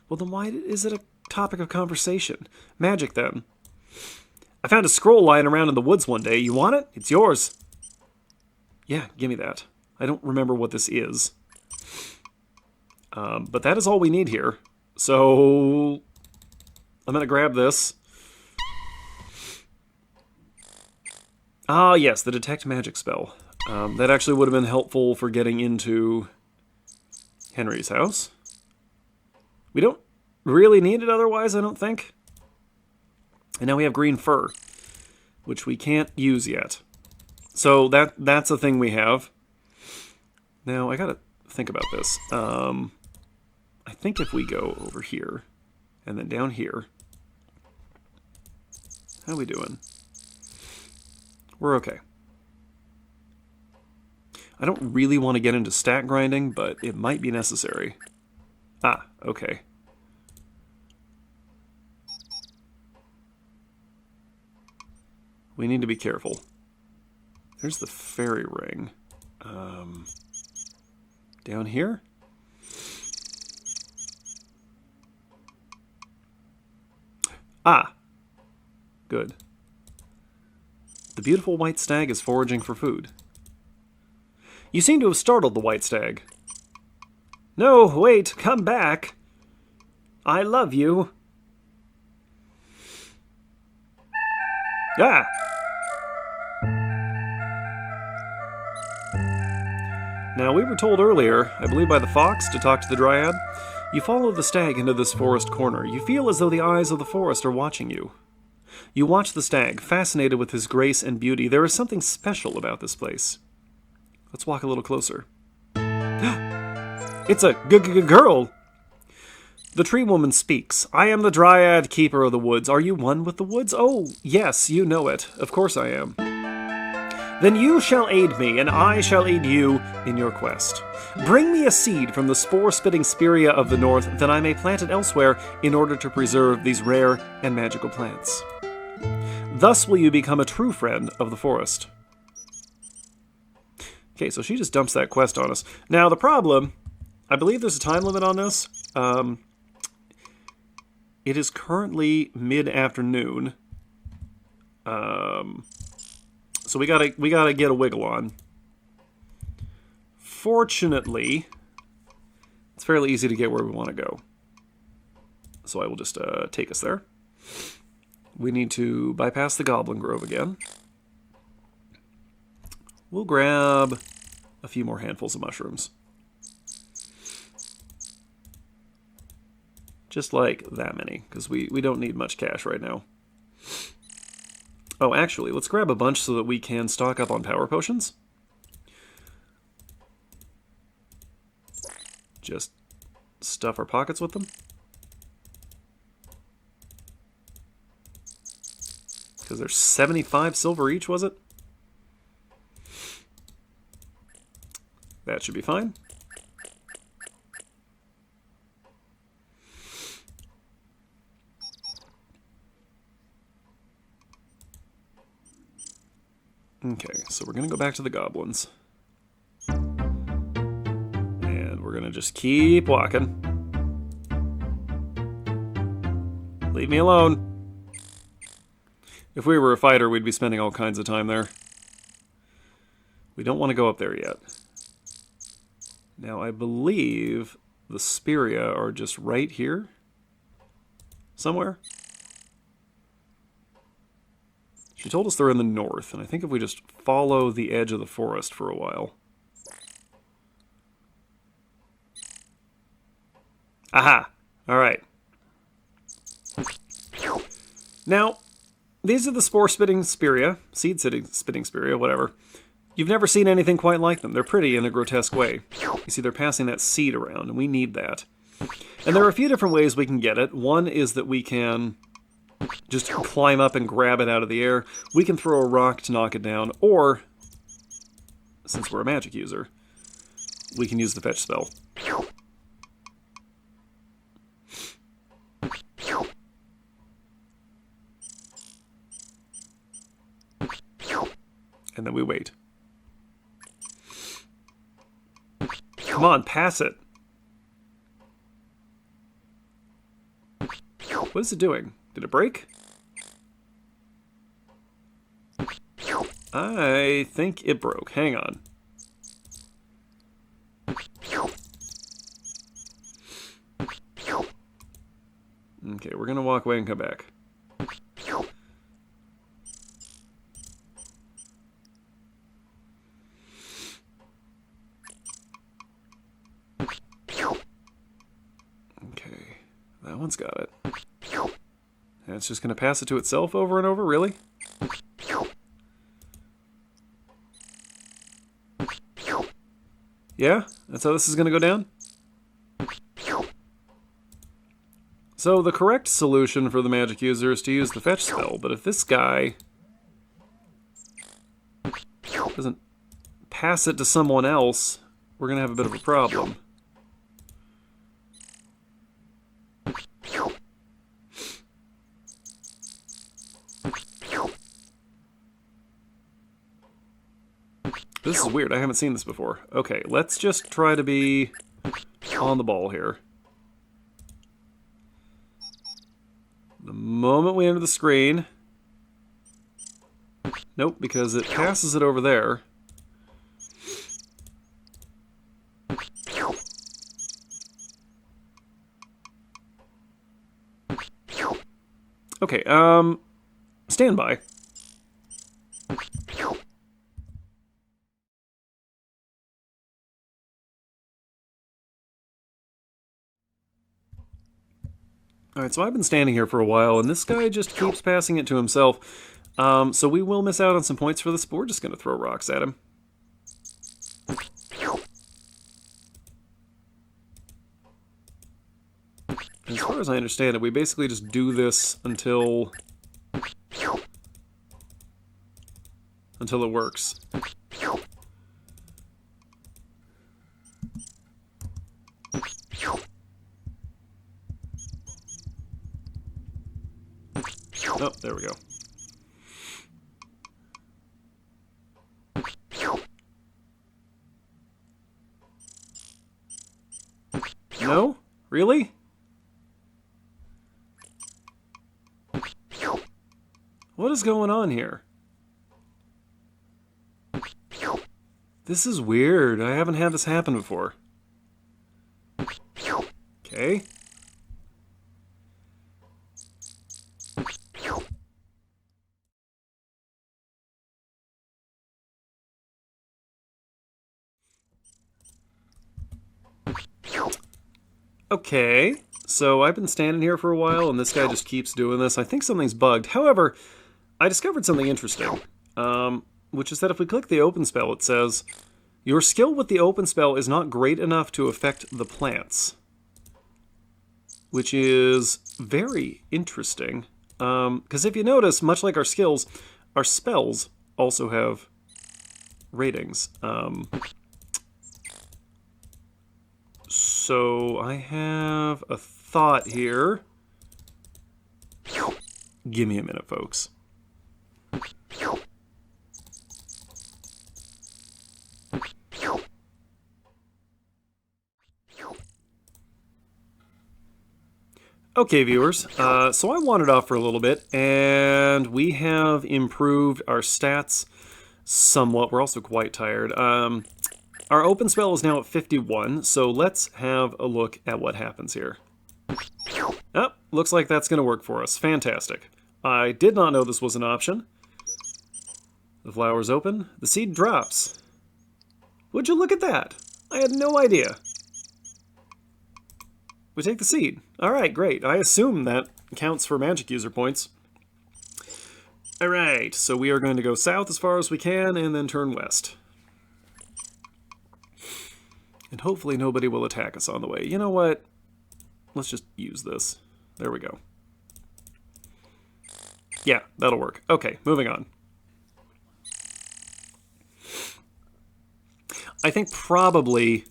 Well, then why is it a topic of conversation? Magic, then. I found a scroll lying around in the woods one day. You want it? It's yours. Yeah, give me that. I don't remember what this is. But that is all we need here. So I'm going to grab this. Ah, yes, the detect magic spell. That actually would have been helpful for getting into Henry's house. We don't really need it otherwise, I don't think. And now we have green fur, which we can't use yet. So that's a thing we have. Now, I gotta think about this. I think if we go over here, and then down here... How are we doing? We're okay. I don't really want to get into stat grinding, but it might be necessary. Ah, okay. We need to be careful. There's the fairy ring. Down here? Ah! Good. The beautiful white stag is foraging for food. You seem to have startled the white stag. No, wait, come back. I love you. Ah! Now, we were told earlier, I believe by the fox, to talk to the dryad. You follow the stag into this forest corner. You feel as though the eyes of the forest are watching you. You watch the stag, fascinated with his grace and beauty. There is something special about this place. Let's walk a little closer. It's a girl! The tree woman speaks. I am the dryad keeper of the woods. Are you one with the woods? Oh, yes, you know it. Of course I am. Then you shall aid me, and I shall aid you in your quest. Bring me a seed from the spore-spitting spirea of the north, that I may plant it elsewhere in order to preserve these rare and magical plants. Thus will you become a true friend of the forest. Okay, so she just dumps that quest on us. Now, the problem, I believe there's a time limit on this. It is currently mid-afternoon. So we gotta get a wiggle on. Fortunately, it's fairly easy to get where we want to go. So I will just take us there. We need to bypass the Goblin Grove again. We'll grab a few more handfuls of mushrooms. Just like that many, because we don't need much cash right now. Oh, actually, let's grab a bunch so that we can stock up on power potions. Just stuff our pockets with them. Because there's 75 silver each, was it? That should be fine. Okay, so we're going to go back to the goblins. And we're going to just keep walking. Leave me alone. If we were a fighter, we'd be spending all kinds of time there. We don't want to go up there yet. Now, I believe the Spirea are just right here. Somewhere. She told us they're in the north, and I think if we just follow the edge of the forest for a while. Aha! Alright. Now, these are the spore-spitting Spirea, seed-spitting Spirea, whatever. You've never seen anything quite like them. They're pretty in a grotesque way. You see, they're passing that seed around, and we need that. And there are a few different ways we can get it. One is that we can just climb up and grab it out of the air. We can throw a rock to knock it down, or, since we're a magic user, we can use the fetch spell. And then we wait. Come on, pass it. What is it doing? Did it break? I think it broke. Hang on. Okay, we're gonna walk away and come back. Okay, that one's got it. And it's just going to pass it to itself over and over, really? Yeah? That's how this is going to go down? So the correct solution for the magic user is to use the fetch spell, but if this guy doesn't pass it to someone else, we're going to have a bit of a problem. This is weird. I haven't seen this before. Okay, let's just try to be on the ball here. The moment we enter the screen... Nope, because it passes it over there. Okay, stand by. Alright, so I've been standing here for a while, and this guy just keeps passing it to himself. So we will miss out on some points for this, but we're just going to throw rocks at him. As far as I understand it, we basically just do this until it works. Oh, there we go. No? Really? What is going on here? This is weird. I haven't had this happen before. Okay. Okay, so I've been standing here for a while, and this guy just keeps doing this. I think something's bugged. However, I discovered something interesting, which is that if we click the open spell, it says, your skill with the open spell is not great enough to affect the plants. Which is very interesting. Because if you notice, much like our skills, our spells also have ratings. So I have a thought here. Give me a minute, folks. Okay, viewers, so I wandered off for a little bit, and we have improved our stats somewhat. We're also quite tired. Our open spell is now at 51, so let's have a look at what happens here. Oh, looks like that's going to work for us. Fantastic. I did not know this was an option. The flower's open. The seed drops. Would you look at that? I had no idea. We take the seed. Alright, great. I assume that counts for magic user points. Alright, so we are going to go south as far as we can and then turn west. And hopefully nobody will attack us on the way. You know what? Let's just use this. There we go. Yeah, that'll work. Okay, moving on. I think probably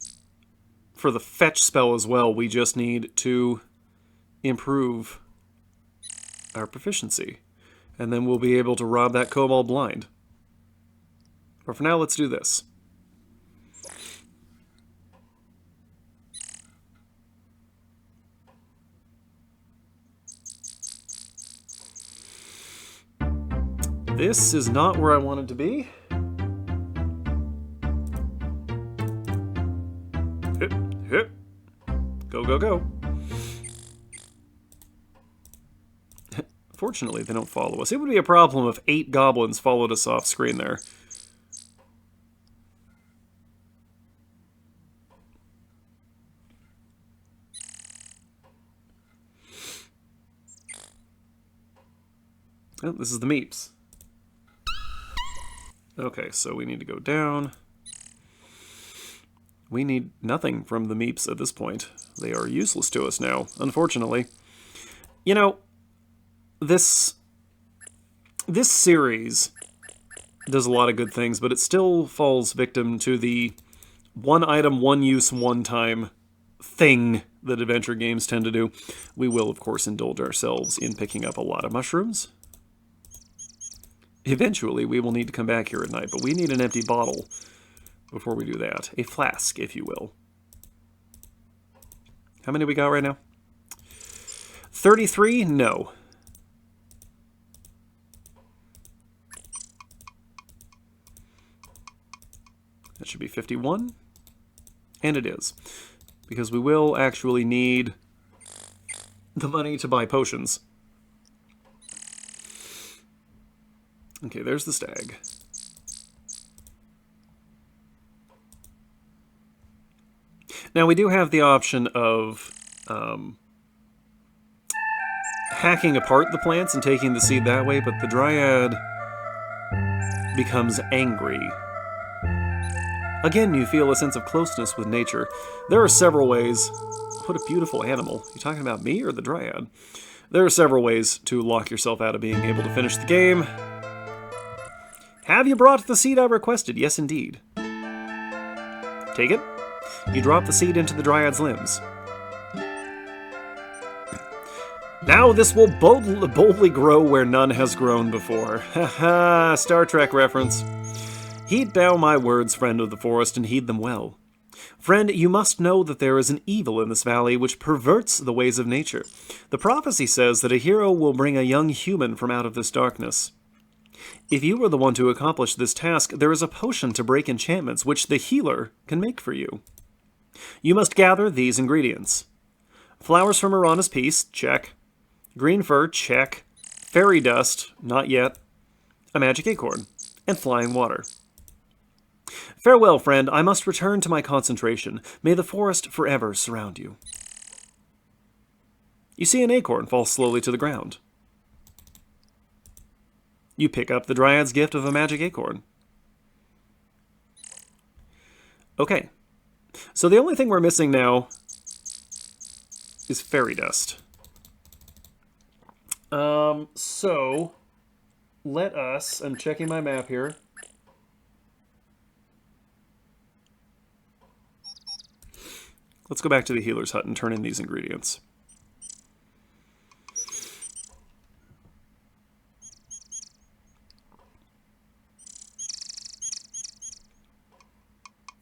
for the fetch spell as well, we just need to improve our proficiency. And then we'll be able to rob that kobold blind. But for now, let's do this. This is not where I wanted to be. Hip, hip. Go, go, go. Fortunately, they don't follow us. It would be a problem if 8 goblins followed us off screen there. Oh, this is the meeps. Okay, so we need to go down. We need nothing from the meeps at this point. They are useless to us now, unfortunately. You know, this series does a lot of good things, but it still falls victim to the one item, one use, one time thing that adventure games tend to do. We will, of course, indulge ourselves in picking up a lot of mushrooms. Eventually, we will need to come back here at night, but we need an empty bottle before we do that. A flask, if you will. How many we got right now? 33? No. That should be 51. And it is. Because we will actually need the money to buy potions. Okay, there's the stag. Now, we do have the option of hacking apart the plants and taking the seed that way, but the dryad becomes angry. Again, you feel a sense of closeness with nature. There are several ways... What a beautiful animal. You talking about me or the dryad? There are several ways to lock yourself out of being able to finish the game. Have you brought the seed I requested? Yes, indeed. Take it. You drop the seed into the dryad's limbs. Now this will boldly grow where none has grown before. Haha, Star Trek reference. Heed thou my words, friend of the forest, and heed them well. Friend, you must know that there is an evil in this valley which perverts the ways of nature. The prophecy says that a hero will bring a young human from out of this darkness. If you are the one to accomplish this task, there is a potion to break enchantments which the healer can make for you. You must gather these ingredients. Flowers from Marana's Peace, check. Green fur, check. Fairy dust, not yet. A magic acorn, and flying water. Farewell, friend, I must return to my concentration. May the forest forever surround you. You see an acorn fall slowly to the ground. You pick up the dryad's gift of a magic acorn. Okay. So the only thing we're missing now is fairy dust. So let us, I'm checking my map here. Let's go back to the healer's hut and turn in these ingredients.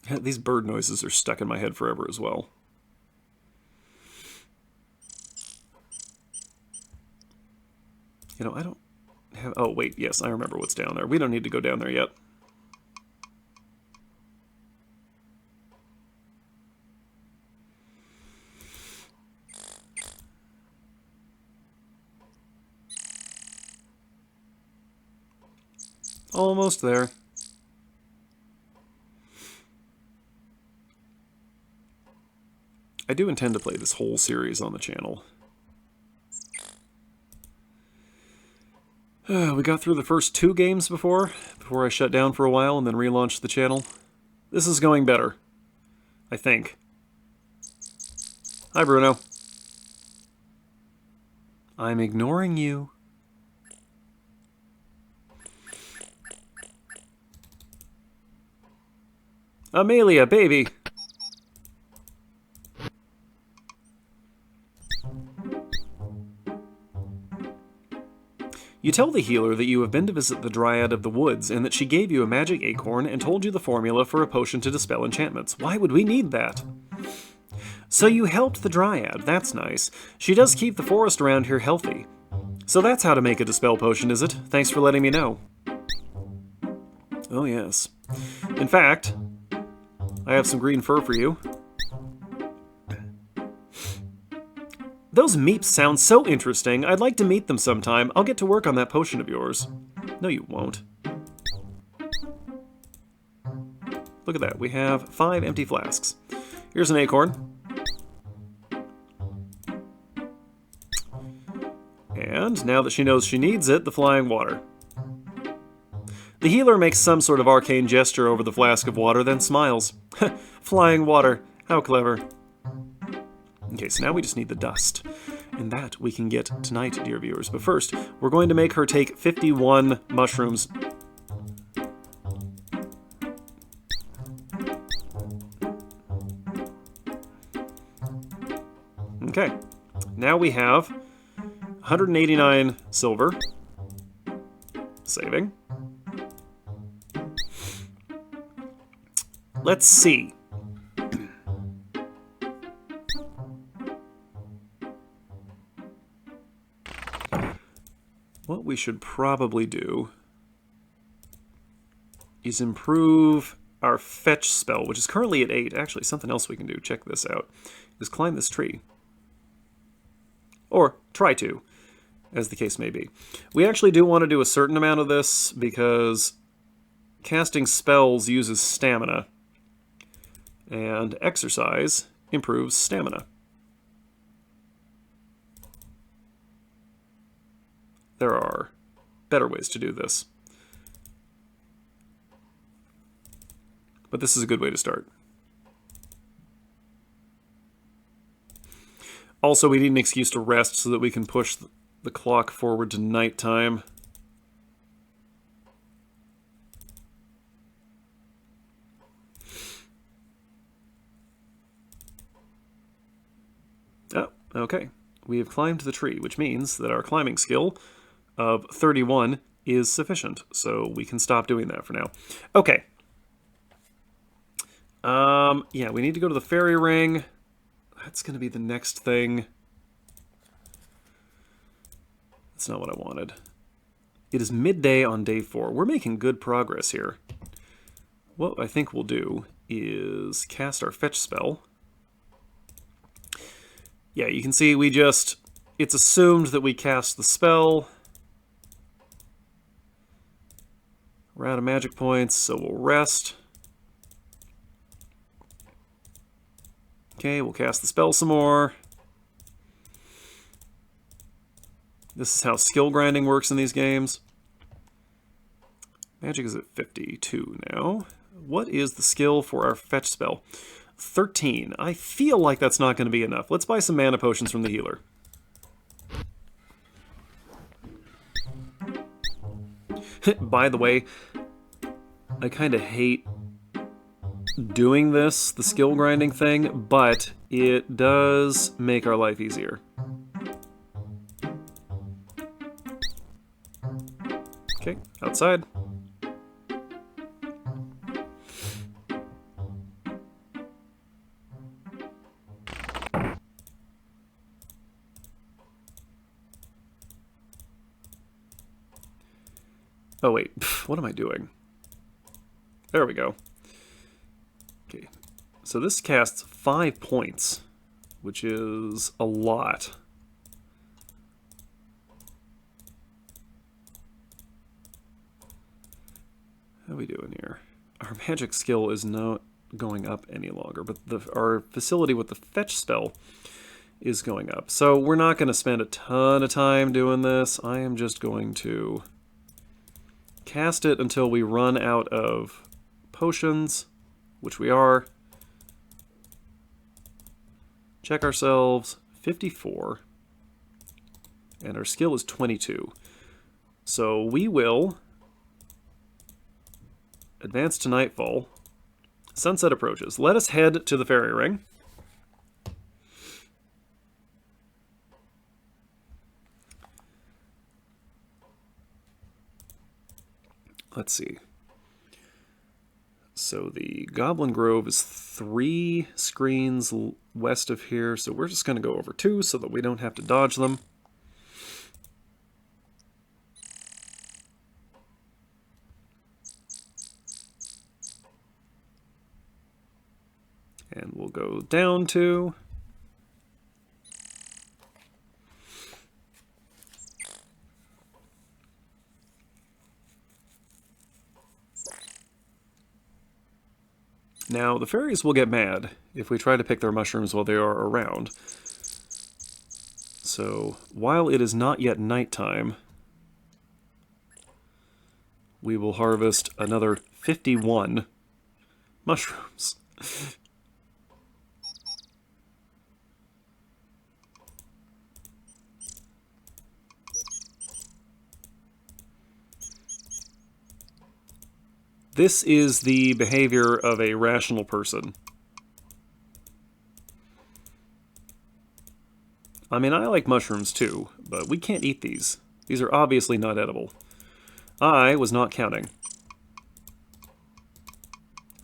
These bird noises are stuck in my head forever as well. You know, I don't have... Oh, wait, yes, I remember what's down there. We don't need to go down there yet. Almost there. I do intend to play this whole series on the channel. We got through the first 2 games before I shut down for a while and then relaunched the channel. This is going better, I think. Hi, Bruno. I'm ignoring you. Amelia, baby! You tell the healer that you have been to visit the Dryad of the Woods and that she gave you a magic acorn and told you the formula for a potion to dispel enchantments. Why would we need that? So you helped the Dryad, that's nice. She does keep the forest around here healthy. So that's how to make a dispel potion, is it? Thanks for letting me know. Oh yes. In fact, I have some green fur for you. Those meeps sound so interesting. I'd like to meet them sometime. I'll get to work on that potion of yours. No, you won't. Look at that. We have 5 empty flasks. Here's an acorn. And now that she knows she needs it, the flying water. The healer makes some sort of arcane gesture over the flask of water, then smiles. Flying water. How clever. Okay, so now we just need the dust. And that we can get tonight, dear viewers. But first, we're going to make her take 51 mushrooms. Okay, now we have 189 silver. Saving. Let's see. What we should probably do is improve our fetch spell, which is currently at 8. Actually, something else we can do, check this out, is climb this tree. Or try to, as the case may be. We actually do want to do a certain amount of this because casting spells uses stamina, and exercise improves stamina. There are better ways to do this. But this is a good way to start. Also, we need an excuse to rest so that we can push the clock forward to nighttime. Oh, okay. We have climbed the tree, which means that our climbing skill of 31 is sufficient. So we can stop doing that for now. Okay. Yeah, we need to go to the fairy ring. That's going to be the next thing. That's not what I wanted. It is midday on day 4. We're making good progress here. What I think we'll do is cast our fetch spell. Yeah, you can see it's assumed that we cast the spell. We're out of magic points, so we'll rest. Okay, we'll cast the spell some more. This is how skill grinding works in these games. Magic is at 52 now. What is the skill for our fetch spell? 13. I feel like that's not going to be enough. Let's buy some mana potions from the healer. By the way, I kind of hate doing this, the skill grinding thing, but it does make our life easier. Okay, outside. Oh wait, what am I doing? There we go. Okay, so this casts 5 points, which is a lot. How are we doing here? Our magic skill is not going up any longer, but our facility with the fetch spell is going up. So we're not going to spend a ton of time doing this. I am just going to cast it until we run out of potions, which we are. Check ourselves, 54, and our skill is 22. So we will advance to nightfall. Sunset approaches. Let us head to the fairy ring. Let's see. So the Goblin Grove is 3 screens west of here, so we're just going to go over 2 so that we don't have to dodge them. And we'll go down 2. Now, the fairies will get mad if we try to pick their mushrooms while they are around. So, while it is not yet nighttime, we will harvest another 51 mushrooms. This is the behavior of a rational person. I mean, I like mushrooms too, but we can't eat these. These are obviously not edible. I was not counting.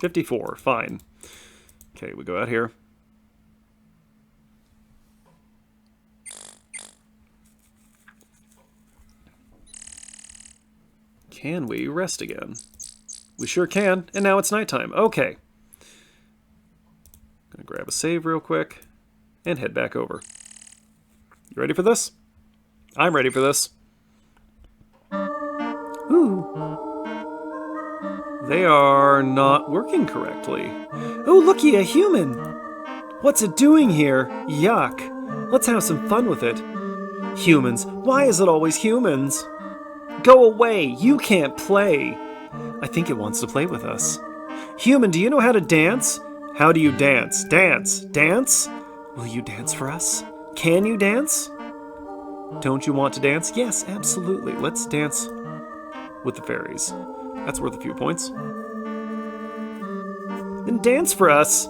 54, fine. Okay, we go out here. Can we rest again? We sure can, and now it's nighttime. Okay. Gonna grab a save real quick and head back over. You ready for this? I'm ready for this. Ooh. They are not working correctly. Oh, looky, a human! What's it doing here? Yuck. Let's have some fun with it. Humans. Why is it always humans? Go away. You can't play. I think it wants to play with us. Human, do you know how to dance? How do you dance? Dance. Dance? Will you dance for us? Can you dance? Don't you want to dance? Yes, absolutely. Let's dance with the fairies. That's worth a few points. Then dance for us.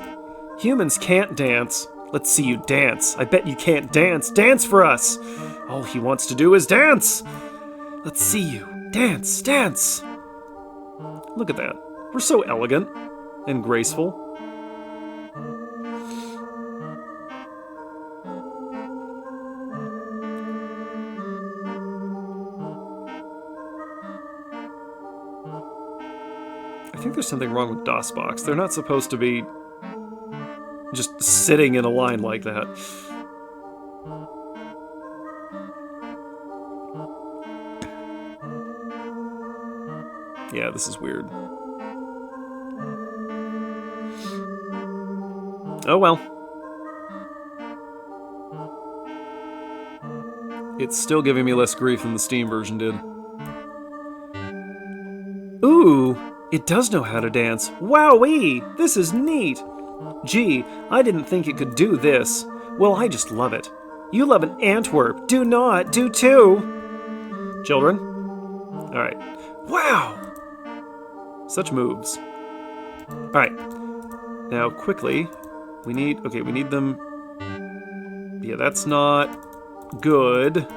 Humans can't dance. Let's see you dance. I bet you can't dance. Dance for us. All he wants to do is dance. Let's see you. Dance, dance. Look at that. We're so elegant and graceful. I think there's something wrong with DOSBox. They're not supposed to be just sitting in a line like that. Yeah, this is weird. Oh well. It's still giving me less grief than the Steam version did. Ooh, it does know how to dance. Wowee, this is neat. Gee, I didn't think it could do this. Well, I just love it. You love an Antwerp. Do not. Do too. Children? Alright. Wow! Such moves. Alright. Now, quickly, we need them... Yeah, that's not good.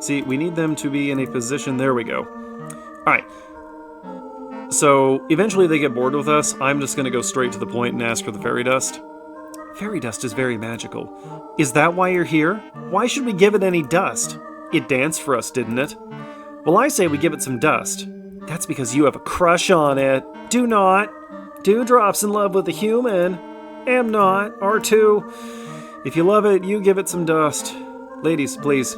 See, we need them to be in a position... There we go. Alright. So, eventually they get bored with us. I'm just going to go straight to the point and ask for the fairy dust. Fairy dust is very magical. Is that why you're here? Why should we give it any dust? It danced for us, didn't it? Well, I say we give it some dust. That's because you have a crush on it. Do not. Dewdrop's in love with a human. Am not. R2. If you love it, you give it some dust. Ladies, please.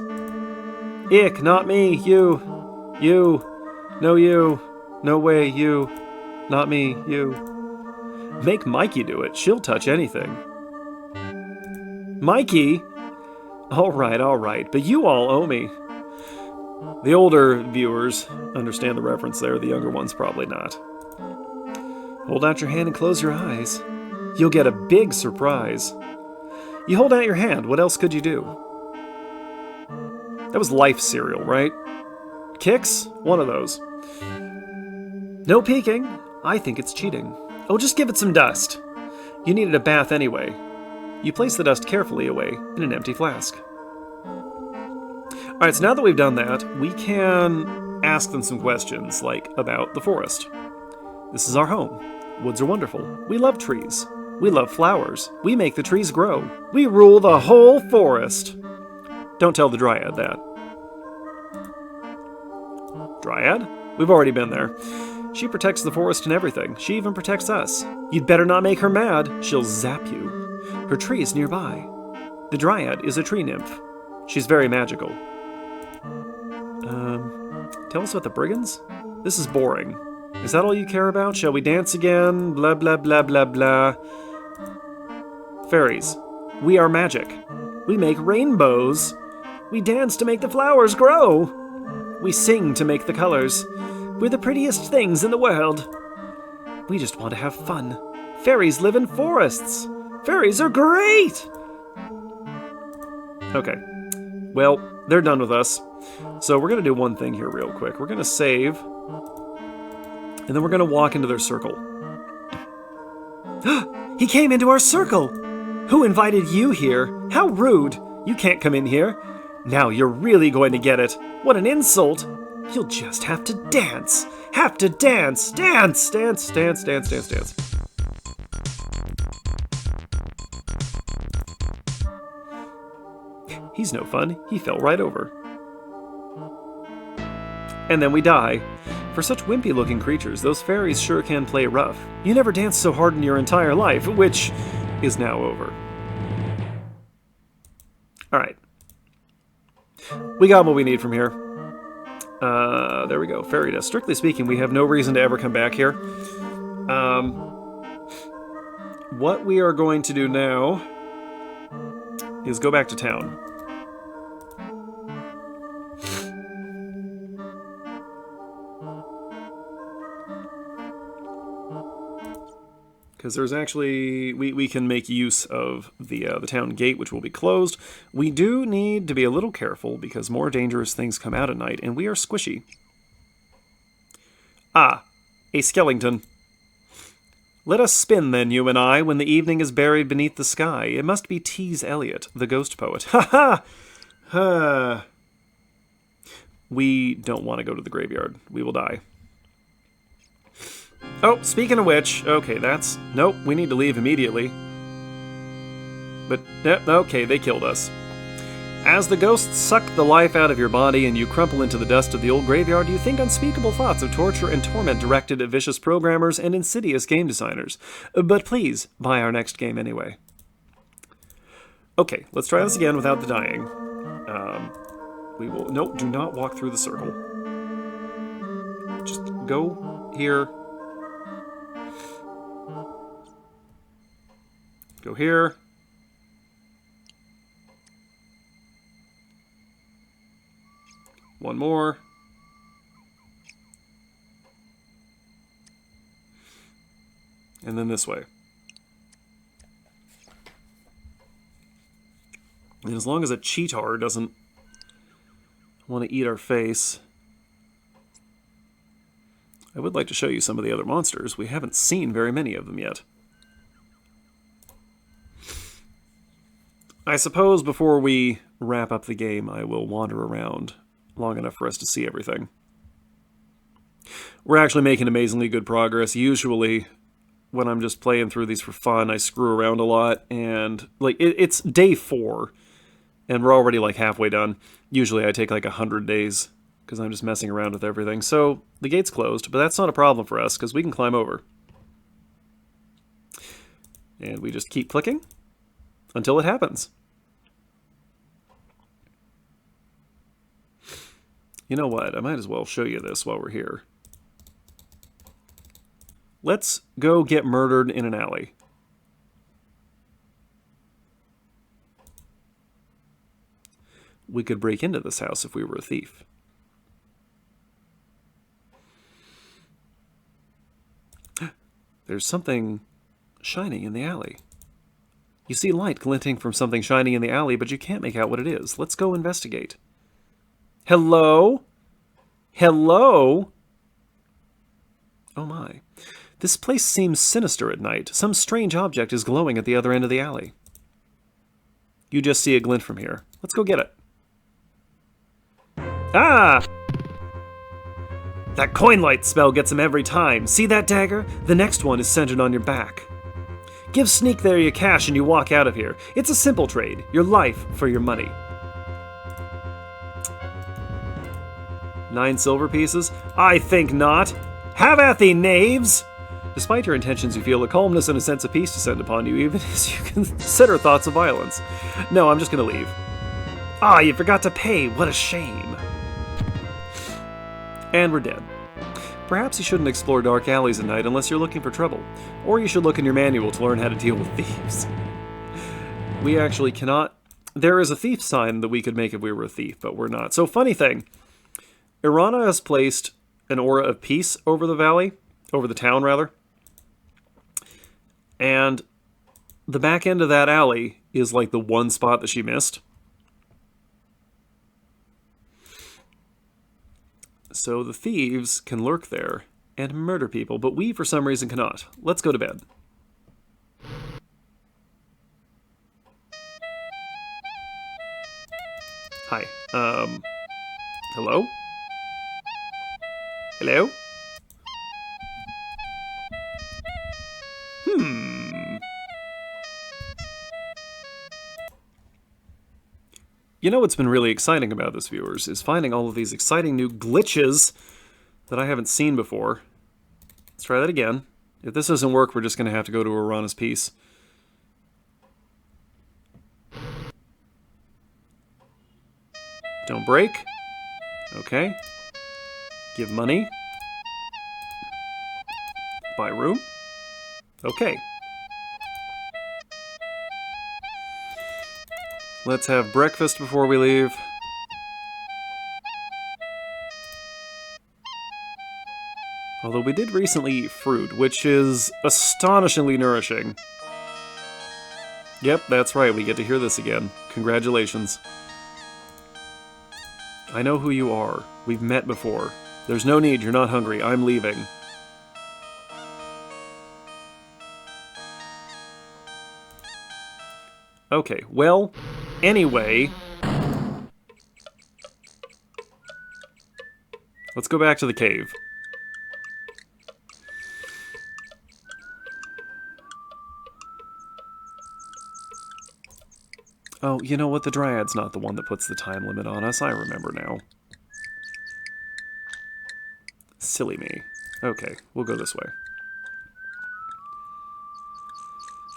Ick, not me. You. You. No, you. No way, you. Not me, you. Make Mikey do it. She'll touch anything. Mikey? All right, but you all owe me. The older viewers understand the reference there, the younger ones probably not. Hold out your hand and close your eyes. You'll get a big surprise. You hold out your hand, what else could you do? That was Life cereal, right? Kicks? One of those. No peeking. I think it's cheating. Oh, just give it some dust. You needed a bath anyway. You place the dust carefully away in an empty flask. Alright, so now that we've done that, we can ask them some questions, like about the forest. This is our home. Woods are wonderful. We love trees. We love flowers. We make the trees grow. We rule the whole forest. Don't tell the Dryad that. Dryad? We've already been there. She protects the forest and everything. She even protects us. You'd better not make her mad. She'll zap you. Her tree is nearby. The Dryad is a tree nymph. She's very magical. Tell us about the brigands? This is boring. Is that all you care about? Shall we dance again? Blah, blah, blah, blah, blah. Fairies. We are magic. We make rainbows. We dance to make the flowers grow. We sing to make the colors. We're the prettiest things in the world. We just want to have fun. Fairies live in forests. Fairies are great! Okay. Well, they're done with us. So we're going to do one thing here real quick. We're going to save. And then we're going to walk into their circle. He came into our circle! Who invited you here? How rude! You can't come in here. Now you're really going to get it. What an insult! You'll just have to dance. Have to dance. Dance, dance, dance, dance, dance, dance. He's no fun. He fell right over. And then we die. For such wimpy-looking creatures, those fairies sure can play rough. You never danced so hard in your entire life, which is now over. Alright. We got what we need from here. There we go. Fairy dust. Strictly speaking, we have no reason to ever come back here. What we are going to do now is go back to town. Because there's actually, we can make use of the town gate, which will be closed. We do need to be a little careful because more dangerous things come out at night, and we are squishy. Ah, a skeleton. Let us spin, then, you and I, when the evening is buried beneath the sky. It must be T.S. Eliot, the ghost poet. Ha ha! We don't want to go to the graveyard. We will die. Oh, speaking of which, okay, that's... Nope, we need to leave immediately. But, okay, they killed us. As the ghosts suck the life out of your body and you crumple into the dust of the old graveyard, you think unspeakable thoughts of torture and torment directed at vicious programmers and insidious game designers. But please, buy our next game anyway. Okay, let's try this again without the dying. We will... Nope, do not walk through the circle. Just go here. Go here. One more. And then this way. And as long as a cheetar doesn't want to eat our face. I would like to show you some of the other monsters. We haven't seen very many of them yet. I suppose before we wrap up the game, I will wander around long enough for us to see everything. We're actually making amazingly good progress. Usually, when I'm just playing through these for fun, I screw around a lot, and like it's day 4, and we're already like halfway done. Usually I take like 100 days, because I'm just messing around with everything. So, the gate's closed, but that's not a problem for us, because we can climb over. And we just keep clicking until it happens. You know what? I might as well show you this while we're here. Let's go get murdered in an alley. We could break into this house if we were a thief. There's something shining in the alley. You see light glinting from something shining in the alley, but you can't make out what it is. Let's go investigate. Hello? Hello? Oh my. This place seems sinister at night. Some strange object is glowing at the other end of the alley. You just see a glint from here. Let's go get it. Ah! That coin light spell gets him every time. See that dagger? The next one is centered on your back. Give Sneak there your cash and you walk out of here. It's a simple trade. Your life for your money. 9 silver pieces? I think not. Have at thee, knaves! Despite your intentions, you feel a calmness and a sense of peace descend upon you, even as you consider thoughts of violence. No, I'm just gonna leave. Ah, you forgot to pay. What a shame. And we're dead. Perhaps you shouldn't explore dark alleys at night unless you're looking for trouble. Or you should look in your manual to learn how to deal with thieves. We actually cannot... There is a thief sign that we could make if we were a thief, but we're not. So, funny thing. Irana has placed an aura of peace over the valley. Over the town, rather. And the back end of that alley is like the one spot that she missed. So the thieves can lurk there and murder people, but we, for some reason, cannot. Let's go to bed. Hi. Hello? Hello? You know what's been really exciting about this, viewers, is finding all of these exciting new glitches that I haven't seen before. Let's try that again. If this doesn't work, we're just going to have to go to Irana's piece. Don't break. Okay. Give money. Buy room. Okay. Let's have breakfast before we leave. Although we did recently eat fruit, which is astonishingly nourishing. Yep, that's right, we get to hear this again. Congratulations. I know who you are. We've met before. There's no need, you're not hungry. I'm leaving. Okay, well, anyway... let's go back to the cave. Oh, you know what? The Dryad's not the one that puts the time limit on us. I remember now. Silly me. Okay, we'll go this way.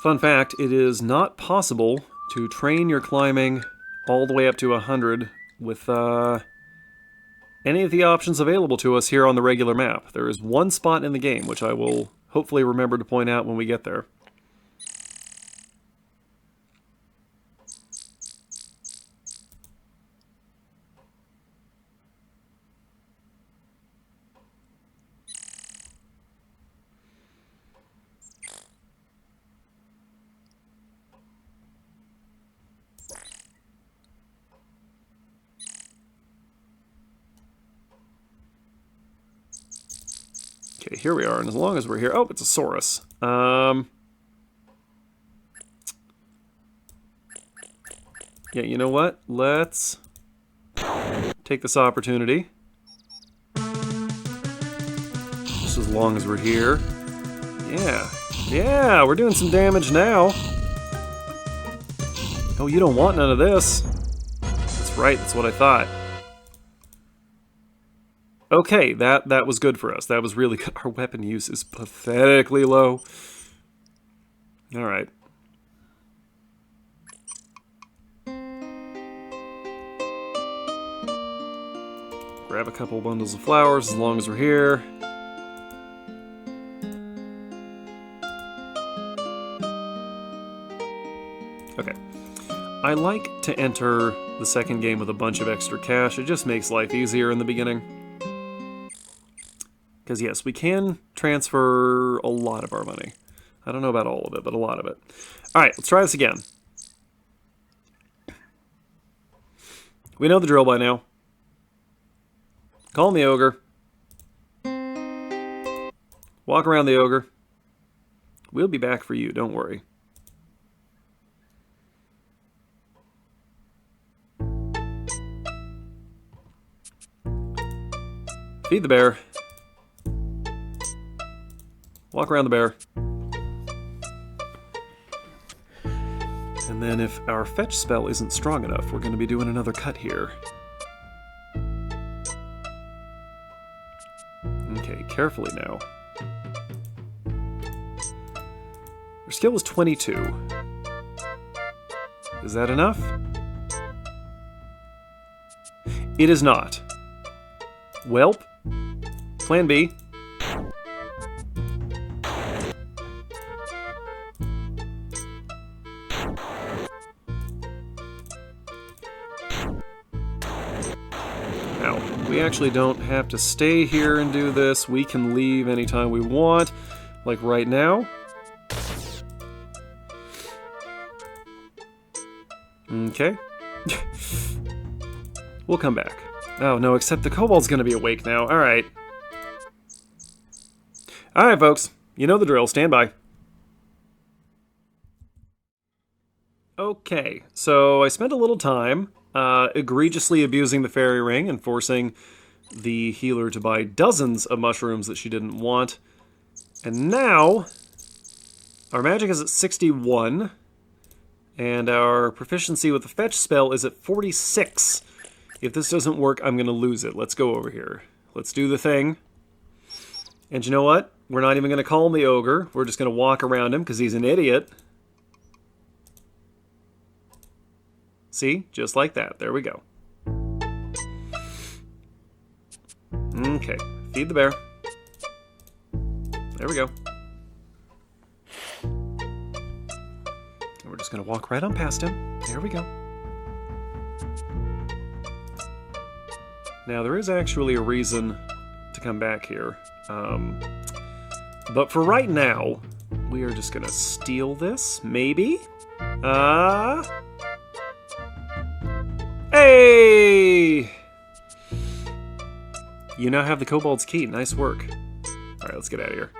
Fun fact, it is not possible to train your climbing all the way up to 100 with any of the options available to us here on the regular map. There is one spot in the game, which I will hopefully remember to point out when we get there. Okay, here we are, and as long as we're here... oh, it's a Saurus. Yeah, you know what? Let's take this opportunity. Just as long as we're here. Yeah. Yeah, we're doing some damage now. Oh, you don't want none of this. That's right, that's what I thought. Okay, that was good for us. That was really good. Our weapon use is pathetically low. Alright. Grab a couple bundles of flowers as long as we're here. Okay. I like to enter the second game with a bunch of extra cash. It just makes life easier in the beginning. Because yes, we can transfer a lot of our money. I don't know about all of it, but a lot of it. Alright, let's try this again. We know the drill by now. Call me ogre. Walk around the ogre. We'll be back for you, don't worry. Feed the bear. Walk around the bear. And then if our fetch spell isn't strong enough, we're going to be doing another cut here. Okay, carefully now. Our skill is 22. Is that enough? It is not. Welp. Plan B. We actually don't have to stay here and do this. We can leave anytime we want, like right now. Okay. We'll come back. Oh no, except the kobold's gonna be awake now. Alright. Alright, folks. You know the drill. Stand by. Okay, so I spent a little time egregiously abusing the fairy ring and forcing the healer to buy dozens of mushrooms that she didn't want. And now, our magic is at 61, and our proficiency with the fetch spell is at 46. If this doesn't work, I'm going to lose it. Let's go over here. Let's do the thing. And you know what? We're not even going to call him the ogre. We're just going to walk around him because he's an idiot. See? Just like that. There we go. Okay. Feed the bear. There we go. And we're just going to walk right on past him. There we go. Now, there is actually a reason to come back here. But for right now, we are just gonna steal this, maybe? Hey! You now have the Kobold's Key. Nice work. Alright, let's get out of here.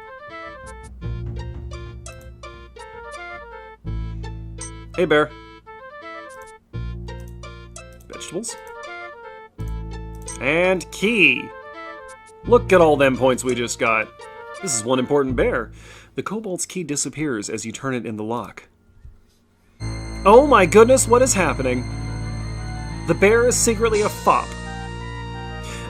Hey, bear. Vegetables. And key! Look at all them points we just got. This is one important bear. The Kobold's Key disappears as you turn it in the lock. Oh my goodness, what is happening? The bear is secretly a fop.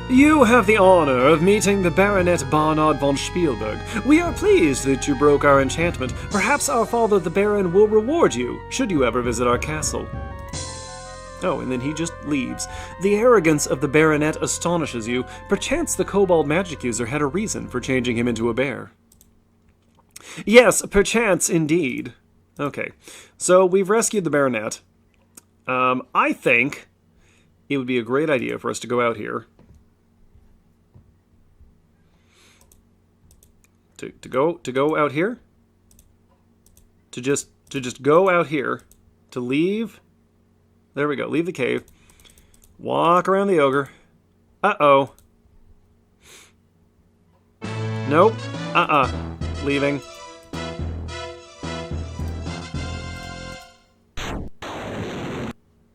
You have the honor of meeting the Baronet Barnard von Spielberg. We are pleased that you broke our enchantment. Perhaps our father the Baron will reward you, should you ever visit our castle. Oh, and then he just leaves. The arrogance of the Baronet astonishes you. Perchance the Kobold magic user had a reason for changing him into a bear. Yes, perchance indeed. Okay, so we've rescued the Baronet. I think it would be a great idea for us to go out here. To go out here? To just go out here. To leave. There we go. Leave the cave. Walk around the ogre. Uh-oh. Nope. Leaving.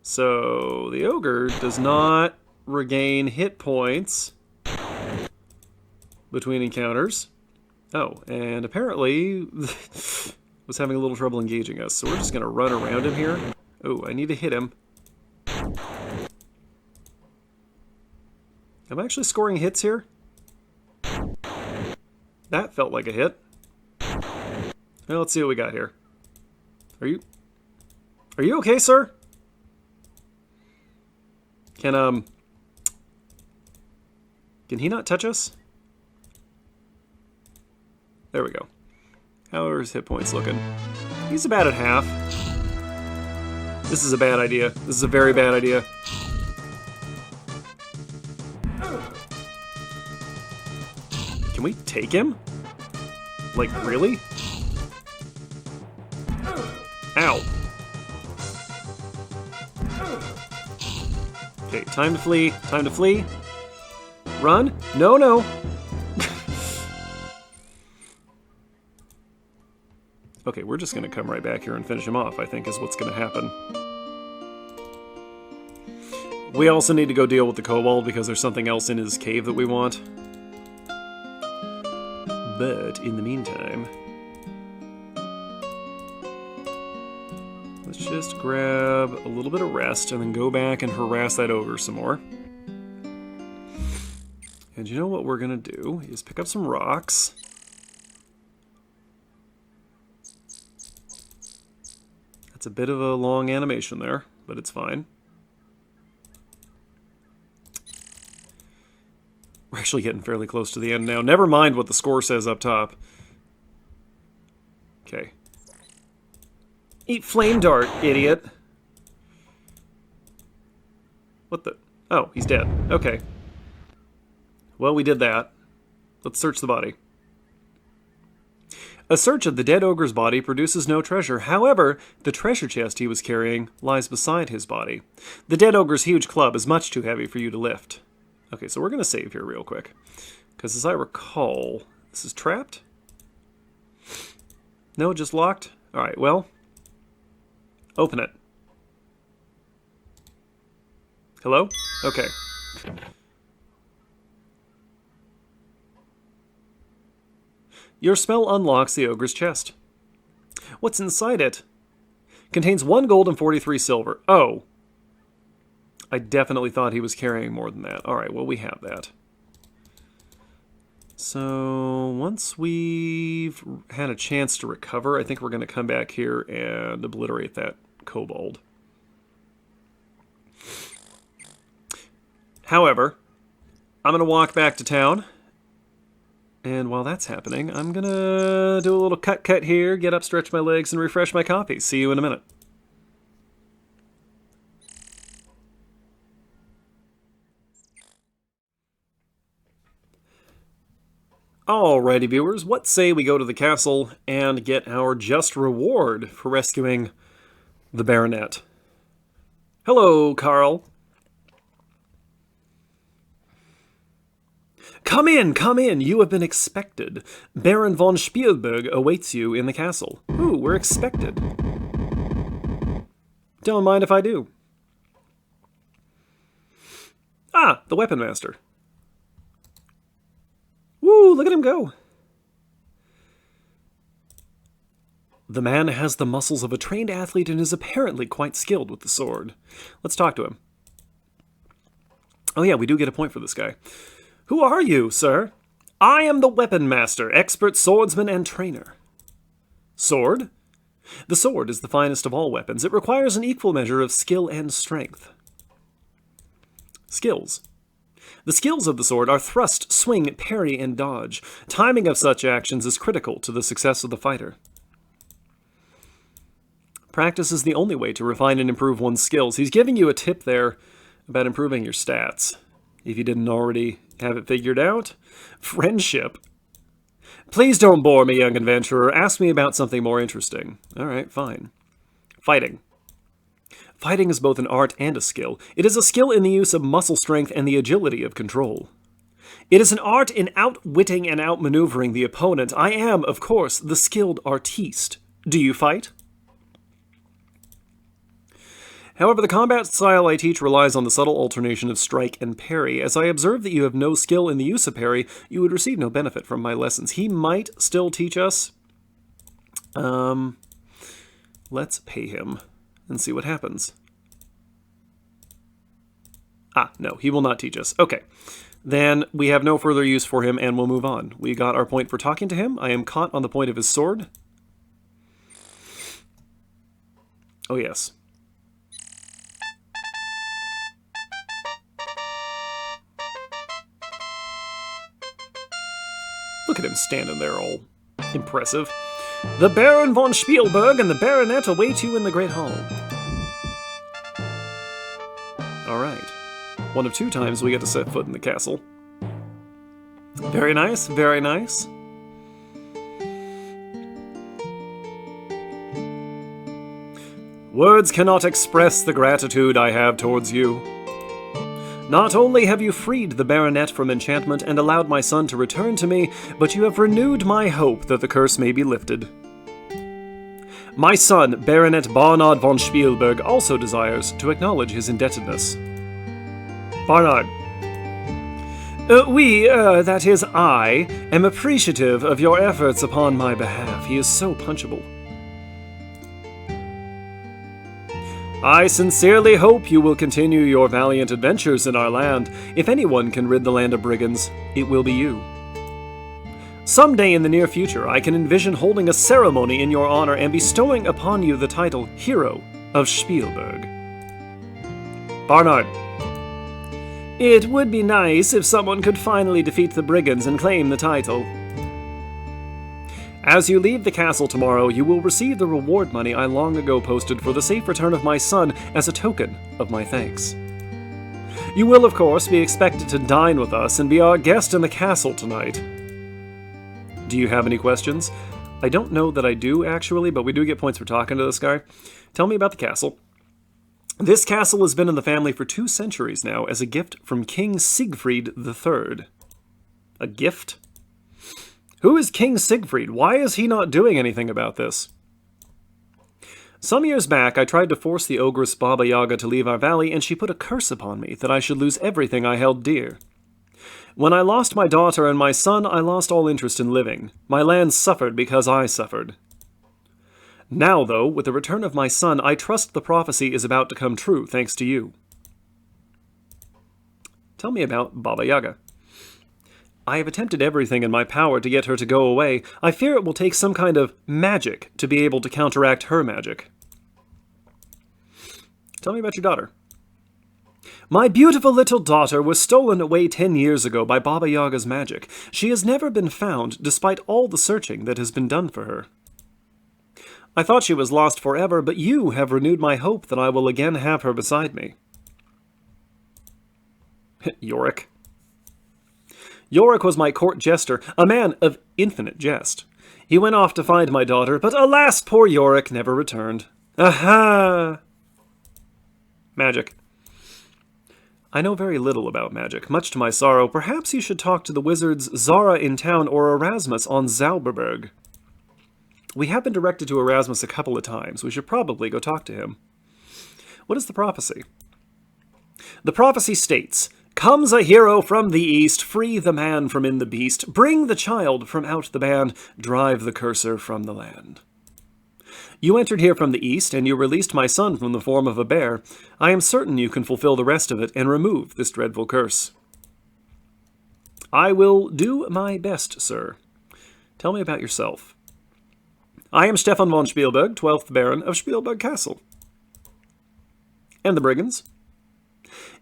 So, the ogre does not regain hit points between encounters. Oh, and apparently was having a little trouble engaging us, so we're just going to run around him here. Oh, I need to hit him. I'm actually scoring hits here. That felt like a hit. Well, let's see what we got here. Are you okay, sir? Can he not touch us? There we go. How are his hit points looking? He's about at half. This is a bad idea. This is a very bad idea. Can we take him? Like, really? Ow. Okay, time to flee. Time to flee. Run. No, no. Okay, we're just going to come right back here and finish him off, I think is what's going to happen. We also need to go deal with the kobold because there's something else in his cave that we want. But in the meantime, let's just grab a little bit of rest and then go back and harass that ogre some more. And you know what we're going to do is pick up some rocks. That's a bit of a long animation there, but it's fine. We're actually getting fairly close to the end now. Never mind what the score says up top. Okay. Eat flame dart, idiot. What the? Oh, he's dead. Okay. Well, we did that. Let's search the body. A search of the dead ogre's body produces no treasure. However, the treasure chest he was carrying lies beside his body. The dead ogre's huge club is much too heavy for you to lift. Okay, so we're going to save here real quick. Because as I recall, this is trapped? No, just locked? Alright, well, open it. Hello? Okay. Your spell unlocks the ogre's chest. What's inside it? Contains 1 gold and 43 silver. Oh. I definitely thought he was carrying more than that. Alright, well, we have that. So, once we've had a chance to recover, I think we're going to come back here and obliterate that kobold. However, I'm going to walk back to town. And while that's happening, I'm going to do a little cut here, get up, stretch my legs, and refresh my coffee. See you in a minute. Alrighty, viewers, what say we go to the castle and get our just reward for rescuing the Baronet? Hello, Carl. Come in, come in. You have been expected. Baron von Spielberg awaits you in the castle. Ooh, we're expected. Don't mind if I do. Ah, the Weapon Master. Woo, look at him go. The man has the muscles of a trained athlete and is apparently quite skilled with the sword. Let's talk to him. Oh yeah, we do get a point for this guy. Who are you, sir? I am the Weapon Master, expert swordsman and trainer. Sword? The sword is the finest of all weapons. It requires an equal measure of skill and strength. Skills. The skills of the sword are thrust, swing, parry, and dodge. Timing of such actions is critical to the success of the fighter. Practice is the only way to refine and improve one's skills. He's giving you a tip there about improving your stats, if you didn't already have it figured out. Friendship. Please don't bore me, young adventurer. Ask me about something more interesting. All right, fine. Fighting. Fighting is both an art and a skill. It is a skill in the use of muscle strength and the agility of control. It is an art in outwitting and outmaneuvering the opponent. I am, of course, the skilled artiste. Do you fight? However, the combat style I teach relies on the subtle alternation of strike and parry. As I observe that you have no skill in the use of parry, you would receive no benefit from my lessons. He might still teach us. Let's pay him and see what happens. Ah, no, he will not teach us. Okay, then we have no further use for him and we'll move on. We got our point for talking to him. I am caught on the point of his sword. Oh, yes. Look at him standing there all impressive. The Baron von Spielberg and the Baronet await you in the Great Hall. Alright. One of two times we get to set foot in the castle. Very nice, very nice. Words cannot express the gratitude I have towards you. Not only have you freed the Baronet from enchantment and allowed my son to return to me, but you have renewed my hope that the curse may be lifted. My son, Baronet Barnard von Spielberg, also desires to acknowledge his indebtedness. Barnard. That is, I am appreciative of your efforts upon my behalf. He is so punchable. I sincerely hope you will continue your valiant adventures in our land. If anyone can rid the land of brigands, it will be you. Someday in the near future, I can envision holding a ceremony in your honor and bestowing upon you the title Hero of Spielberg. Barnard. It would be nice if someone could finally defeat the brigands and claim the title. As you leave the castle tomorrow, you will receive the reward money I long ago posted for the safe return of my son as a token of my thanks. You will, of course, be expected to dine with us and be our guest in the castle tonight. Do you have any questions? I don't know that I do, actually, but we do get points for talking to this guy. Tell me about the castle. This castle has been in the family for 2 centuries now as a gift from King Siegfried III. A gift? Who is King Siegfried? Why is he not doing anything about this? Some years back, I tried to force the ogress Baba Yaga to leave our valley, and she put a curse upon me that I should lose everything I held dear. When I lost my daughter and my son, I lost all interest in living. My land suffered because I suffered. Now, though, with the return of my son, I trust the prophecy is about to come true, thanks to you. Tell me about Baba Yaga. I have attempted everything in my power to get her to go away. I fear it will take some kind of magic to be able to counteract her magic. Tell me about your daughter. My beautiful little daughter was stolen away 10 years ago by Baba Yaga's magic. She has never been found, despite all the searching that has been done for her. I thought she was lost forever, but you have renewed my hope that I will again have her beside me. Yorick. Yorick was my court jester, a man of infinite jest. He went off to find my daughter, but alas, poor Yorick never returned. Aha! Magic. I know very little about magic, much to my sorrow. Perhaps you should talk to the wizards Zara in town or Erasmus on Zauberberg. We have been directed to Erasmus a couple of times. We should probably go talk to him. What is the prophecy? The prophecy states, "Comes a hero from the east, free the man from in the beast, bring the child from out the band, drive the curser from the land." You entered here from the east, and you released my son from the form of a bear. I am certain you can fulfill the rest of it and remove this dreadful curse. I will do my best, sir. Tell me about yourself. I am Stefan von Spielberg, 12th Baron of Spielberg Castle. And the brigands?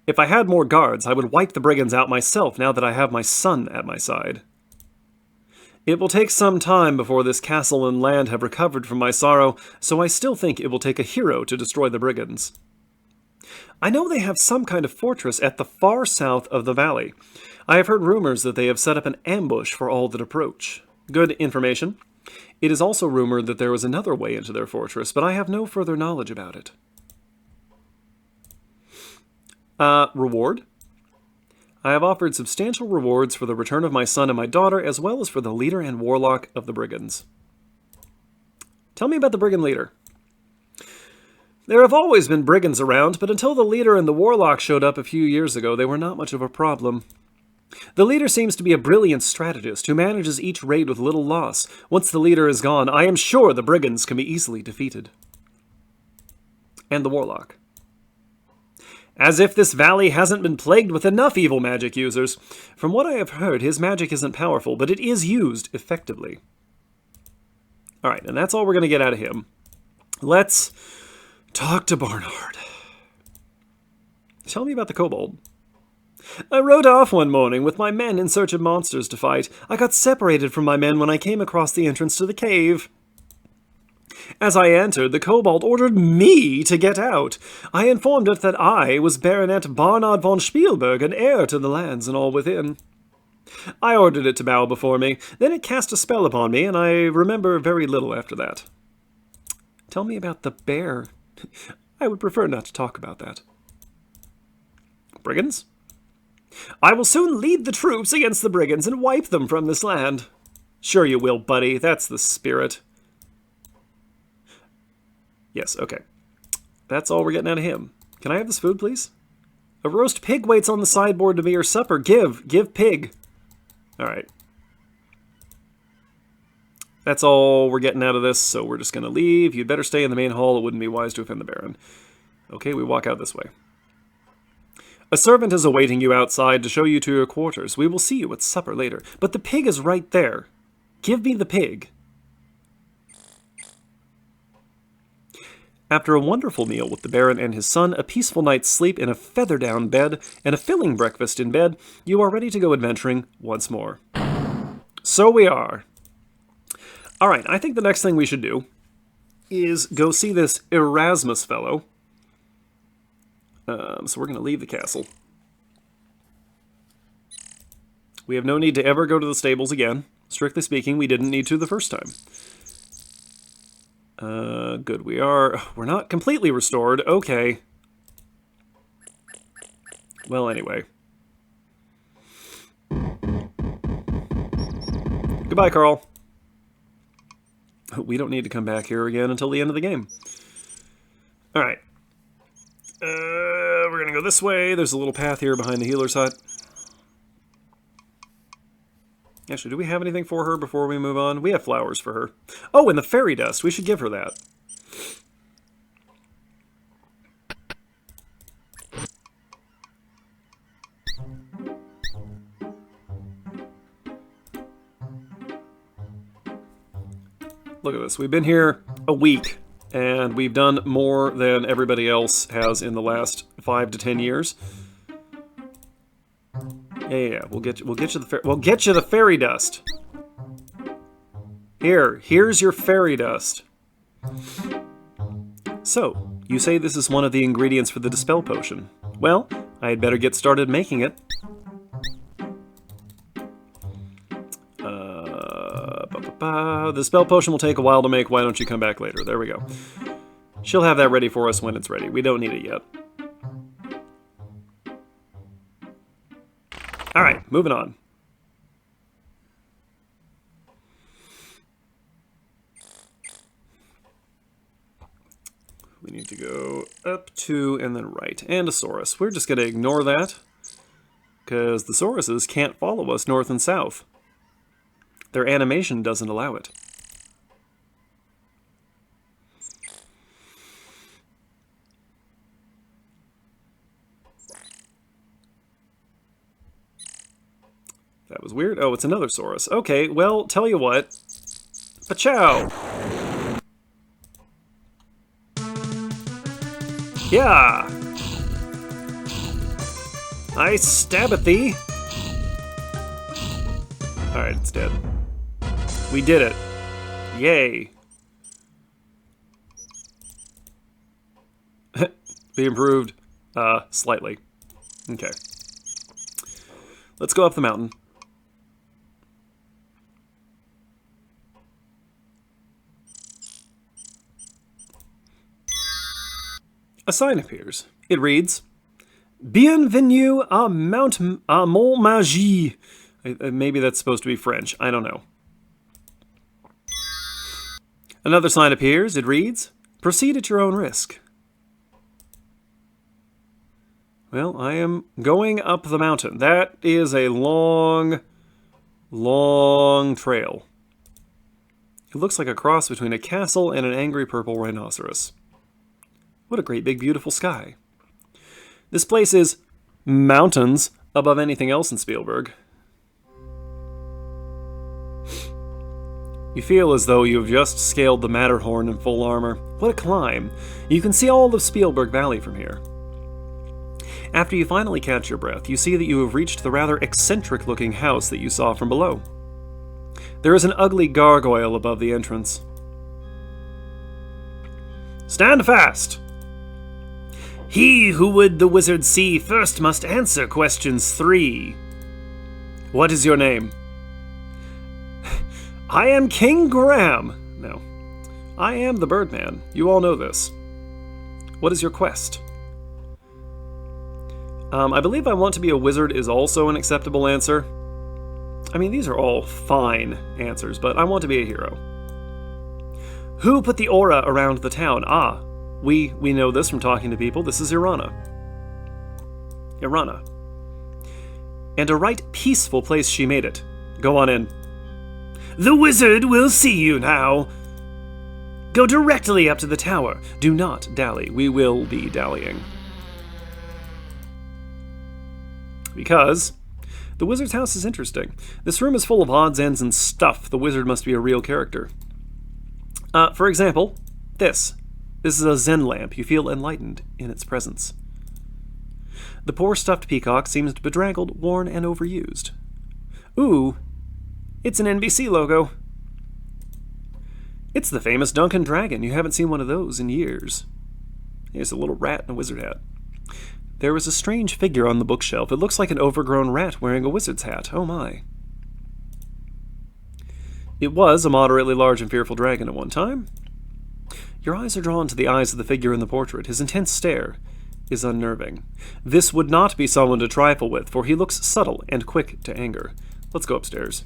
If I had more guards, I would wipe the brigands out myself now that I have my son at my side. It will take some time before this castle and land have recovered from my sorrow, so I still think it will take a hero to destroy the brigands. I know they have some kind of fortress at the far south of the valley. I have heard rumors that they have set up an ambush for all that approach. Good information. It is also rumored that there was another way into their fortress, but I have no further knowledge about it. Reward? I have offered substantial rewards for the return of my son and my daughter, as well as for the leader and warlock of the brigands. Tell me about the brigand leader. There have always been brigands around, but until the leader and the warlock showed up a few years ago, they were not much of a problem. The leader seems to be a brilliant strategist who manages each raid with little loss. Once the leader is gone, I am sure the brigands can be easily defeated. And the warlock. As if this valley hasn't been plagued with enough evil magic users. From what I have heard, his magic isn't powerful, but it is used effectively. Alright, and that's all we're going to get out of him. Let's talk to Barnard. Tell me about the kobold. I rode off one morning with my men in search of monsters to fight. I got separated from my men when I came across the entrance to the cave. As I entered, the kobold ordered me to get out. I informed it that I was Baronet Barnard von Spielberg and heir to the lands and all within. I ordered it to bow before me. Then it cast a spell upon me, and I remember very little after that. Tell me about the bear. I would prefer not to talk about that. Brigands? I will soon lead the troops against the brigands and wipe them from this land. Sure you will, buddy. That's the spirit. Yes, okay. That's all we're getting out of him. Can I have this food, please? A roast pig waits on the sideboard to be your supper. Give pig. Alright. That's all we're getting out of this, so we're just going to leave. You'd better stay in the main hall. It wouldn't be wise to offend the Baron. Okay, we walk out this way. A servant is awaiting you outside to show you to your quarters. We will see you at supper later. But the pig is right there. Give me the pig. After a wonderful meal with the Baron and his son, a peaceful night's sleep in a feather-down bed, and a filling breakfast in bed, you are ready to go adventuring once more. So we are. Alright, I think the next thing we should do is go see this Erasmus fellow. So we're going to leave the castle. We have no need to ever go to the stables again. Strictly speaking, we didn't need to the first time. Good. We're not completely restored. Okay. Well, anyway. Goodbye, Carl. We don't need to come back here again until the end of the game. Alright. We're gonna go this way. There's a little path here behind the healer's hut. Actually, do we have anything for her before we move on? We have flowers for her. Oh, and the fairy dust. We should give her that. Look at this. We've been here a week, and we've done more than everybody else has in the last 5 to 10 years. Yeah. We'll get you the fairy dust. Here's your fairy dust. So, you say this is one of the ingredients for the Dispel Potion. Well, I had better get started making it. The spell potion will take a while to make. Why don't you come back later? There we go. She'll have that ready for us when it's ready. We don't need it yet. Alright, moving on. We need to go up, 2, and then right. And a Saurus. We're just going to ignore that, because the Sauruses can't follow us north and south. Their animation doesn't allow it. That was weird. Oh, it's another Saurus. Okay, well, tell you what. Pachow! Yeah! I stab at thee! Alright, it's dead. We did it. Yay. We improved, slightly. Okay. Let's go up the mountain. A sign appears. It reads, Bienvenue à Montmagie. Maybe that's supposed to be French. I don't know. Another sign appears. It reads, Proceed at your own risk. Well, I am going up the mountain. That is a long, long trail. It looks like a cross between a castle and an angry purple rhinoceros. What a great big beautiful sky. This place is mountains above anything else in Spielberg. You feel as though you have just scaled the Matterhorn in full armor. What a climb. You can see all of Spielberg Valley from here. After you finally catch your breath, you see that you have reached the rather eccentric-looking house that you saw from below. There is an ugly gargoyle above the entrance. Stand fast! He who would the wizard see first must answer questions 3. What is your name? I am King Graham. No. I am the Birdman. You all know this. What is your quest? I believe I want to be a wizard is also an acceptable answer. I mean, these are all fine answers, but I want to be a hero. Who put the aura around the town? Ah, we know this from talking to people. This is Irana. Irana. And a right peaceful place she made it. Go on in. The wizard will see you now. Go directly up to the tower. Do not dally. We will be dallying. Because the wizard's house is interesting. This room is full of odds, ends, and stuff. The wizard must be a real character. For example, this. This is a Zen lamp. You feel enlightened in its presence. The poor stuffed peacock seems bedraggled, worn, and overused. Ooh, it's an NBC logo. It's the famous Duncan Dragon. You haven't seen one of those in years. Here's a little rat in a wizard hat. There is a strange figure on the bookshelf. It looks like an overgrown rat wearing a wizard's hat. Oh my. It was a moderately large and fearful dragon at one time. Your eyes are drawn to the eyes of the figure in the portrait. His intense stare is unnerving. This would not be someone to trifle with, for he looks subtle and quick to anger. Let's go upstairs.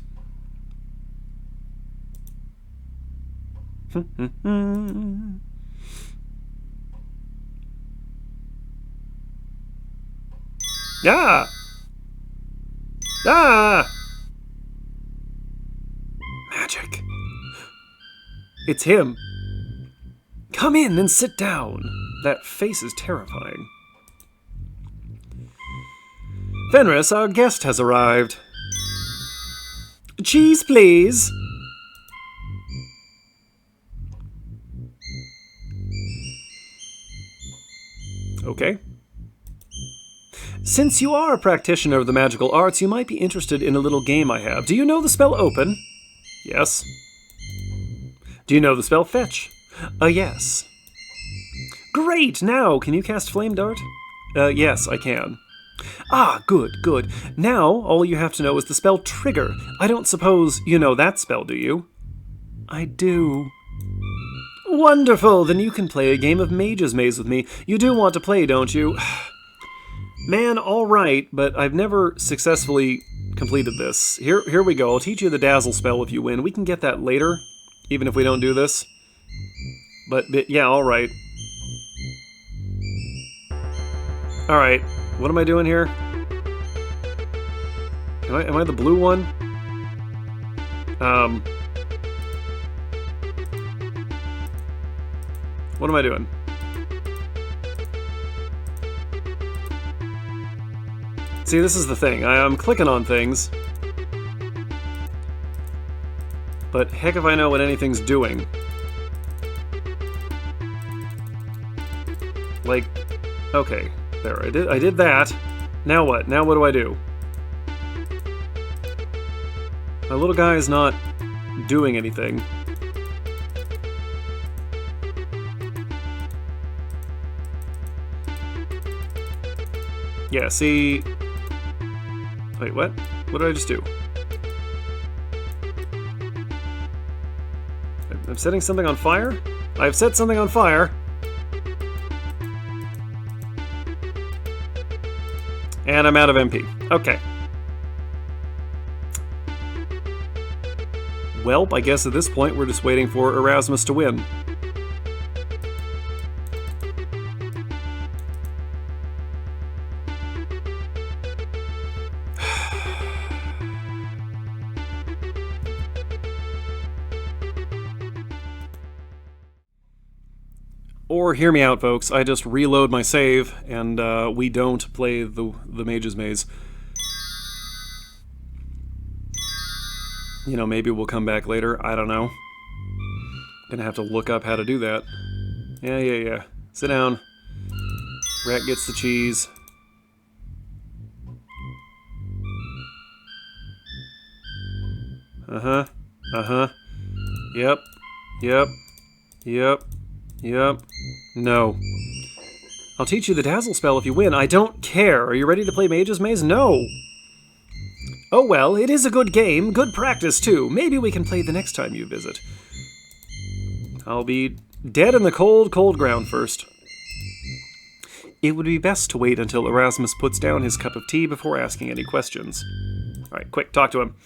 Ah! Ah! Magic. It's him. Come in and sit down. That face is terrifying. Fenris, our guest has arrived. Cheese, please. Okay. Since you are a practitioner of the magical arts, you might be interested in a little game I have. Do you know the spell Open? Yes. Do you know the spell Fetch? Yes. Great! Now, can you cast Flame Dart? Yes, I can. Ah, good, good. Now, all you have to know is the spell Trigger. I don't suppose you know that spell, do you? I do. Wonderful! Then you can play a game of Mage's Maze with me. You do want to play, don't you? Man, alright, but I've never successfully completed this. Here we go. I'll teach you the Dazzle spell if you win. We can get that later, even if we don't do this. But yeah, alright. Alright, what am I doing here? Am I the blue one? What am I doing? See, this is the thing. I'm clicking on things. But heck if I know what anything's doing. Like, okay, there, I did that. Now what? Now what do I do? My little guy is not doing anything. Yeah, see... Wait, what? What did I just do? I'm setting something on fire? I've set something on fire. And I'm out of MP. Okay. Welp, I guess at this point we're just waiting for Erasmus to win. Or hear me out, folks. I just reload my save, and we don't play the Mage's Maze. You know, maybe we'll come back later. I don't know. Gonna have to look up how to do that. Yeah. Sit down. Rat gets the cheese. Yep. No. I'll teach you the Dazzle spell if you win. I don't care. Are you ready to play Mage's Maze? No. Oh well, it is a good game. Good practice, too. Maybe we can play the next time you visit. I'll be dead in the cold, cold ground first. It would be best to wait until Erasmus puts down his cup of tea before asking any questions. Alright, quick, talk to him.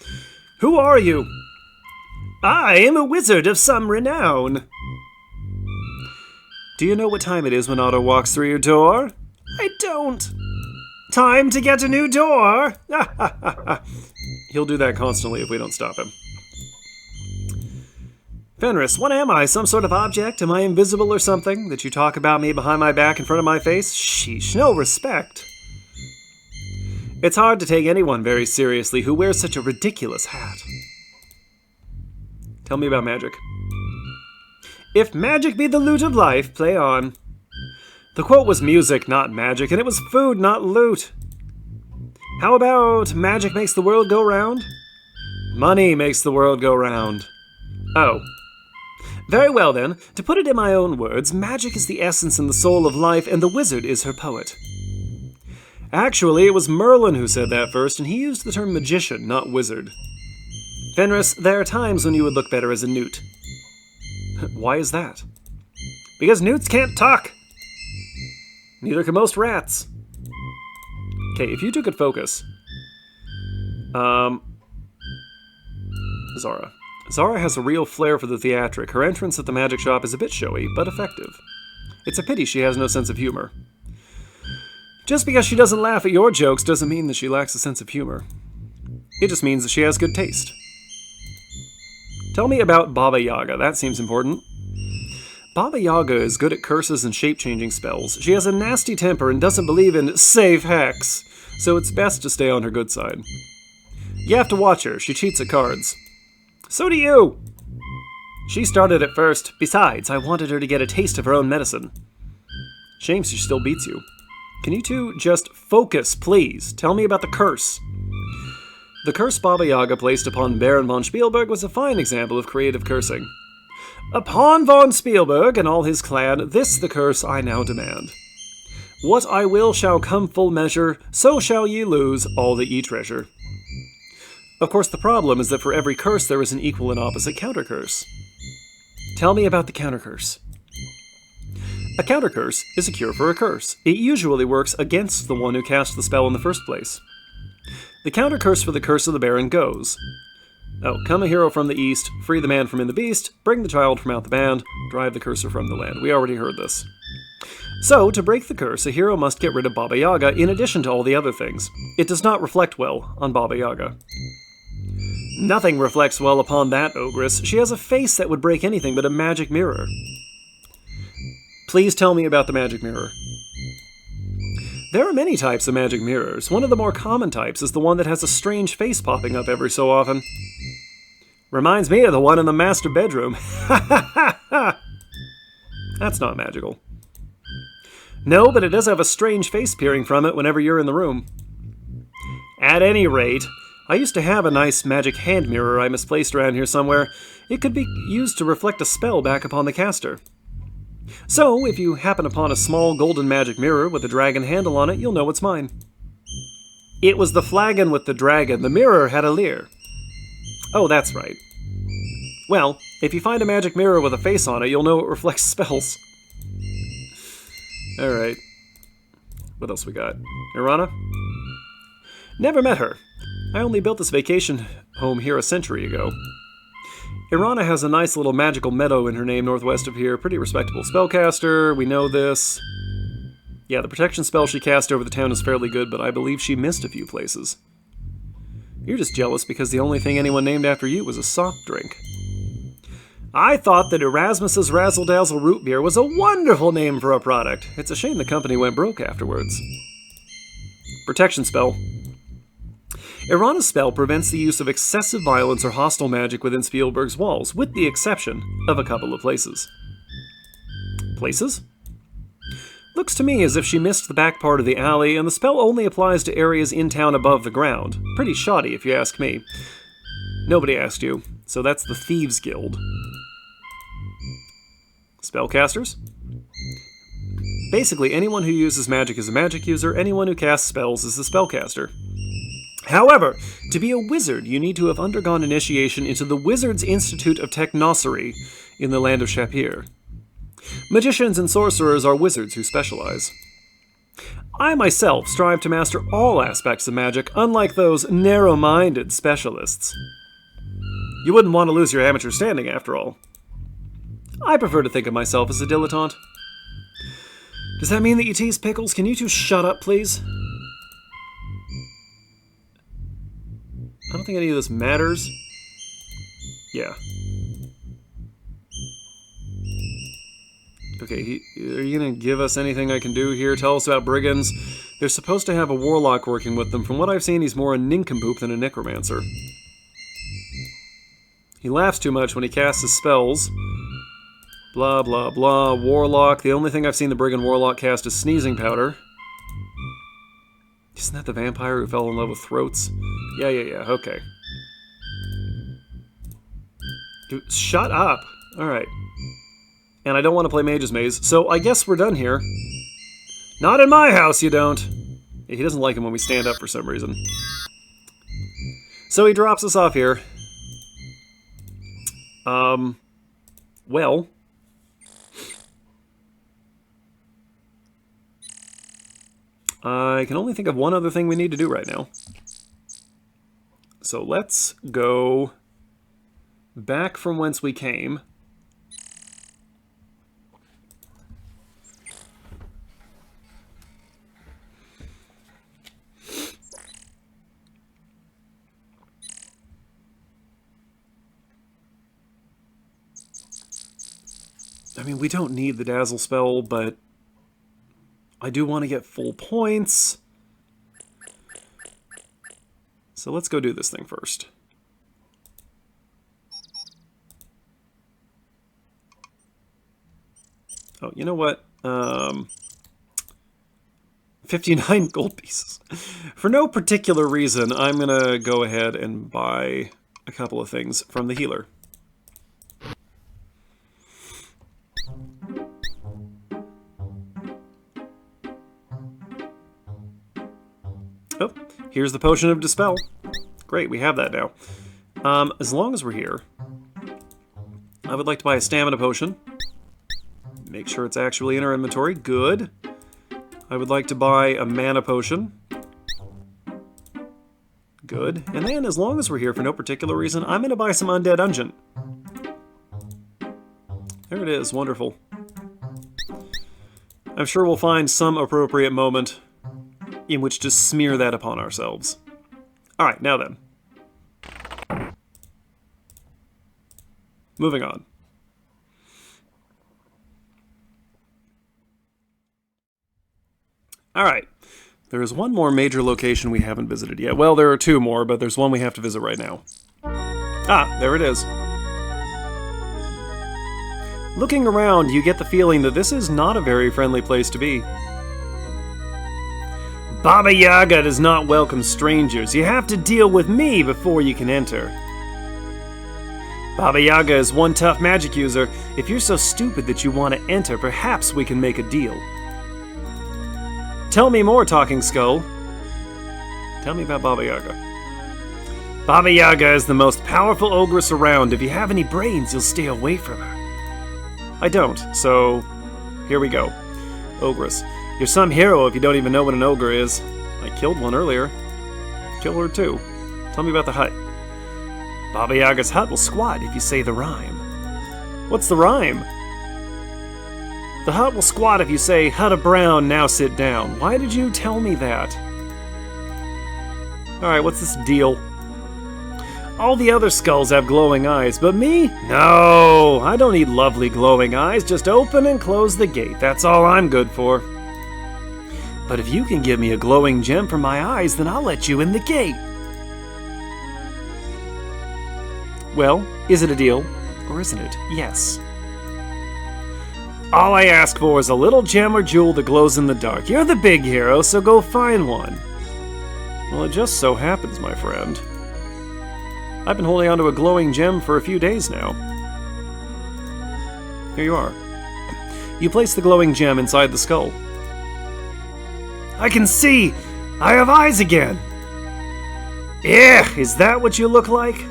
Who are you? I am a wizard of some renown. Do you know what time it is when Otto walks through your door? I don't. Time to get a new door! He'll do that constantly if we don't stop him. Fenris, what am I? Some sort of object? Am I invisible or something? That you talk about me behind my back in front of my face? Sheesh, no respect. It's hard to take anyone very seriously who wears such a ridiculous hat. Tell me about magic. If magic be the loot of life, play on. The quote was music, not magic, and it was food, not loot. How about magic makes the world go round? Money makes the world go round. Oh. Very well then, to put it in my own words, magic is the essence and the soul of life, and the wizard is her poet. Actually, it was Merlin who said that first, and he used the term magician, not wizard. Fenris, there are times when you would look better as a newt. Why is that? Because newts can't talk! Neither can most rats. Okay, if you two could focus. Zara. Zara has a real flair for the theatric. Her entrance at the magic shop is a bit showy, but effective. It's a pity she has no sense of humor. Just because she doesn't laugh at your jokes doesn't mean that she lacks a sense of humor. It just means that she has good taste. Tell me about Baba Yaga. That seems important. Baba Yaga is good at curses and shape-changing spells. She has a nasty temper and doesn't believe in safe hex, so it's best to stay on her good side. You have to watch her. She cheats at cards. So do you! She started it first. Besides, I wanted her to get a taste of her own medicine. Shame she still beats you. Can you two just focus, please? Tell me about the curse. The curse Baba Yaga placed upon Baron von Spielberg was a fine example of creative cursing. Upon von Spielberg and all his clan, this the curse I now demand. What I will shall come full measure, so shall ye lose all that ye treasure. Of course, the problem is that for every curse there is an equal and opposite counter-curse. Tell me about the counter curse. A counter curse is a cure for a curse. It usually works against the one who cast the spell in the first place. The counter curse for the Curse of the Baron goes: oh, come a hero from the east, free the man from in the beast, bring the child from out the band, drive the cursor from the land. We already heard this. So, to break the curse, a hero must get rid of Baba Yaga in addition to all the other things. It does not reflect well on Baba Yaga. Nothing reflects well upon that ogress. She has a face that would break anything but a magic mirror. Please tell me about the magic mirror. There are many types of magic mirrors. One of the more common types is the one that has a strange face popping up every so often. Reminds me of the one in the master bedroom. That's not magical. No, but it does have a strange face peering from it whenever you're in the room. At any rate, I used to have a nice magic hand mirror I misplaced around here somewhere. It could be used to reflect a spell back upon the caster. So, if you happen upon a small golden magic mirror with a dragon handle on it, you'll know it's mine. It was the flagon with the dragon. The mirror had a leer. Oh, that's right. Well, if you find a magic mirror with a face on it, you'll know it reflects spells. Alright. What else we got? Irana? Never met her. I only built this vacation home here a century ago. Irana has a nice little magical meadow in her name northwest of here. Pretty respectable spellcaster. We know this. Yeah, the protection spell she cast over the town is fairly good, but I believe she missed a few places. You're just jealous because the only thing anyone named after you was a soft drink. I thought that Erasmus's Razzle Dazzle Root Beer was a wonderful name for a product. It's a shame the company went broke afterwards. Protection spell. Irana's spell prevents the use of excessive violence or hostile magic within Spielberg's walls, with the exception of a couple of places. Places? Looks to me as if she missed the back part of the alley, and the spell only applies to areas in town above the ground. Pretty shoddy, if you ask me. Nobody asked you, so that's the Thieves' Guild. Spellcasters? Basically, anyone who uses magic is a magic user, anyone who casts spells is a spellcaster. However, to be a wizard, you need to have undergone initiation into the Wizards' Institute of Technocery in the land of Shapir. Magicians and sorcerers are wizards who specialize. I myself strive to master all aspects of magic, unlike those narrow-minded specialists. You wouldn't want to lose your amateur standing, after all. I prefer to think of myself as a dilettante. Does that mean that you tease Pickles? Can you two shut up, please? I don't think any of this matters. Yeah. Okay, are you going to give us anything I can do here? Tell us about brigands. They're supposed to have a warlock working with them. From what I've seen, he's more a nincompoop than a necromancer. He laughs too much when he casts his spells. Blah, blah, blah. Warlock. The only thing I've seen the brigand warlock cast is sneezing powder. Isn't that the vampire who fell in love with throats? Yeah, okay. Dude, shut up! Alright. And I don't want to play Mage's Maze, so I guess we're done here. Not in my house, you don't! Yeah, he doesn't like him when we stand up for some reason. So he drops us off here. Well... I can only think of one other thing we need to do right now. So let's go back from whence we came. I mean, we don't need the Dazzle spell, but I do want to get full points. So let's go do this thing first. Oh, you know what? 59 gold pieces. For no particular reason, I'm going to go ahead and buy a couple of things from the healer. Oh, here's the Potion of Dispel. Great, we have that now. As long as we're here, I would like to buy a stamina potion. Make sure it's actually in our inventory. Good. I would like to buy a mana potion. Good. And then, as long as we're here for no particular reason, I'm going to buy some Undead Unguent. There it is. Wonderful. I'm sure we'll find some appropriate moment in which to smear that upon ourselves. Alright, now then. Moving on. Alright. There is one more major location we haven't visited yet. Well, there are two more, but there's one we have to visit right now. Ah, there it is. Looking around, you get the feeling that this is not a very friendly place to be. Baba Yaga does not welcome strangers. You have to deal with me before you can enter. Baba Yaga is one tough magic user. If you're so stupid that you want to enter, perhaps we can make a deal. Tell me more, Talking Skull. Tell me about Baba Yaga. Baba Yaga is the most powerful ogress around. If you have any brains, you'll stay away from her. I don't, so here we go. Ogress. You're some hero if you don't even know what an ogre is. I killed one earlier. Kill her too. Tell me about the hut. Baba Yaga's hut will squat if you say the rhyme. What's the rhyme? The hut will squat if you say, Hut of Brown, now sit down. Why did you tell me that? Alright, what's this deal? All the other skulls have glowing eyes, but me? No, I don't need lovely glowing eyes. Just open and close the gate. That's all I'm good for. But if you can give me a glowing gem for my eyes, then I'll let you in the gate. Well, is it a deal? Or isn't it? Yes. All I ask for is a little gem or jewel that glows in the dark. You're the big hero, so go find one. Well, it just so happens, my friend. I've been holding onto a glowing gem for a few days now. Here you are. You place the glowing gem inside the skull. I can see! I have eyes again! Yeah, is that what you look like?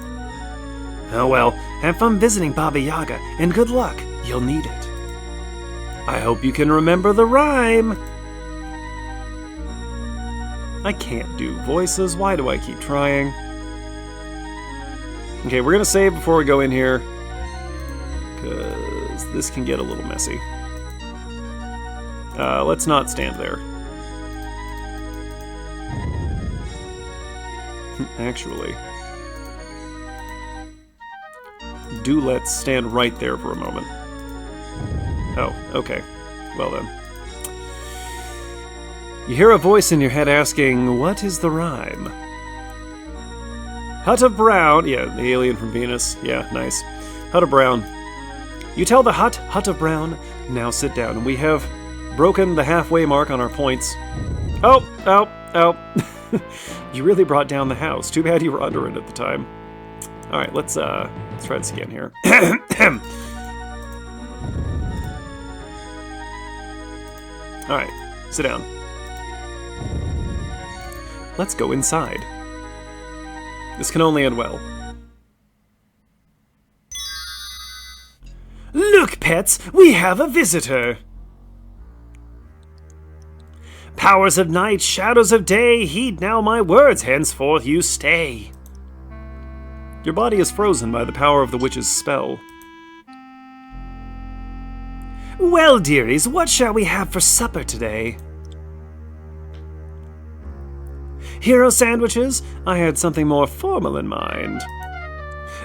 Oh well, have fun visiting Baba Yaga, and good luck. You'll need it. I hope you can remember the rhyme. I can't do voices. Why do I keep trying? Okay, we're gonna save before we go in here, because this can get a little messy. Let's not stand there. Actually, let's stand right there for a moment. Oh, okay. Well then. You hear a voice in your head asking, what is the rhyme? Hut of Brown. Yeah, the alien from Venus. Yeah, nice. Hut of Brown. You tell the Hut of Brown, now sit down. And we have broken the halfway mark on our points. Oh. You really brought down the house. Too bad you were under it at the time. Alright, let's try this again here. Alright, sit down. Let's go inside. This can only end well. Look, pets! We have a visitor! Powers of night, shadows of day, heed now my words, henceforth you stay. Your body is frozen by the power of the witch's spell. Well, dearies, what shall we have for supper today? Hero sandwiches? I had something more formal in mind.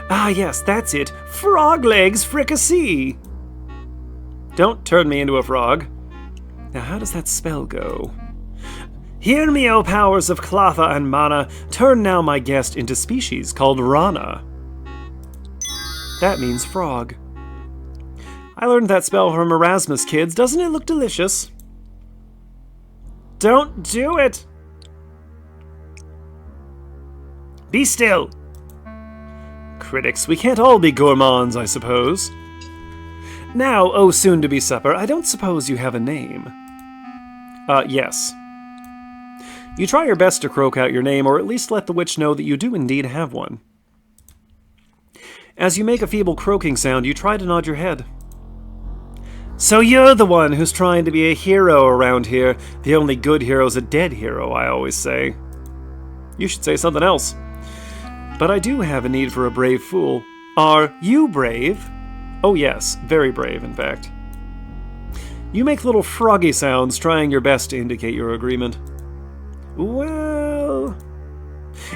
Ah, yes, that's it. Frog legs fricassee. Don't turn me into a frog. Now, how does that spell go? Hear me, O powers of Clotha and Mana, turn now my guest into species called Rana. That means frog. I learned that spell from Erasmus, kids. Doesn't it look delicious? Don't do it! Be still! Critics, we can't all be gourmands, I suppose. Now, oh soon-to-be supper, I don't suppose you have a name. Yes. You try your best to croak out your name, or at least let the witch know that you do indeed have one. As you make a feeble croaking sound, you try to nod your head. So you're the one who's trying to be a hero around here. The only good hero's a dead hero, I always say. You should say something else. But I do have a need for a brave fool. Are you brave? Oh yes, very brave, in fact. You make little froggy sounds, trying your best to indicate your agreement. Well,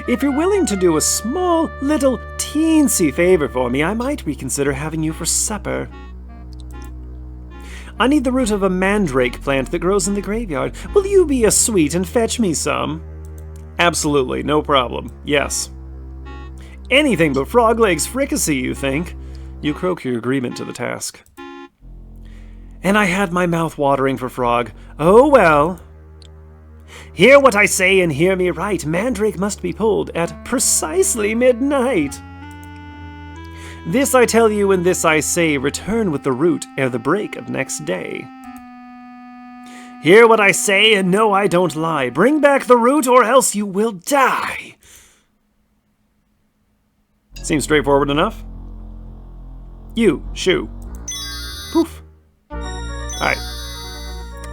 if you're willing to do a small, little, teensy favor for me, I might reconsider having you for supper. I need the root of a mandrake plant that grows in the graveyard. Will you be a sweet and fetch me some? Absolutely, no problem. Yes. Anything but frog legs fricassee, you think? You croak your agreement to the task. And I had my mouth watering for frog. Oh well. Hear what I say and hear me right. Mandrake must be pulled at precisely midnight. This I tell you and this I say, return with the root ere the break of next day. Hear what I say and know I don't lie. Bring back the root or else you will die. Seems straightforward enough. You, shoo. Poof. Alright.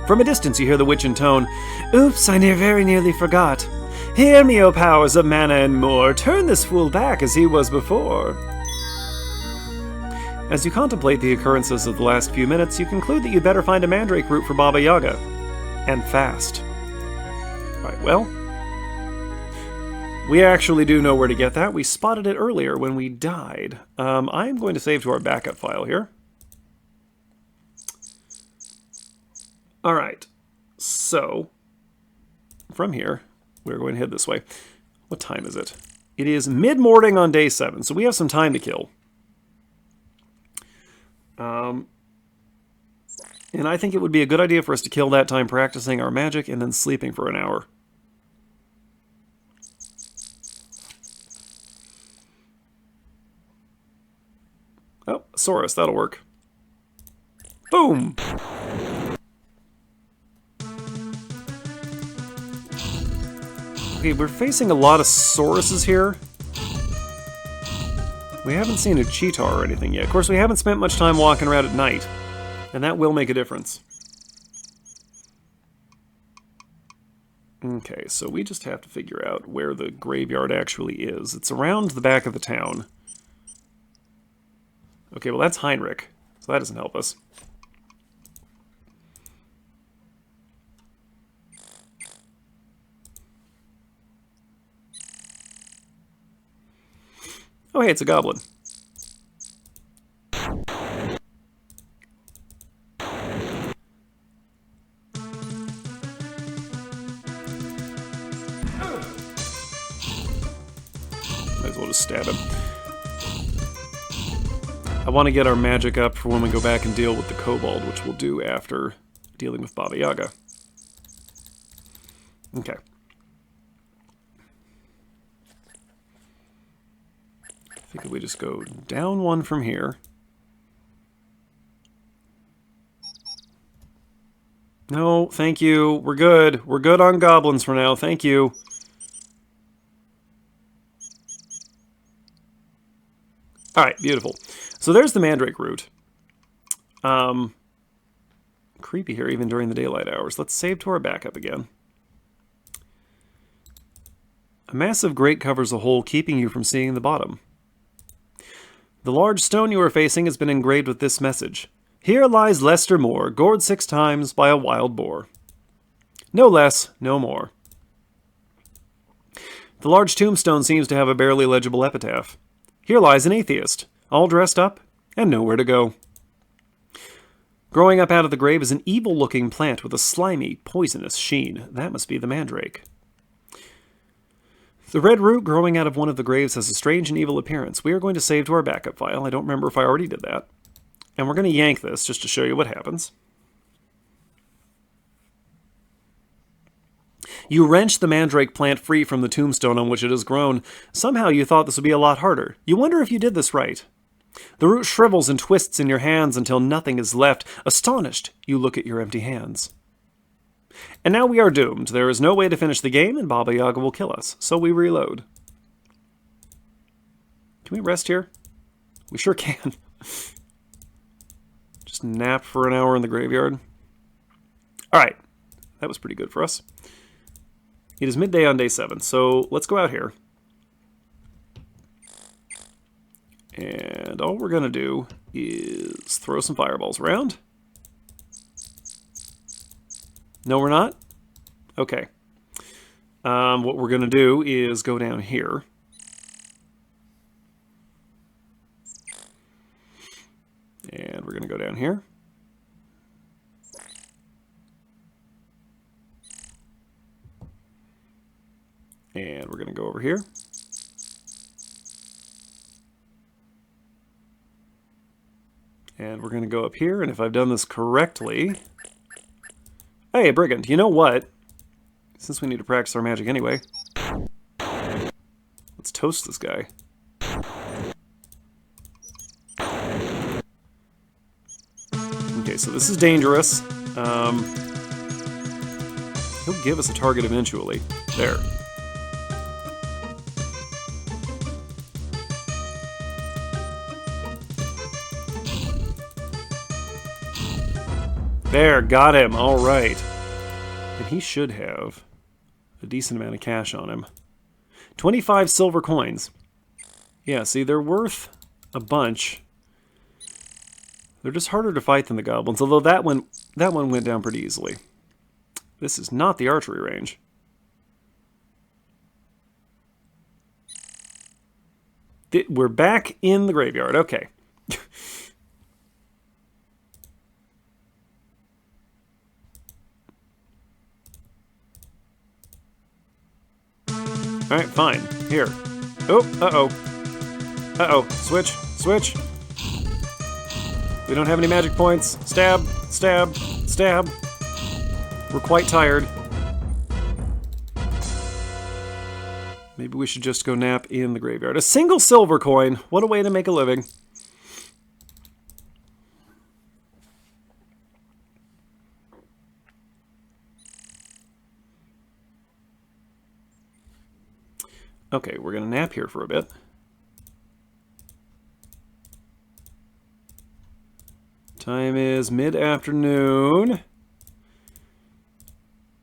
From a distance you hear the witch intone, oops, I very nearly forgot. Hear me, O powers of mana and more, turn this fool back as he was before. As you contemplate the occurrences of the last few minutes, you conclude that you'd better find a mandrake root for Baba Yaga. And fast. Alright, well, we actually do know where to get that. We spotted it earlier when we died. I'm going to save to our backup file here. Alright, so from here, we're going to head this way. What time is it? It is mid-morning on day 7, so we have some time to kill. And I think it would be a good idea for us to kill that time practicing our magic and then sleeping for an hour. Oh, Saurus, that'll work. Boom! Okay, we're facing a lot of Sauruses here. We haven't seen a cheetah or anything yet. Of course, we haven't spent much time walking around at night, and that will make a difference. Okay, so we just have to figure out where the graveyard actually is. It's around the back of the town. Okay, well that's Heinrich, so that doesn't help us. Oh hey, it's a goblin. Might as well just stab him. I want to get our magic up for when we go back and deal with the kobold, which we'll do after dealing with Baba Yaga. Okay. I think if we just go down one from here. No, thank you. We're good. We're good on goblins for now. Thank you. Alright, beautiful. So there's the mandrake root. Creepy here even during the daylight hours. Let's save to our backup again. A massive grate covers a hole, keeping you from seeing the bottom. The large stone you are facing has been engraved with this message. Here lies Lester Moore, gored 6 times by a wild boar. No less, no more. The large tombstone seems to have a barely legible epitaph. Here lies an atheist, all dressed up and nowhere to go. Growing up out of the grave is an evil-looking plant with a slimy, poisonous sheen. That must be the mandrake. The red root growing out of one of the graves has a strange and evil appearance. We are going to save to our backup file. I don't remember if I already did that. And we're going to yank this just to show you what happens. You wrench the mandrake plant free from the tombstone on which it has grown. Somehow you thought this would be a lot harder. You wonder if you did this right. The root shrivels and twists in your hands until nothing is left. Astonished, you look at your empty hands. And now we are doomed. There is no way to finish the game, and Baba Yaga will kill us. So we reload. Can we rest here? We sure can. Just nap for an hour in the graveyard. Alright. That was pretty good for us. It is midday on day 7, so let's go out here. And all we're going to do is throw some fireballs around. No, we're not? Okay. What we're going to do is go down here. And we're going to go down here. And we're going to go over here. And we're going to go up here, and if I've done this correctly... Hey, Brigand, you know what? Since we need to practice our magic anyway, let's toast this guy. Okay, so this is dangerous. He'll give us a target eventually. There. There, got him. All right. And he should have a decent amount of cash on him. 25 silver coins. Yeah, see, they're worth a bunch. They're just harder to fight than the goblins, although that one went down pretty easily. This is not the archery range. We're back in the graveyard. Okay. Alright, fine. Here. Oh, uh-oh. Uh-oh. Switch. Switch. We don't have any magic points. Stab. Stab. Stab. We're quite tired. Maybe we should just go nap in the graveyard. A single silver coin. What a way to make a living. Okay, we're going to nap here for a bit. Time is mid-afternoon.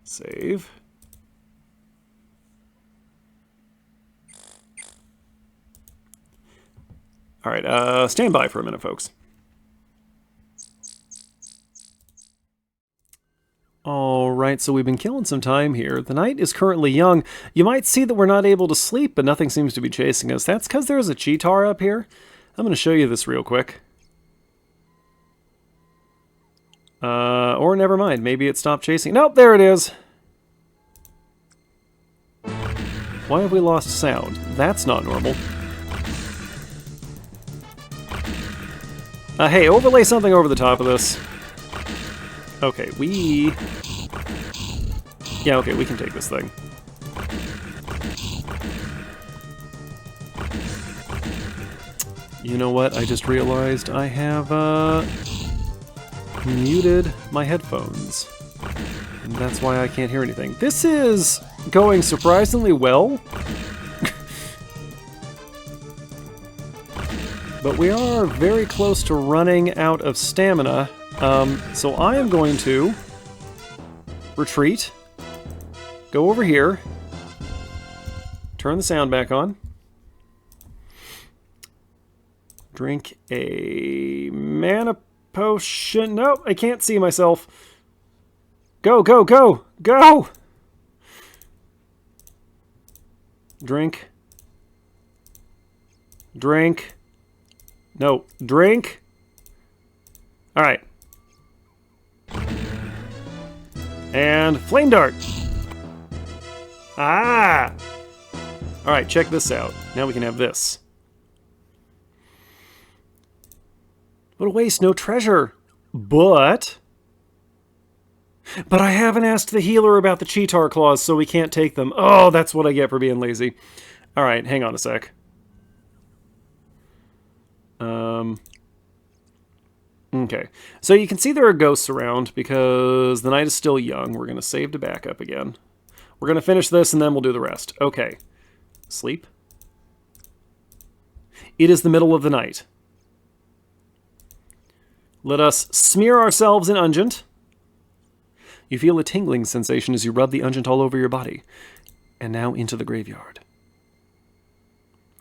Save. All right, stand by for a minute, folks. Alright, so we've been killing some time here. The night is currently young. You might see that we're not able to sleep, but nothing seems to be chasing us. That's because there's a cheetar up here. I'm going to show you this real quick. Or never mind, maybe it stopped chasing. Nope, there it is! Why have we lost sound? That's not normal. Hey, overlay something over the top of this. Okay, yeah, okay, we can take this thing. You know what? I just realized I have, muted my headphones. And that's why I can't hear anything. This is going surprisingly well. But we are very close to running out of stamina. So I am going to retreat, go over here, turn the sound back on, drink a mana potion. Nope, I can't see myself. Go, go, go, go! Drink. Drink. No, drink. All right. And flame dart. Ah! All right, check this out. Now we can have this. What a waste, no treasure. But I haven't asked the healer about the cheetar claws, so we can't take them. Oh, that's what I get for being lazy. All right, hang on a sec. Okay, so you can see there are ghosts around because the night is still young. We're going to save to back up again. We're going to finish this and then we'll do the rest. Okay. Sleep. It is the middle of the night. Let us smear ourselves in unguent. You feel a tingling sensation as you rub the unguent all over your body. And now into the graveyard.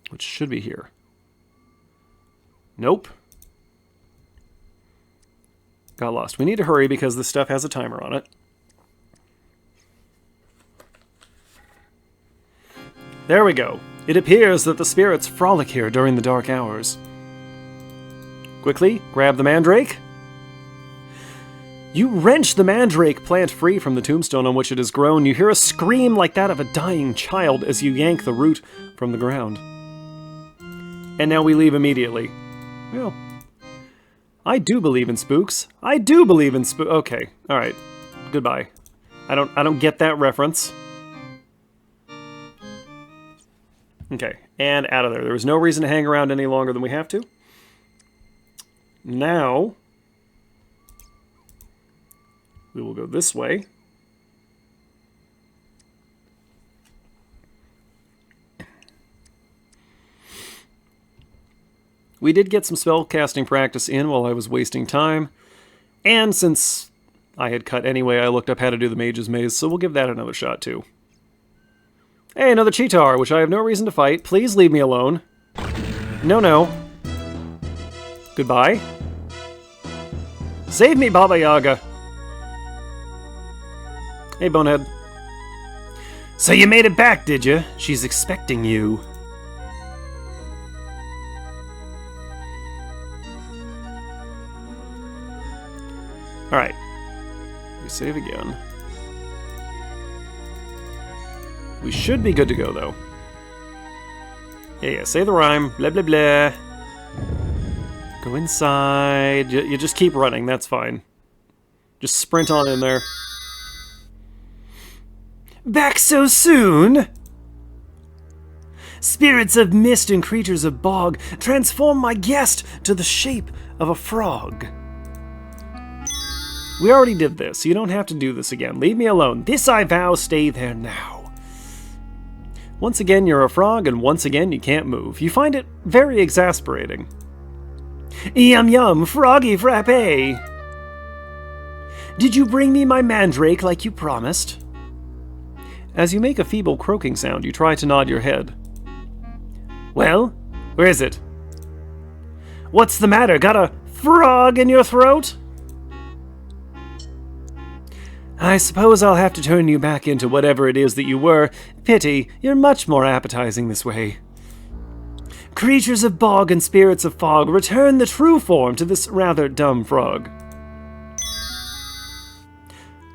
Which should be here. Nope. Got lost. We need to hurry because this stuff has a timer on it. There we go. It appears that the spirits frolic here during the dark hours. Quickly, grab the mandrake. You wrench the mandrake plant free from the tombstone on which it has grown. You hear a scream like that of a dying child as you yank the root from the ground. And now we leave immediately. Well, I do believe in spooks. I do believe in Okay, all right. Goodbye. I don't get that reference. Okay, and out of there. There was no reason to hang around any longer than we have to. Now, we will go this way. We did get some spell casting practice in while I was wasting time. And since I had cut anyway, I looked up how to do the Mage's Maze, so we'll give that another shot too. Hey, another Cheetar, which I have no reason to fight. Please leave me alone. No, no. Goodbye. Save me, Baba Yaga. Hey, Bonehead. So you made it back, did you? She's expecting you. Alright. We save again. We should be good to go, though. Yeah, say the rhyme. Blah, blah, blah. Go inside. You just keep running. That's fine. Just sprint on in there. Back so soon? Spirits of mist and creatures of bog, transform my guest to the shape of a frog. We already did this, so you don't have to do this again. Leave me alone. This I vow, stay there now. Once again, you're a frog, and once again, you can't move. You find it very exasperating. Yum yum, froggy frappe! Did you bring me my mandrake like you promised? As you make a feeble croaking sound, you try to nod your head. Well, where is it? What's the matter? Got a frog in your throat? I suppose I'll have to turn you back into whatever it is that you were. Pity, you're much more appetizing this way. Creatures of bog and spirits of fog, return the true form to this rather dumb frog.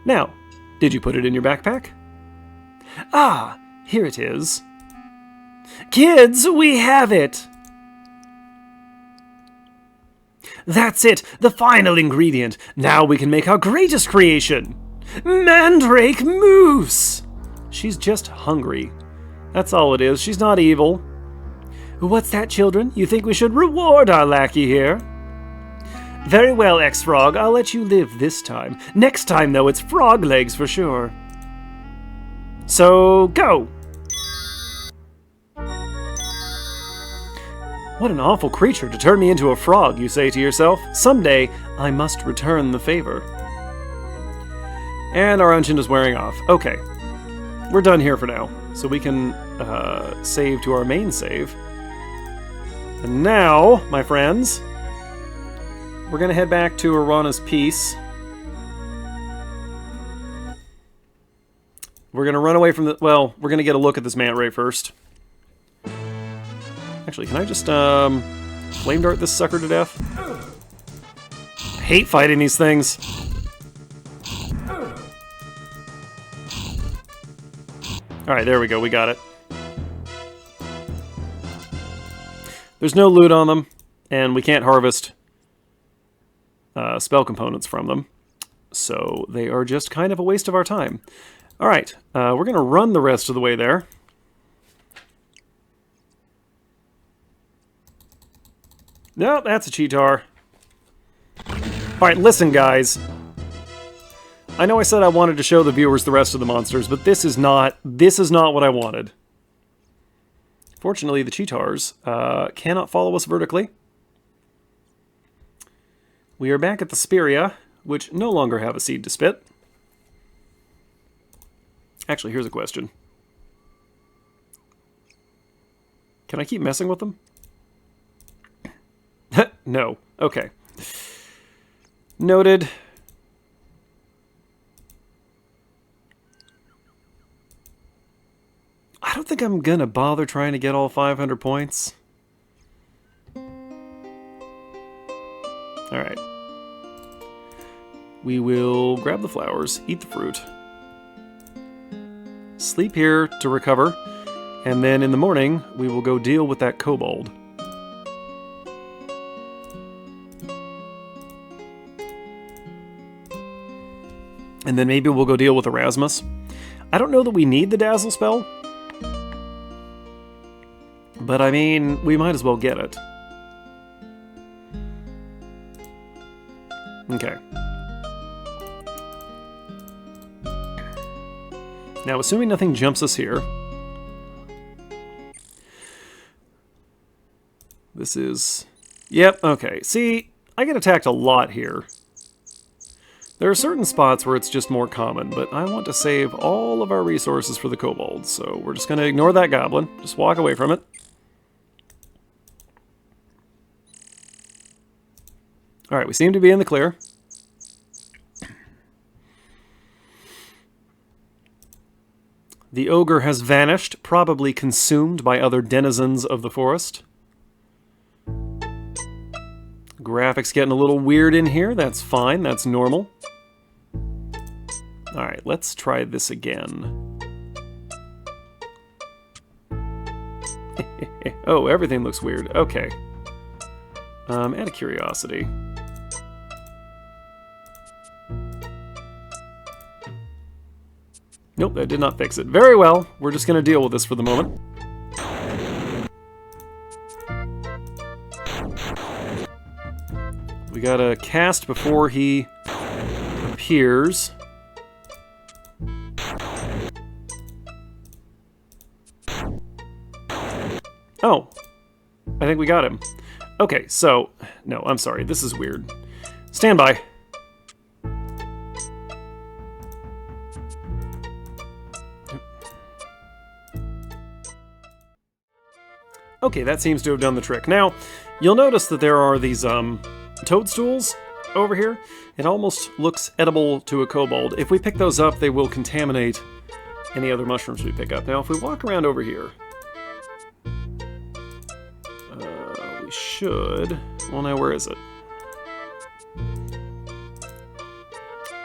Now, did you put it in your backpack? Ah, here it is. Kids, we have it! That's it, the final ingredient. Now we can make our greatest creation. Mandrake Mousse! She's just hungry. That's all it is. She's not evil. What's that, children? You think we should reward our lackey here? Very well, ex-frog. I'll let you live this time. Next time, though, it's frog legs for sure. So, go! What an awful creature to turn me into a frog, you say to yourself. Someday, I must return the favor. And our engine is wearing off. Okay. We're done here for now. So we can save to our main save. And now, my friends, we're going to head back to Arana's Peace. We're going to run away from the... Well, we're going to get a look at this manta ray first. Actually, can I just flame dart this sucker to death? I hate fighting these things. Alright, there we go. We got it. There's no loot on them, and we can't harvest spell components from them. So they are just kind of a waste of our time. Alright, we're going to run the rest of the way there. No, that's a Cheetar. Alright, listen guys. I know I said I wanted to show the viewers the rest of the monsters, but this is not what I wanted. Fortunately, the Cheetars cannot follow us vertically. We are back at the Spiria, which no longer have a seed to spit. Actually, here's a question. Can I keep messing with them? No. Okay. Noted. I don't think I'm gonna bother trying to get all 500 points. Alright. We will grab the flowers, eat the fruit, sleep here to recover, and then in the morning we will go deal with that kobold. And then maybe we'll go deal with Erasmus. I don't know that we need the Dazzle spell, but I mean, we might as well get it. Okay. Now, assuming nothing jumps us here, this is... Yep, okay. See, I get attacked a lot here. There are certain spots where it's just more common, but I want to save all of our resources for the kobold, so we're just going to ignore that goblin. Just walk away from it. Alright, we seem to be in the clear. The ogre has vanished, probably consumed by other denizens of the forest. Graphics getting a little weird in here. That's fine. That's normal. Alright, let's try this again. Oh, everything looks weird. Okay. Out of curiosity. Nope, that did not fix it. Very well. We're just going to deal with this for the moment. We gotta cast before he appears. Oh, I think we got him. Okay, so... No, I'm sorry. This is weird. Stand by. Okay, that seems to have done the trick. Now, you'll notice that there are these, toadstools over here. It almost looks edible to a kobold. If we pick those up, they will contaminate any other mushrooms we pick up. Now, if we walk around over here... we should... Well, now, where is it?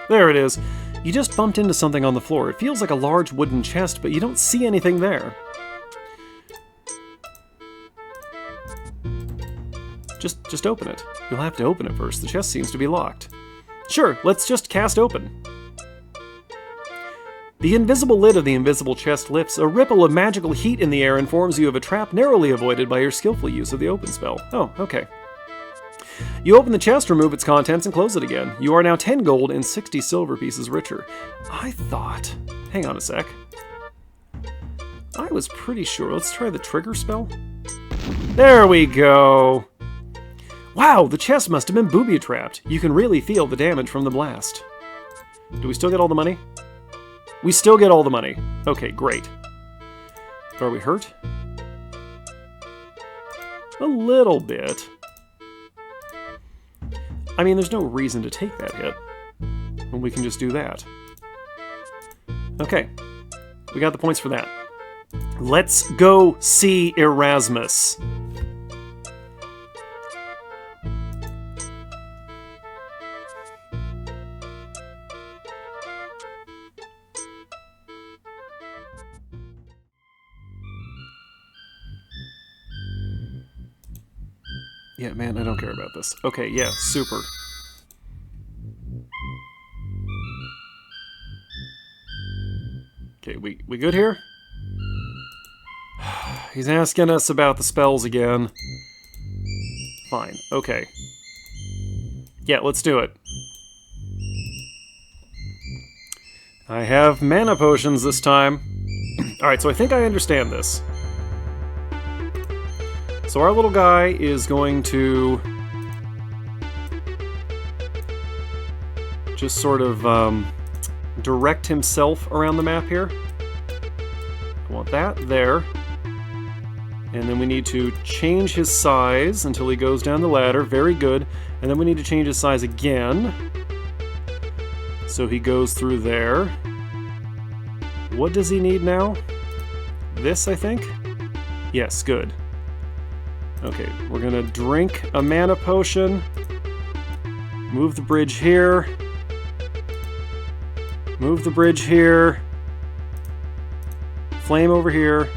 There it is. You just bumped into something on the floor. It feels like a large wooden chest, but you don't see anything there. Just open it. You'll have to open it first. The chest seems to be locked. Sure, let's just cast open. The invisible lid of the invisible chest lifts. A ripple of magical heat in the air informs you of a trap narrowly avoided by your skillful use of the open spell. Oh, okay. You open the chest, remove its contents, and close it again. You are now 10 gold and 60 silver pieces richer. I thought... Hang on a sec. I was pretty sure. Let's try the trigger spell. There we go! Wow, the chest must have been booby-trapped. You can really feel the damage from the blast. Do we still get all the money? We still get all the money. Okay, great. Are we hurt? A little bit. I mean, there's no reason to take that hit when we can just do that. Okay, we got the points for that. Let's go see Erasmus. Yeah, man, I don't care about this. Okay, yeah, super. Okay, we good here? He's asking us about the spells again. Fine, okay. Yeah, let's do it. I have mana potions this time. Alright, so I think I understand this. So our little guy is going to just sort of direct himself around the map here. I want that there. And then we need to change his size until he goes down the ladder. Very good. And then we need to change his size again. So he goes through there. What does he need now? This, I think? Yes, good. Okay, we're gonna drink a mana potion. Move the bridge here. Move the bridge here. Flame over here.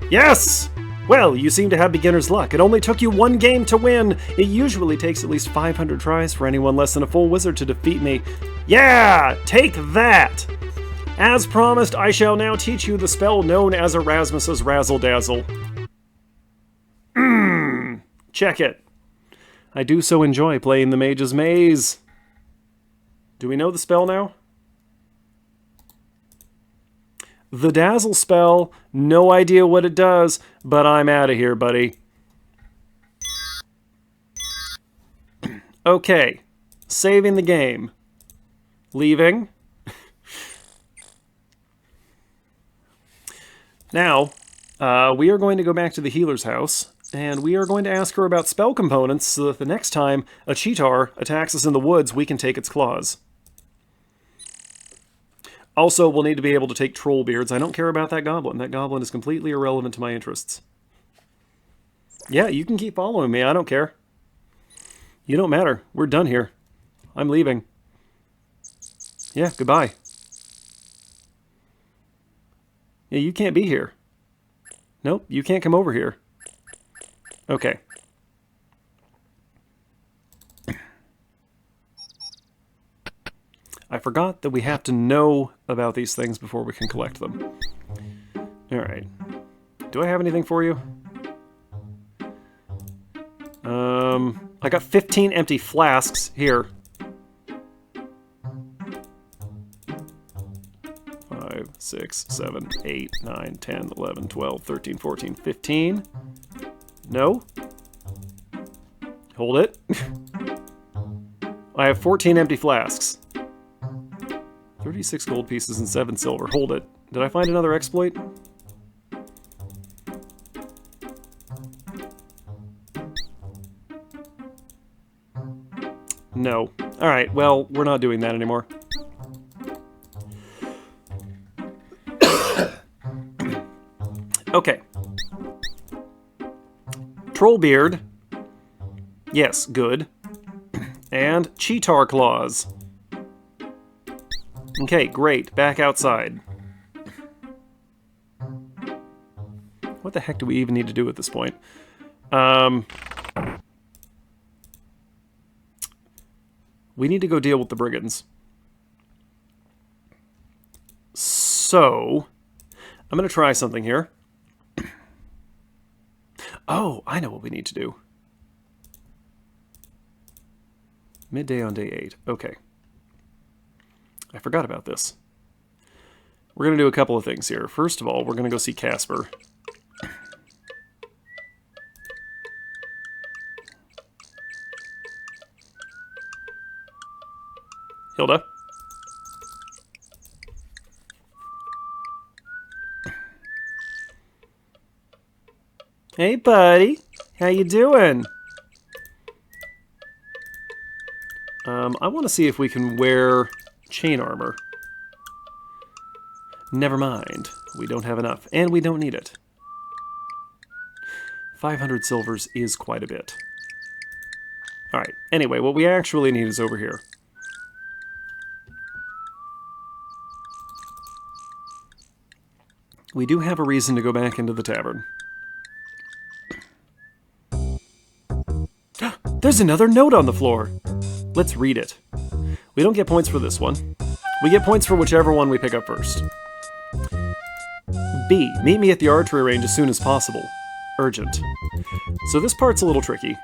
Yes! Well, you seem to have beginner's luck. It only took you one game to win. It usually takes at least 500 tries for anyone less than a full wizard to defeat me. Yeah! Take that! As promised, I shall now teach you the spell known as Erasmus's Razzle Dazzle. Check it. I do so enjoy playing the Mage's Maze. Do we know the spell now? The Dazzle spell, no idea what it does, but I'm out of here, buddy. Okay, saving the game. Leaving. Now, we are going to go back to the healer's house, and we are going to ask her about spell components so that the next time a cheetar attacks us in the woods, we can take its claws. Also, we'll need to be able to take troll beards. I don't care about that goblin. That goblin is completely irrelevant to my interests. Yeah, you can keep following me. I don't care. You don't matter. We're done here. I'm leaving. Yeah, goodbye. Yeah, you can't be here. Nope, you can't come over here. Okay. I forgot that we have to know about these things before we can collect them. Alright. Do I have anything for you? I got 15 empty flasks here. 5, 6, 7, 8, 9, 10, 11, 12, 13, 14, 15. No? Hold it. I have 14 empty flasks. 36 gold pieces and 7 silver. Hold it. Did I find another exploit? No. Alright, well, we're not doing that anymore. Okay. Trollbeard. Yes, good. And cheetar claws. Okay, great. Back outside. What the heck do we even need to do at this point? We need to go deal with the brigands. So, I'm going to try something here. Oh, I know what we need to do. Midday on day 8. Okay. I forgot about this. We're going to do a couple of things here. First of all, we're going to go see Casper. Hilda. Hey, buddy. How you doing? I want to see if we can wear chain armor. Never mind. We don't have enough, and we don't need it. 500 silvers is quite a bit. Alright, anyway, what we actually need is over here. We do have a reason to go back into the tavern. There's another note on the floor! Let's read it. We don't get points for this one. We get points for whichever one we pick up first. B. Meet me at the archery range as soon as possible. Urgent. So this part's a little tricky.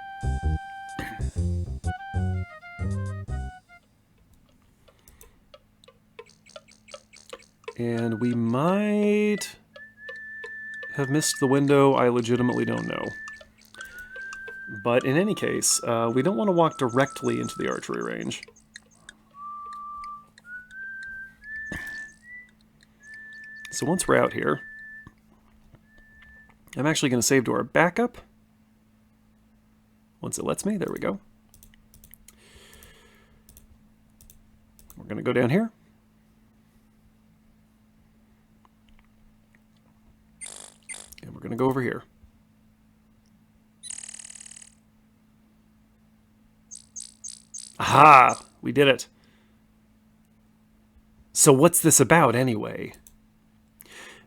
And we might have missed the window. I legitimately don't know. But in any case, we don't want to walk directly into the archery range. So once we're out here, I'm actually going to save to our backup. Once it lets me, there we go. We're going to go down here. And we're going to go over here. Aha! We did it. So what's this about anyway?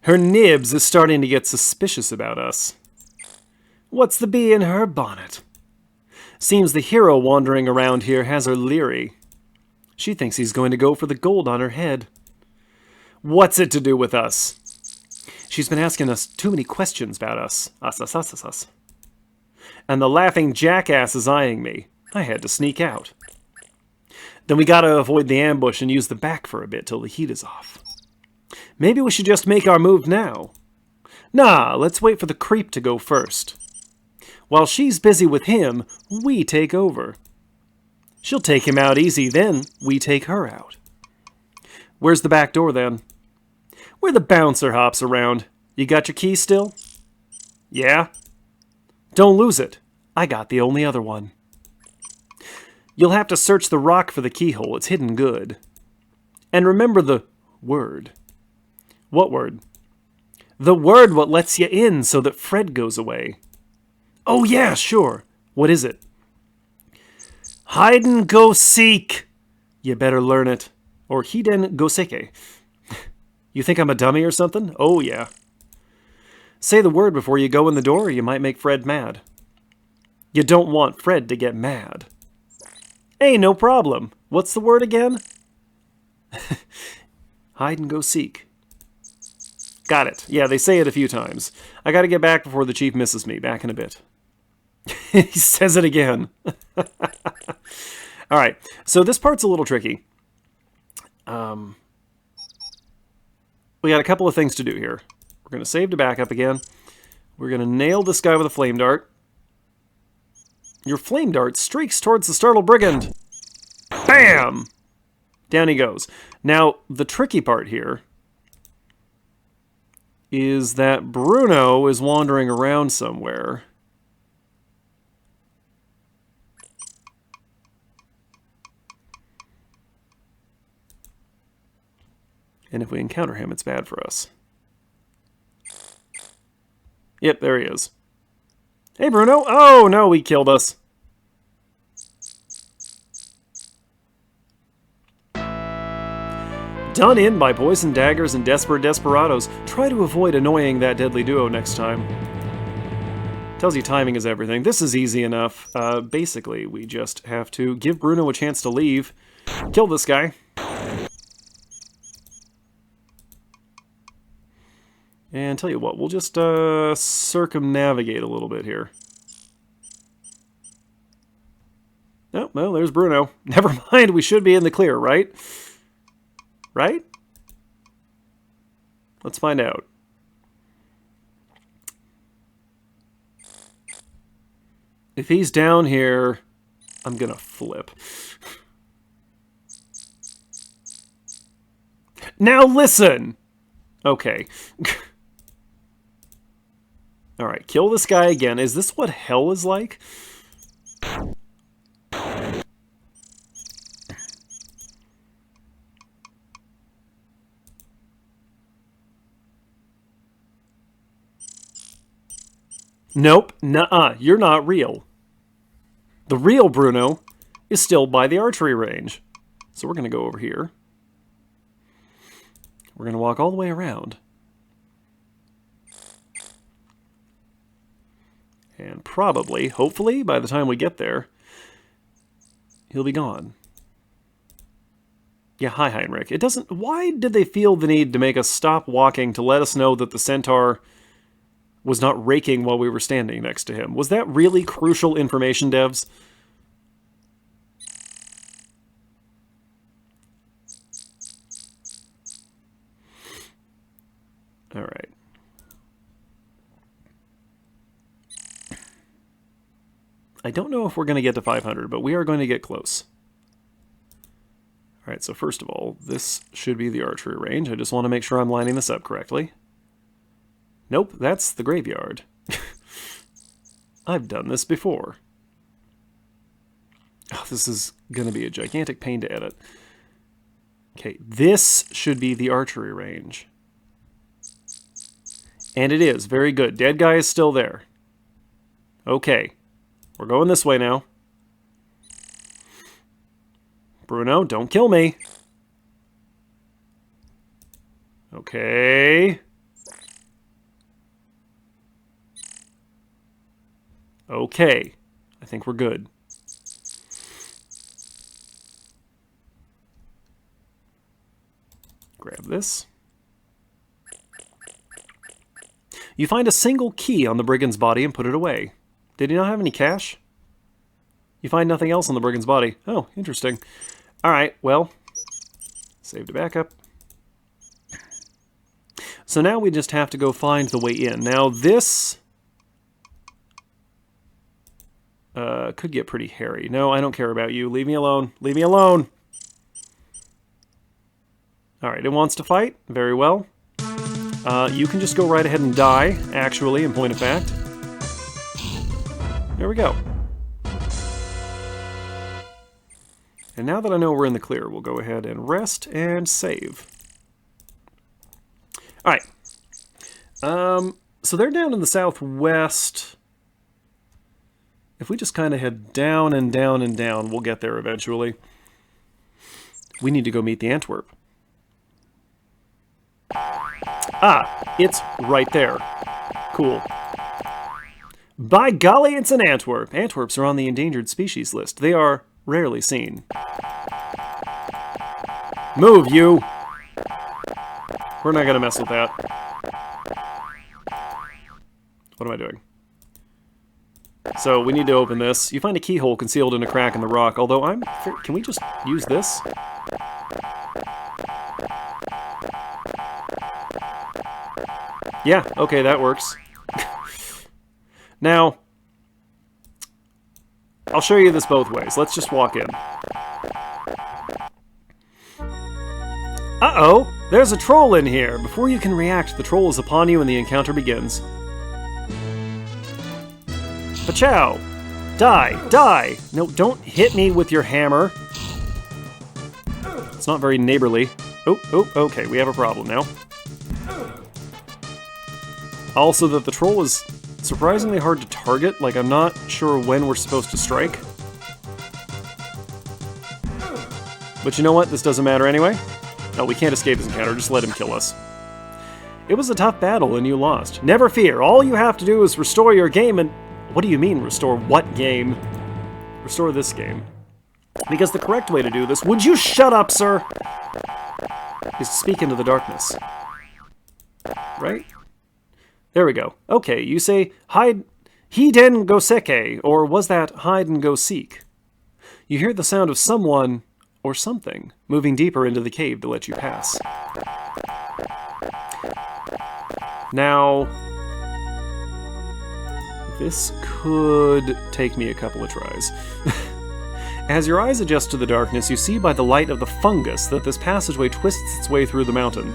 Her nibs is starting to get suspicious about us. What's the bee in her bonnet? Seems the hero wandering around here has her leery. She thinks he's going to go for the gold on her head. What's it to do with us? She's been asking us too many questions about us. Us. And the laughing jackass is eyeing me. I had to sneak out. Then we gotta avoid the ambush and use the back for a bit till the heat is off. Maybe we should just make our move now. Nah, let's wait for the creep to go first. While she's busy with him, we take over. She'll take him out easy, then we take her out. Where's the back door, then? Where the bouncer hops around. You got your key still? Yeah? Don't lose it. I got the only other one. You'll have to search the rock for the keyhole. It's hidden good. And remember the word. What word? The word what lets you in so that Fred goes away. Oh yeah, sure. What is it? Hide and go seek. You better learn it. Or hiden go seke. You think I'm a dummy or something? Oh yeah. Say the word before you go in the door or you might make Fred mad. You don't want Fred to get mad. Hey, no problem. What's the word again? Hide and go seek. Got it. Yeah, they say it a few times. I gotta get back before the chief misses me. Back in a bit. He says it again. Alright, so this part's a little tricky. We got a couple of things to do here. We're gonna save to backup again. We're gonna nail this guy with a flame dart. Your flame dart streaks towards the startled brigand. Bam! Down he goes. Now, the tricky part here is that Bruno is wandering around somewhere. And if we encounter him, it's bad for us. Yep, there he is. Hey, Bruno. Oh, no, he killed us. Done in by poison daggers and desperate desperados. Try to avoid annoying that deadly duo next time. Tells you timing is everything. This is easy enough. Basically, we just have to give Bruno a chance to leave. Kill this guy. And tell you what, we'll just circumnavigate a little bit here. Oh, well, there's Bruno. Never mind, we should be in the clear, right? Right? Let's find out. If he's down here, I'm gonna flip. Now listen! Okay. Alright, kill this guy again. Is this what hell is like? Nope, nuh-uh, you're not real. The real Bruno is still by the archery range. So we're going to go over here. We're going to walk all the way around. And probably, hopefully, by the time we get there, he'll be gone. Yeah, hi, Heinrich. It doesn't... Why did they feel the need to make us stop walking to let us know that the centaur was not raking while we were standing next to him? Was that really crucial information, devs? Alright. I don't know if we're going to get to 500, but we are going to get close. Alright, so first of all, this should be the archery range. I just want to make sure I'm lining this up correctly. Nope, that's the graveyard. I've done this before. Oh, this is going to be a gigantic pain to edit. Okay, this should be the archery range. And it is. Very good. Dead guy is still there. Okay. We're going this way now. Bruno, don't kill me. Okay. Okay. I think we're good. Grab this. You find a single key on the brigand's body and put it away. Did he not have any cash? You find nothing else on the brigand's body. Oh, interesting. Alright, well, save to backup. So now we just have to go find the way in. Now this could get pretty hairy. No, I don't care about you. Leave me alone. Leave me alone! Alright, it wants to fight. Very well. You can just go right ahead and die, actually, in point of fact. There we go. And now that I know we're in the clear, we'll go ahead and rest and save. Alright. So they're down in the southwest. If we just kind of head down and down and down, we'll get there eventually. We need to go meet the Antwerp. Ah, it's right there. Cool. By golly, it's an Antwerp. Antwerps are on the endangered species list. They are rarely seen. Move, you! We're not gonna mess with that. What am I doing? So, we need to open this. You find a keyhole concealed in a crack in the rock, although can we just use this? Yeah, okay, that works. Now, I'll show you this both ways. Let's just walk in. Uh-oh! There's a troll in here! Before you can react, the troll is upon you and the encounter begins. Pachow! Die! Die! No, don't hit me with your hammer. It's not very neighborly. Oh, okay, we have a problem now. Also, that the troll is surprisingly hard to target. Like, I'm not sure when we're supposed to strike. But you know what? This doesn't matter anyway. No, we can't escape his encounter. Just let him kill us. It was a tough battle and you lost. Never fear. All you have to do is restore your game and... What do you mean, restore what game? Restore this game. Because the correct way to do this... Would you shut up, sir? Is to speak into the darkness. Right? There we go. Okay, you say, hide, hiden go seke, or was that hide and go seek? You hear the sound of someone, or something, moving deeper into the cave to let you pass. Now, this could take me a couple of tries. As your eyes adjust to the darkness, you see by the light of the fungus that this passageway twists its way through the mountain.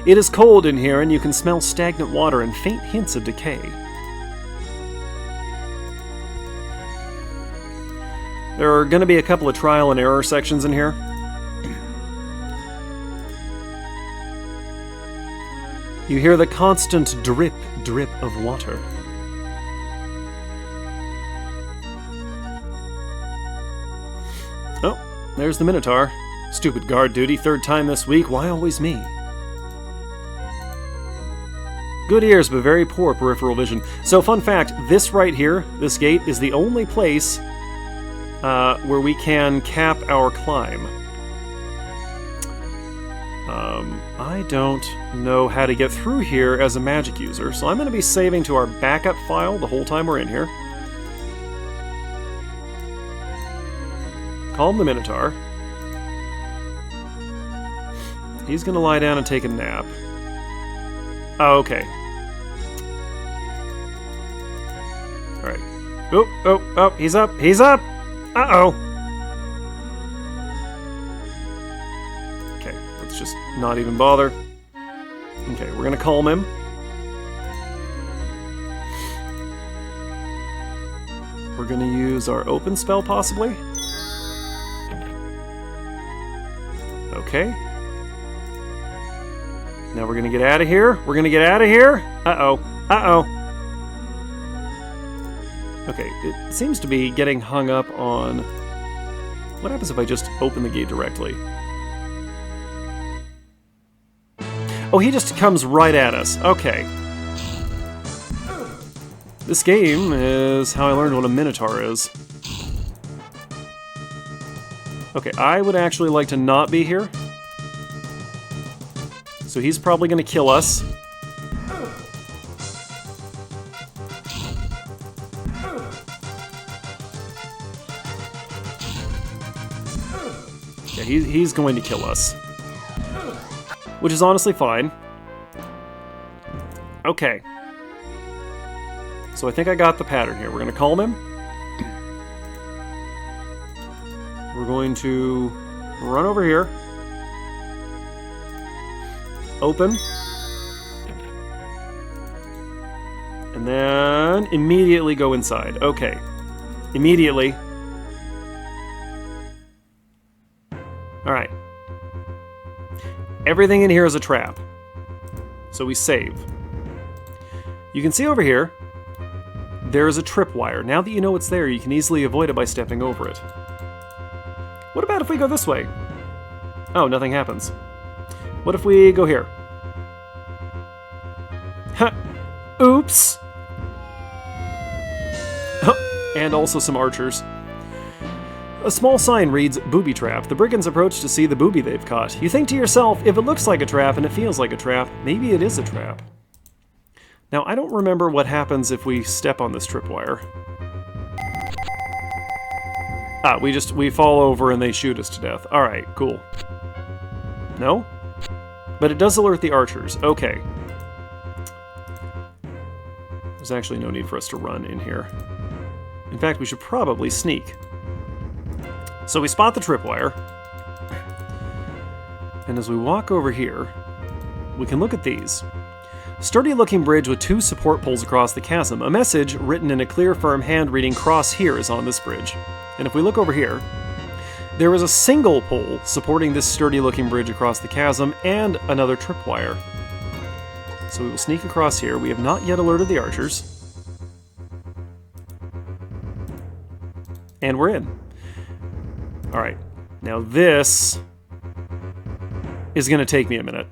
It is cold in here, and you can smell stagnant water and faint hints of decay. There are going to be a couple of trial and error sections in here. You hear the constant drip, drip of water. Oh, there's the Minotaur. Stupid guard duty, third time this week, why always me? Good ears, but very poor peripheral vision. So, fun fact, this right here, this gate, is the only place where we can cap our climb. I don't know how to get through here as a magic user, so I'm going to be saving to our backup file the whole time we're in here. Calm the Minotaur. He's going to lie down and take a nap. Oh, okay. Alright. Oh, he's up! He's up! Uh-oh! Okay, let's just not even bother. Okay, we're gonna calm him. We're gonna use our open spell, possibly. Okay. Now we're gonna get out of here. We're gonna get out of here. Uh-oh. Uh-oh. Okay, it seems to be getting hung up on... What happens if I just open the gate directly? Oh, he just comes right at us. Okay. This game is how I learned what a Minotaur is. Okay, I would actually like to not be here. So he's probably going to kill us. Yeah, he's going to kill us. Which is honestly fine. Okay. So I think I got the pattern here. We're going to calm him. We're going to run over here. Open. And then immediately go inside. Okay. Immediately. Alright. Everything in here is a trap. So we save. You can see over here, there is a tripwire. Now that you know it's there, you can easily avoid it by stepping over it. What about if we go this way? Oh, nothing happens. What if we go here? Huh. Oops! And also some archers. A small sign reads, "Booby trap." The brigands approach to see the booby they've caught. You think to yourself, if it looks like a trap and it feels like a trap, maybe it is a trap. Now, I don't remember what happens if we step on this tripwire. Ah, we fall over and they shoot us to death. Alright, cool. No? But it does alert the archers. Okay. There's actually no need for us to run in here. In fact, we should probably sneak. So we spot the tripwire. And as we walk over here, we can look at these. Sturdy-looking bridge with 2 support poles across the chasm. A message written in a clear, firm hand reading "Cross here" is on this bridge. And if we look over here, there is a single pole supporting this sturdy-looking bridge across the chasm and another tripwire. So we will sneak across here. We have not yet alerted the archers. And we're in. Alright, now this is going to take me a minute.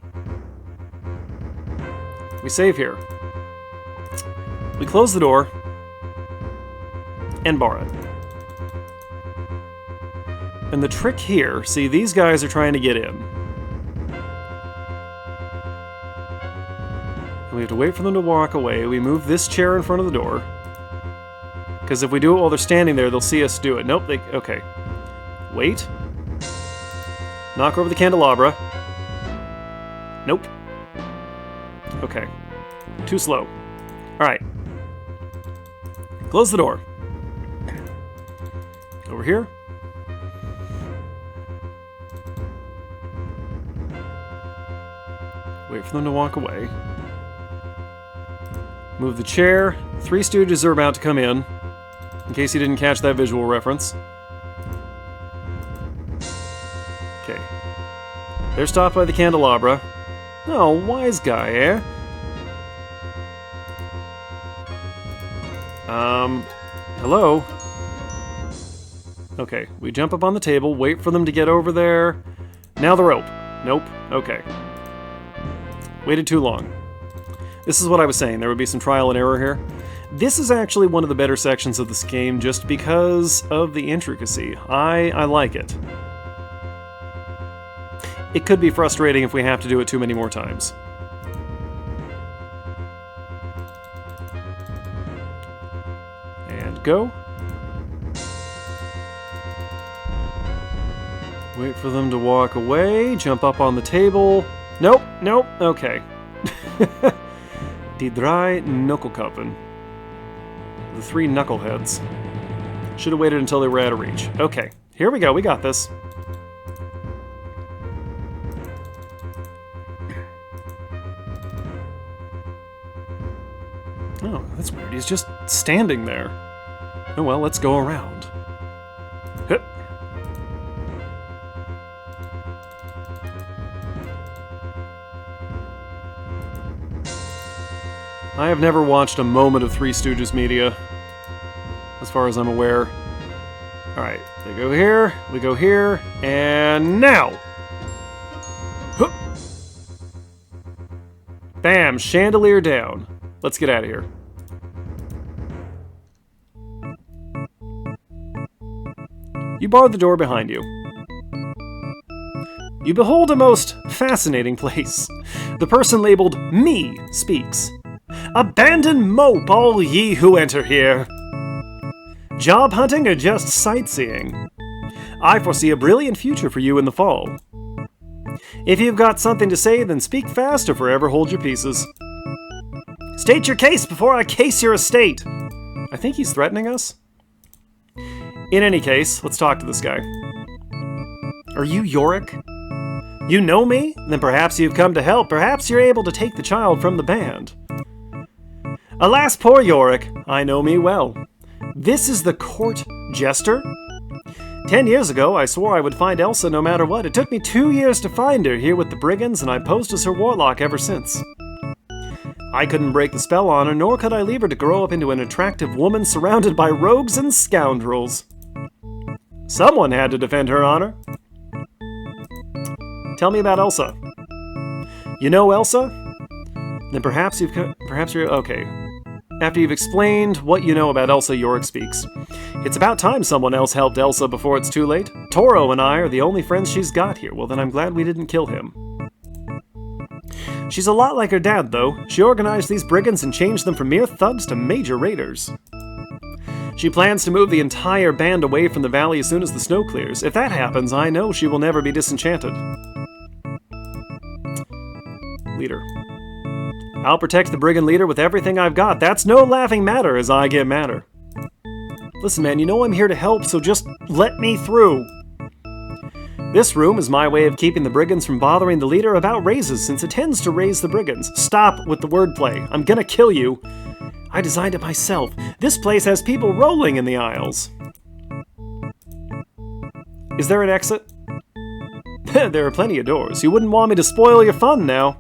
We save here. We close the door and bar it. And the trick here, see, these guys are trying to get in. And we have to wait for them to walk away. We move this chair in front of the door. Because if we do it while they're standing there, they'll see us do it. Nope, okay. Wait. Knock over the candelabra. Nope. Okay. Too slow. Alright. Close the door. Over here. Wait for them to walk away. Move the chair. 3 Stooges are about to come in case you didn't catch that visual reference. Okay. They're stopped by the candelabra. Oh, wise guy, eh? Hello? Okay, we jump up on the table, wait for them to get over there. Now the rope. Nope. Okay. Waited too long. This is what I was saying, there would be some trial and error here. This is actually one of the better sections of this game just because of the intricacy. I like it. It could be frustrating if we have to do it too many more times. And go. Wait for them to walk away, jump up on the table. Nope, nope, okay. Die drei Knuckelkappen. The 3 knuckleheads. Should have waited until they were out of reach. Okay, here we go, we got this. Oh, that's weird. He's just standing there. Oh well, let's go around. Hup. I have never watched a moment of Three Stooges media, as far as I'm aware. Alright, they go here, we go here, and now! Hup. Bam! Chandelier down. Let's get out of here. You bar the door behind you. You behold a most fascinating place. The person labeled Me speaks. Abandon mope, all ye who enter here. Job hunting or just sightseeing? I foresee a brilliant future for you in the fall. If you've got something to say, then speak fast or forever hold your pieces. State your case before I case your estate. I think he's threatening us. In any case, let's talk to this guy. Are you Yorick? You know me? Then perhaps you've come to help. Perhaps you're able to take the child from the band. Alas, poor Yorick, I know me well. This is the court jester? 10 years ago, I swore I would find Elsa no matter what. It took me 2 years to find her here with the brigands, and I posed as her warlock ever since. I couldn't break the spell on her, nor could I leave her to grow up into an attractive woman surrounded by rogues and scoundrels. Someone had to defend her honor. Tell me about Elsa. You know Elsa? Then perhaps you're okay. After you've explained what you know about Elsa, Yorick speaks. It's about time someone else helped Elsa before it's too late. Toro and I are the only friends she's got here. Well, then I'm glad we didn't kill him. She's a lot like her dad, though. She organized these brigands and changed them from mere thugs to major raiders. She plans to move the entire band away from the valley as soon as the snow clears. If that happens, I know she will never be disenchanted. Leader. I'll protect the brigand leader with everything I've got. That's no laughing matter as I get madder. Listen, man, you know I'm here to help, so just let me through. This room is my way of keeping the brigands from bothering the leader about raises, since it tends to raise the brigands. Stop with the wordplay. I'm gonna kill you. I designed it myself. This place has people rolling in the aisles. Is there an exit? There are plenty of doors. You wouldn't want me to spoil your fun now.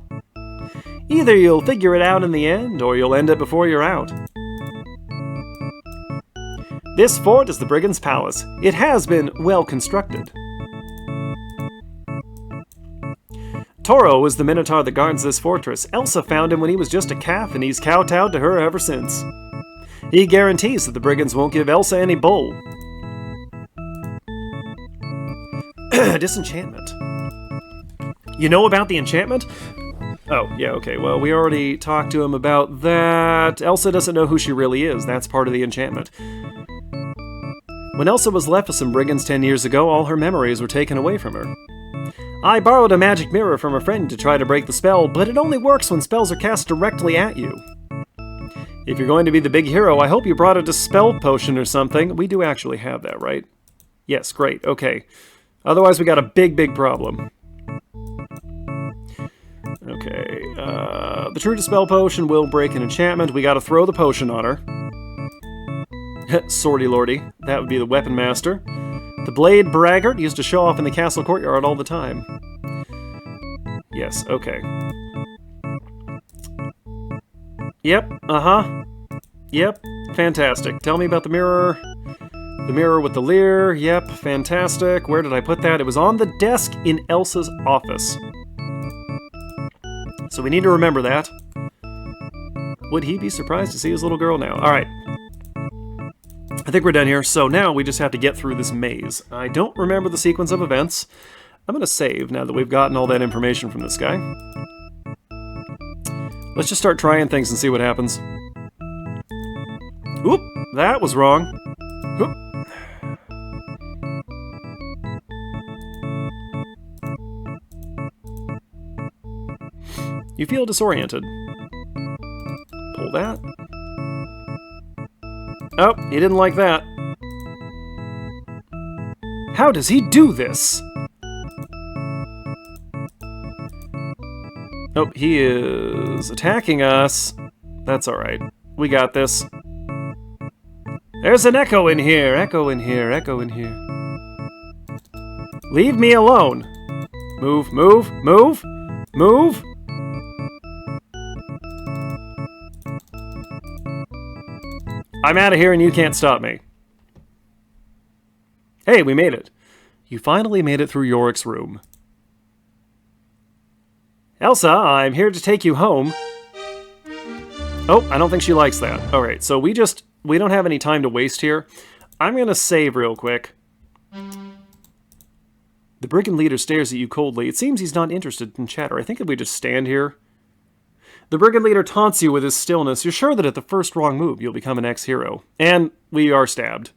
Either you'll figure it out in the end, or you'll end it before you're out. This fort is the Brigand's Palace. It has been well constructed. Toro is the minotaur that guards this fortress. Elsa found him when he was just a calf, and he's kowtowed to her ever since. He guarantees that the brigands won't give Elsa any bull. Disenchantment. You know about the enchantment? Oh, yeah, okay, well, we already talked to him about that. Elsa doesn't know who she really is. That's part of the enchantment. When Elsa was left with some brigands 10 years ago, all her memories were taken away from her. I borrowed a magic mirror from a friend to try to break the spell, but it only works when spells are cast directly at you. If you're going to be the big hero, I hope you brought a dispel potion or something. We do actually have that, right? Yes, great, okay. Otherwise, we got a big problem. Okay, the true dispel potion will break an enchantment. We gotta throw the potion on her. Swordy lordy, that would be the weapon master. The blade braggart used to show off in the castle courtyard all the time. Yes, okay. Yep, Yep, fantastic. Tell me about the mirror. The mirror with the leer, yep, fantastic. Where did I put that? It was on the desk in Elsa's office. So we need to remember that. Would he be surprised to see his little girl now? Alright. I think we're done here, so now we just have to get through this maze. I don't remember the sequence of events. I'm gonna save now that we've gotten all that information from this guy. Let's just start trying things and see what happens. Oop! That was wrong. Oop. You feel disoriented. Pull that. Oh, he didn't like that. How does he do this? Oh, he is attacking us. That's alright. We got this. There's an echo in here, echo in here, echo in here. Leave me alone. Move, move, move, move. I'm out of here and you can't stop me. Hey, we made it. You finally made it through Yorick's room. Elsa, I'm here to take you home. Oh, I don't think she likes that. Alright, so we don't have any time to waste here. I'm gonna save real quick. The brigand leader stares at you coldly. It seems he's not interested in chatter. I think if we just stand here. The brigand leader taunts you with his stillness. You're sure that at the first wrong move, you'll become an ex-hero. And we are stabbed.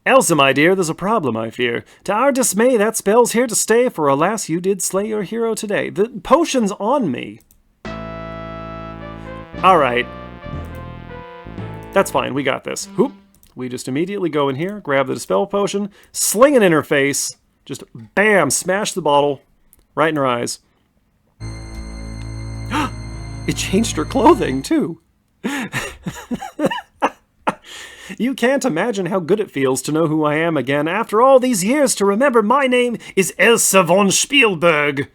Elsa, my dear, there's a problem, I fear. To our dismay, that spell's here to stay, for alas, you did slay your hero today. The potion's on me. Alright. That's fine, we got this. Whoop. We just immediately go in here, grab the Dispel Potion, sling it in her face, just bam, smash the bottle right in her eyes. It changed her clothing, too. You can't imagine how good it feels to know who I am again. After all these years, to remember my name is Elsa von Spielberg.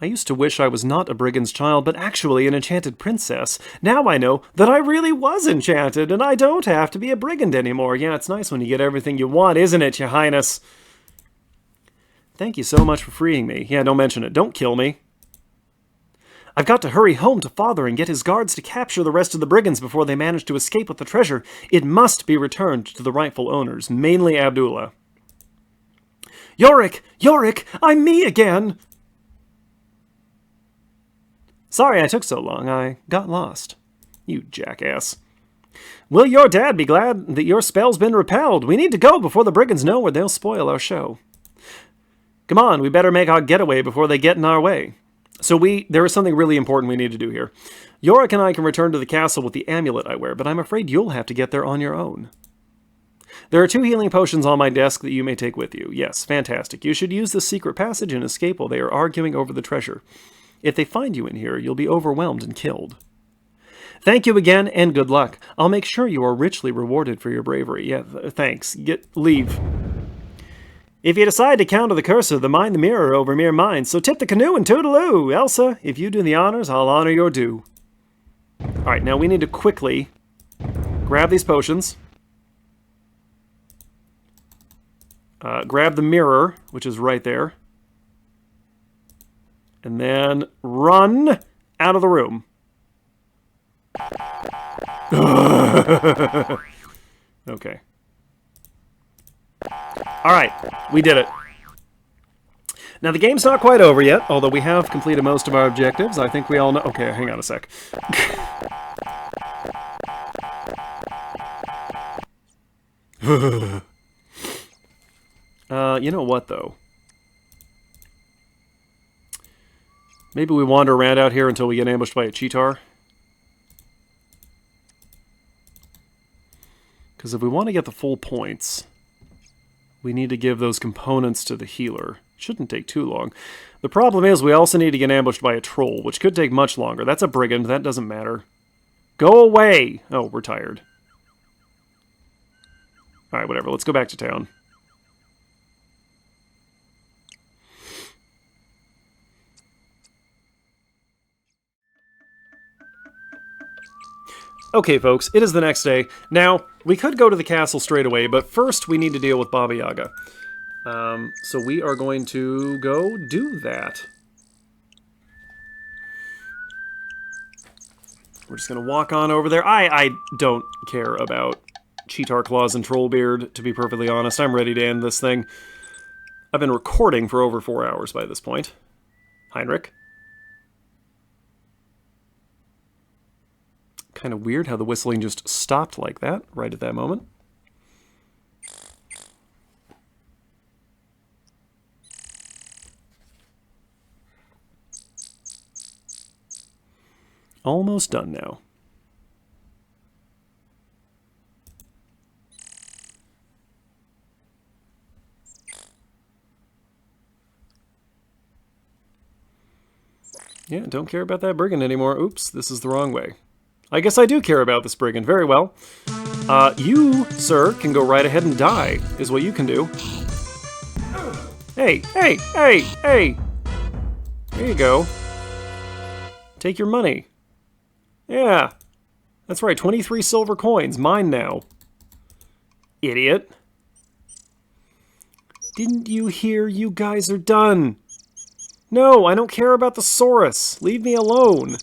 I used to wish I was not a brigand's child, but actually an enchanted princess. Now I know that I really was enchanted, and I don't have to be a brigand anymore. Yeah, it's nice when you get everything you want, isn't it, Your Highness? Thank you so much for freeing me. Yeah, don't mention it. Don't kill me. I've got to hurry home to Father and get his guards to capture the rest of the brigands before they manage to escape with the treasure. It must be returned to the rightful owners, mainly Abdullah. Yorick! Yorick! I'm me again! Sorry I took so long. I got lost. You jackass. Will your dad be glad that your spell's been repelled? We need to go before the brigands know where they'll spoil our show. Come on, we better make our getaway before they get in our way. So there is something really important we need to do here. Yorick and I can return to the castle with the amulet I wear, but I'm afraid you'll have to get there on your own. There are 2 healing potions on my desk that you may take with you. Yes, fantastic. You should use the secret passage and escape while they are arguing over the treasure. If they find you in here, you'll be overwhelmed and killed. Thank you again, and good luck. I'll make sure you are richly rewarded for your bravery. Yeah, thanks. Leave. If you decide to counter the cursor, then mind the mirror over mere minds. So tip the canoe and toodaloo. Elsa, if you do the honors, I'll honor your due. Alright, now we need to quickly grab these potions. Grab the mirror, which is right there. And then run out of the room. Okay. Alright, we did it. Now the game's not quite over yet, although we have completed most of our objectives. I think we all know... Okay, hang on a sec. You know what, though? Maybe we wander around out here until we get ambushed by a cheetar. Because if we want to get the full points, we need to give those components to the healer. Shouldn't take too long. The problem is we also need to get ambushed by a troll, which could take much longer. That's a brigand. That doesn't matter. Go away! Oh, we're tired. Alright, whatever. Let's go back to town. Okay, folks, it is the next day. Now, we could go to the castle straight away, but first we need to deal with Baba Yaga. So we are going to go do that. We're just going to walk on over there. I don't care about Cheetar Claws and Trollbeard, to be perfectly honest. I'm ready to end this thing. I've been recording for over 4 hours by this point. Heinrich. Kind of weird how the whistling just stopped like that, right at that moment. Almost done now. Yeah, don't care about that brigand anymore. Oops, this is the wrong way. I guess I do care about this brigand. Very well. You, sir, can go right ahead and die, is what you can do. Hey, hey, hey, hey! There you go. Take your money. Yeah. That's right, 23 silver coins. Mine now. Idiot. Didn't you hear? You guys are done. No, I don't care about the Saurus. Leave me alone.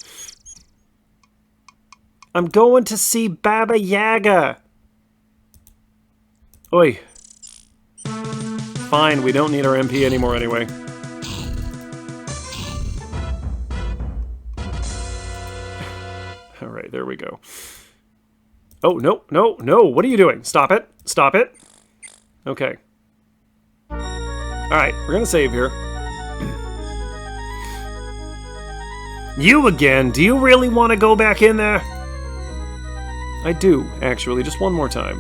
I'm going to see Baba Yaga. Oi. Fine, we don't need our MP anymore anyway. Alright, there we go. Oh, no, no, no. What are you doing? Stop it. Stop it. Okay. Alright, we're gonna save here. You again? Do you really want to go back in there? I do, actually. Just one more time.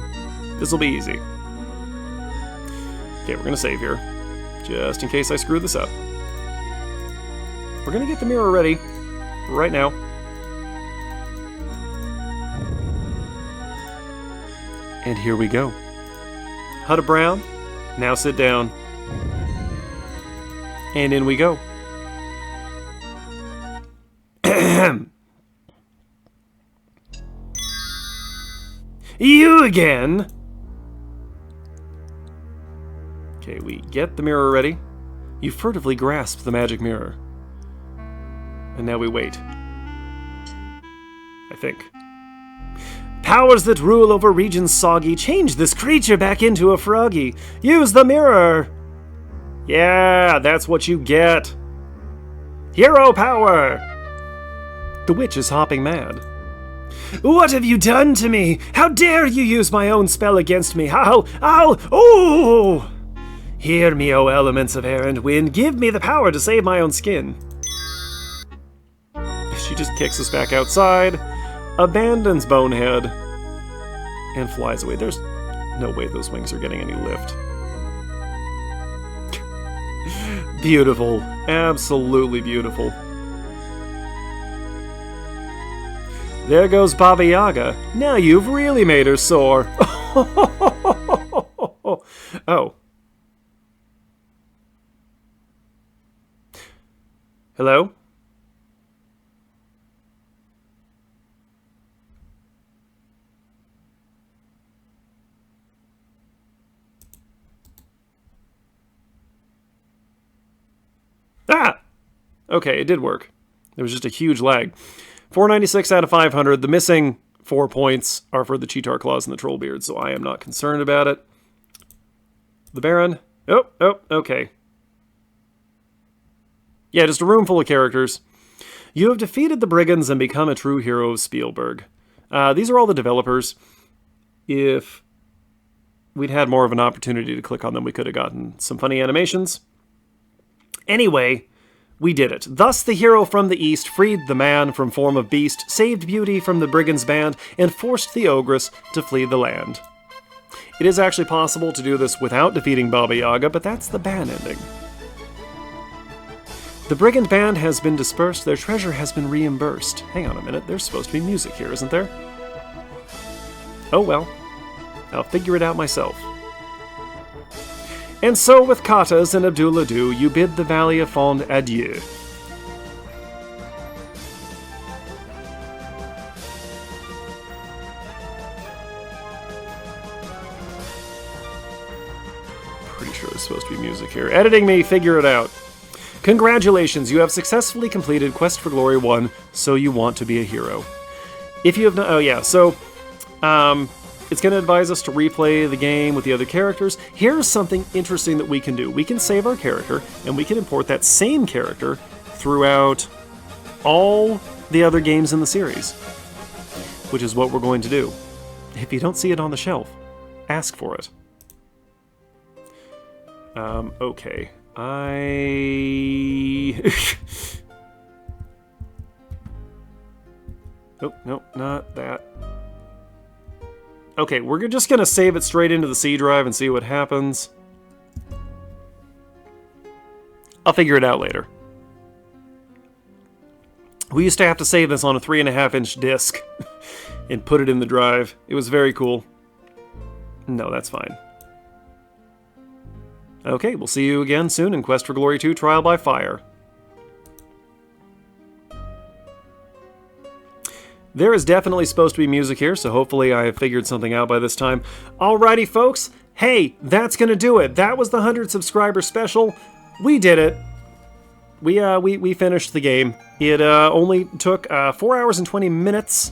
This'll be easy. Okay, we're gonna save here. Just in case I screw this up. We're gonna get the mirror ready. Right now. And here we go. Huda Brown, now sit down. And in we go. You again? Okay, we get the mirror ready. You furtively grasp the magic mirror. And now we wait. I think. Powers that rule over regions soggy, change this creature back into a froggy. Use the mirror! Yeah, that's what you get. Hero power! The witch is hopping mad. What have you done to me? How dare you use my own spell against me? How? Ow! Oh! Hear me, O elements of air and wind. Give me the power to save my own skin. She just kicks us back outside, abandons Bonehead, and flies away. There's no way those wings are getting any lift. Beautiful. Absolutely beautiful. There goes Baba Yaga. Now you've really made her sore. Oh. Hello? Ah! Okay, it did work. There was just a huge lag. 496 out of 500. The missing 4 points are for the Cheetar Claws and the Troll Beard, so I am not concerned about it. The Baron. Oh, okay. Yeah, just a room full of characters. You have defeated the Brigands and become a true hero of Spielberg. These are all the developers. If we'd had more of an opportunity to click on them, we could have gotten some funny animations. Anyway, we did it. Thus the hero from the east freed the man from form of beast, saved Beauty from the Brigands' band, and forced the ogress to flee the land. It is actually possible to do this without defeating Baba Yaga, but that's the bad ending. The Brigand band has been dispersed, their treasure has been reimbursed. Hang on a minute, there's supposed to be music here, isn't there? Oh well, I'll figure it out myself. And so with Katas and Abdullah Du, you bid the Valley of Fond adieu. Pretty sure there's supposed to be music here. Editing me, figure it out. Congratulations, you have successfully completed Quest for Glory 1, So You Want to Be a Hero. If you have not... Oh yeah, so... it's going to advise us to replay the game with the other characters. Here's something interesting that we can do. We can save our character, and we can import that same character throughout all the other games in the series, which is what we're going to do. If you don't see it on the shelf, ask for it. Okay. Oh, no, not that. Okay, we're just going to save it straight into the C drive and see what happens. I'll figure it out later. We used to have to save this on a 3.5-inch disc and put it in the drive. It was very cool. No, that's fine. Okay, we'll see you again soon in Quest for Glory 2 Trial by Fire. There is definitely supposed to be music here, so hopefully I have figured something out by this time. Alrighty, folks. Hey, that's gonna do it. That was the 100 subscriber special. We did it. We finished the game. It only took 4 hours and 20 minutes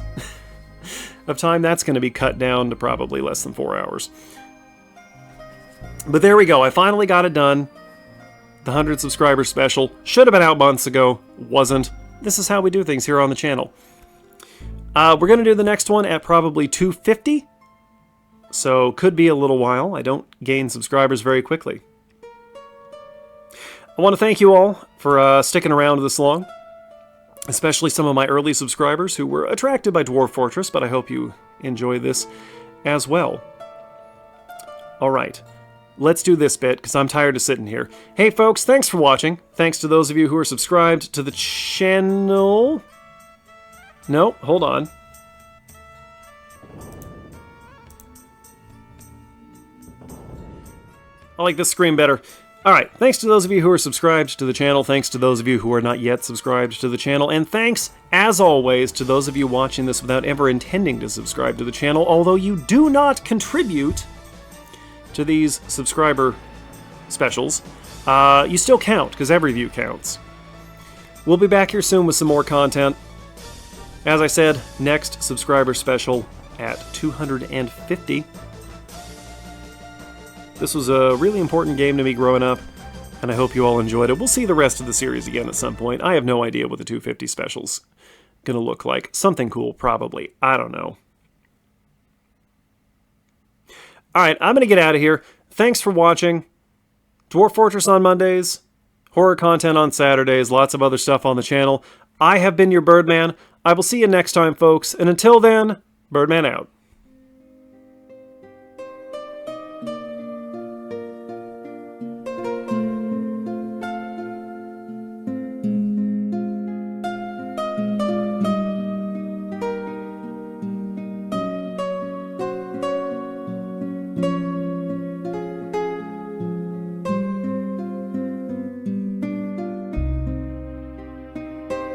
of time. That's going to be cut down to probably less than 4 hours. But there we go. I finally got it done. The 100 subscriber special. Should have been out months ago. Wasn't. This is how we do things here on the channel. We're going to do the next one at probably 250. So could be a little while. I don't gain subscribers very quickly. I want to thank you all for sticking around this long. Especially some of my early subscribers who were attracted by Dwarf Fortress, but I hope you enjoy this as well. Alright. Let's do this bit, because I'm tired of sitting here. Hey folks, thanks for watching. Thanks to those of you who are subscribed to the channel. No, hold on. I like this screen better. Alright, thanks to those of you who are subscribed to the channel, thanks to those of you who are not yet subscribed to the channel, and thanks, as always, to those of you watching this without ever intending to subscribe to the channel, although you do not contribute to these subscriber specials. You still count, because every view counts. We'll be back here soon with some more content. As I said, next subscriber special at 250. This was a really important game to me growing up, and I hope you all enjoyed it. We'll see the rest of the series again at some point. I have no idea what the 250 special's gonna look like. Something cool, probably. I don't know. Alright, I'm gonna get out of here. Thanks for watching. Dwarf Fortress on Mondays, horror content on Saturdays, lots of other stuff on the channel. I have been your Birdman. I will see you next time, folks, and until then, Birdman out.